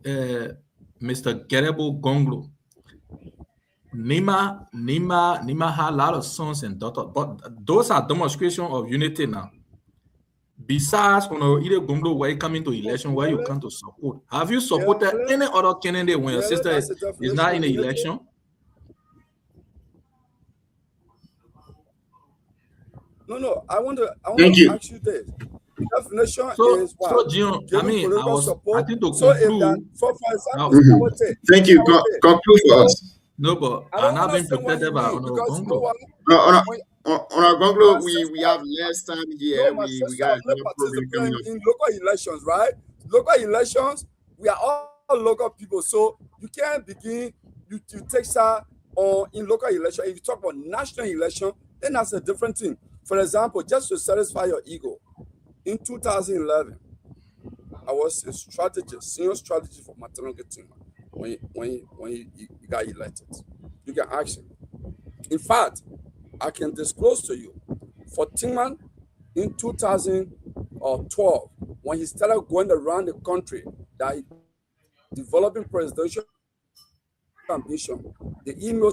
Mr. Gerebo Gonglo. Nima had a lot of sons and daughters, but those are demonstration of unity now. Besides, when Ide Gonglo where you come into election, where you come to support, have you supported any other candidate when your sister is not in the election? No. I want to ask you this. The definition is what? So, Gion, I think to conclude. So if that, for example, thank you. Conclude for us. No, but I'm not being protected by Gonglo. On Gonglo, we have less time here. We got another program coming up. In local elections, right? Local elections, we are all local people, so you can't begin. You take that on in local election. If you talk about national election, then that's a different thing. For example, just to satisfy your ego, in 2011, I was a senior strategist for Martin Luther King when he got elected. You can ask him. In fact, I can disclose to you, for Tingman in 2012, when he started going around the country, that he developing presidential ambition, the email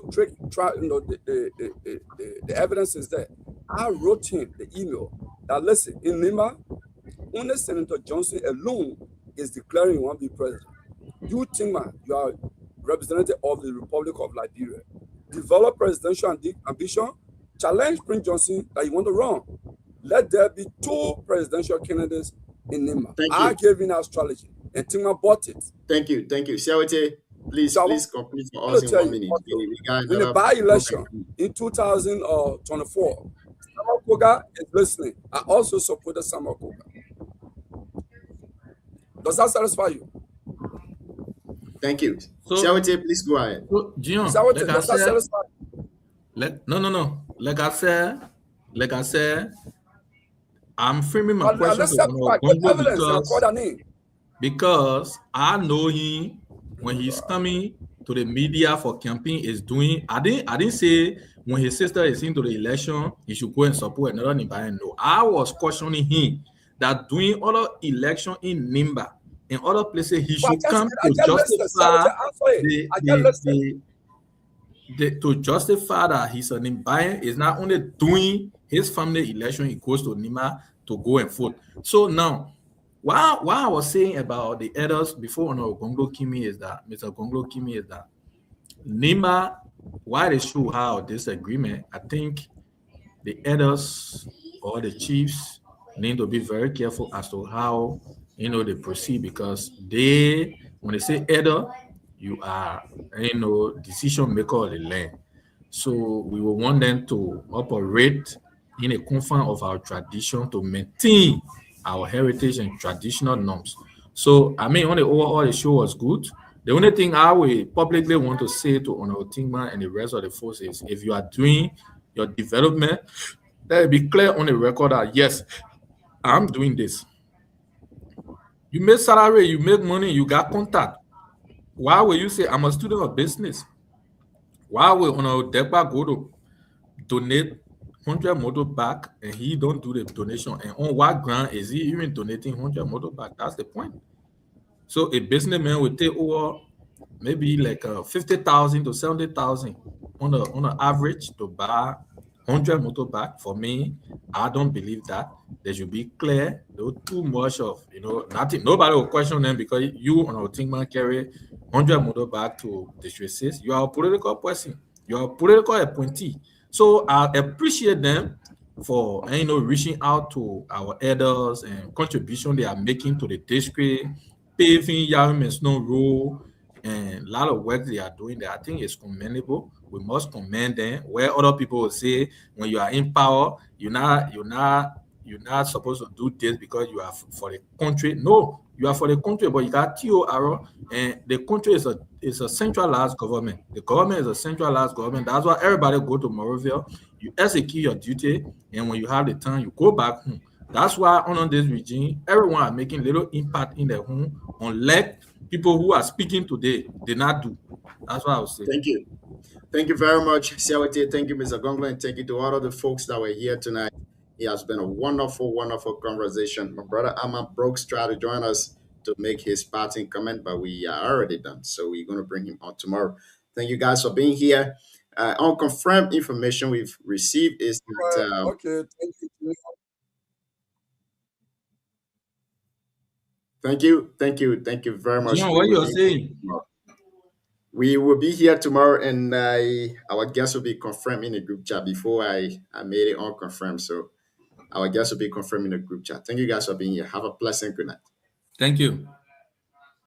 the evidence is there. I wrote him the email that listen, in Nima, only Senator Johnson alone is declaring he won't be president. You think, man, you are representative of the Republic of Liberia. Develop presidential ambition, challenge Prince Johnson that you want to run. Let there be 2 presidential candidates in Nima. I gave him our strategy, and Tingman bought it. Thank you. Siawete, please complete for us in 1 minute. In the by-election in 2024, Samuel Koga is listening. I also supported Samuel Koga. Does that satisfy you? Thank you. So, Siawete, please go ahead. So, Gion, no. Like I said, I'm framing my question because I know him when he's coming to the media for campaign is doing. I didn't say when his sister is into the election, he should go and support another Nimba. No, I was cautioning him that doing other election in Nimba in other places, he should come to justify that he's a Nimba is not only doing his family election, he goes to Nima to go and vote. So now, what I was saying about the others before Gonglo Kimi is that Mr. Gonglo Kimi is that Nima, why they should have this agreement, I think the others or the chiefs need to be very careful as to how they proceed, because when they say elder, you are decision maker of the land. So we will want them to operate in a confines of our tradition to maintain our heritage and traditional norms. So on the overall, the show was good. The only thing I will publicly want to say to Honorable Tingman and the rest of the forces is, if you are doing your development, let it be clear on the record that yes, I'm doing this. You make salary, you make money, you got contact. Why will you say I'm a student of business? Why will Honorable Dekpa go to donate 100 motor back and he don't do the donation? And on what ground is he even donating 100 motor back? That's the point. So a businessman will take over maybe like 50,000 to 70,000 on an average to buy 100 motor back. For me, I don't believe that. They should be clear. No too much of, nothing. Nobody will question them because you on our team man carry 100 motor back to District 6. You are a political person. You are a political appointee. So I appreciate them for reaching out to our elders and contribution they are making to the district, paving Yawim Snow Road, and a lot of work they are doing there. I think it's commendable. We must commend them. Where other people will say, when you are in power, you're not supposed to do this because you are for the country. No, you are for the country, but you got TOR, and the country is a centralized government. The government is a centralized government. That's why everybody go to Morovia. You execute your duty, and when you have the time, you go back home. That's why under this regime, everyone are making little impact in their home, unlike people who are speaking today did not do. That's what I would say. Thank you. Thank you very much, Siawate. Thank you, Mr. Gonglo, and thank you to all of the folks that were here tonight. It has been a wonderful, wonderful conversation. My brother Ahmad Brooks tried to join us to make his parting comment, but we are already done. So we're going to bring him on tomorrow. Thank you guys for being here. Unconfirmed information we've received is that... okay, thank you. Thank you very much. What you're saying? We will be here tomorrow, and our guest will be confirmed in the group chat. Before I made it unconfirmed, so our guest will be confirmed in the group chat. Thank you guys for being here. Have a pleasant good night. Thank you.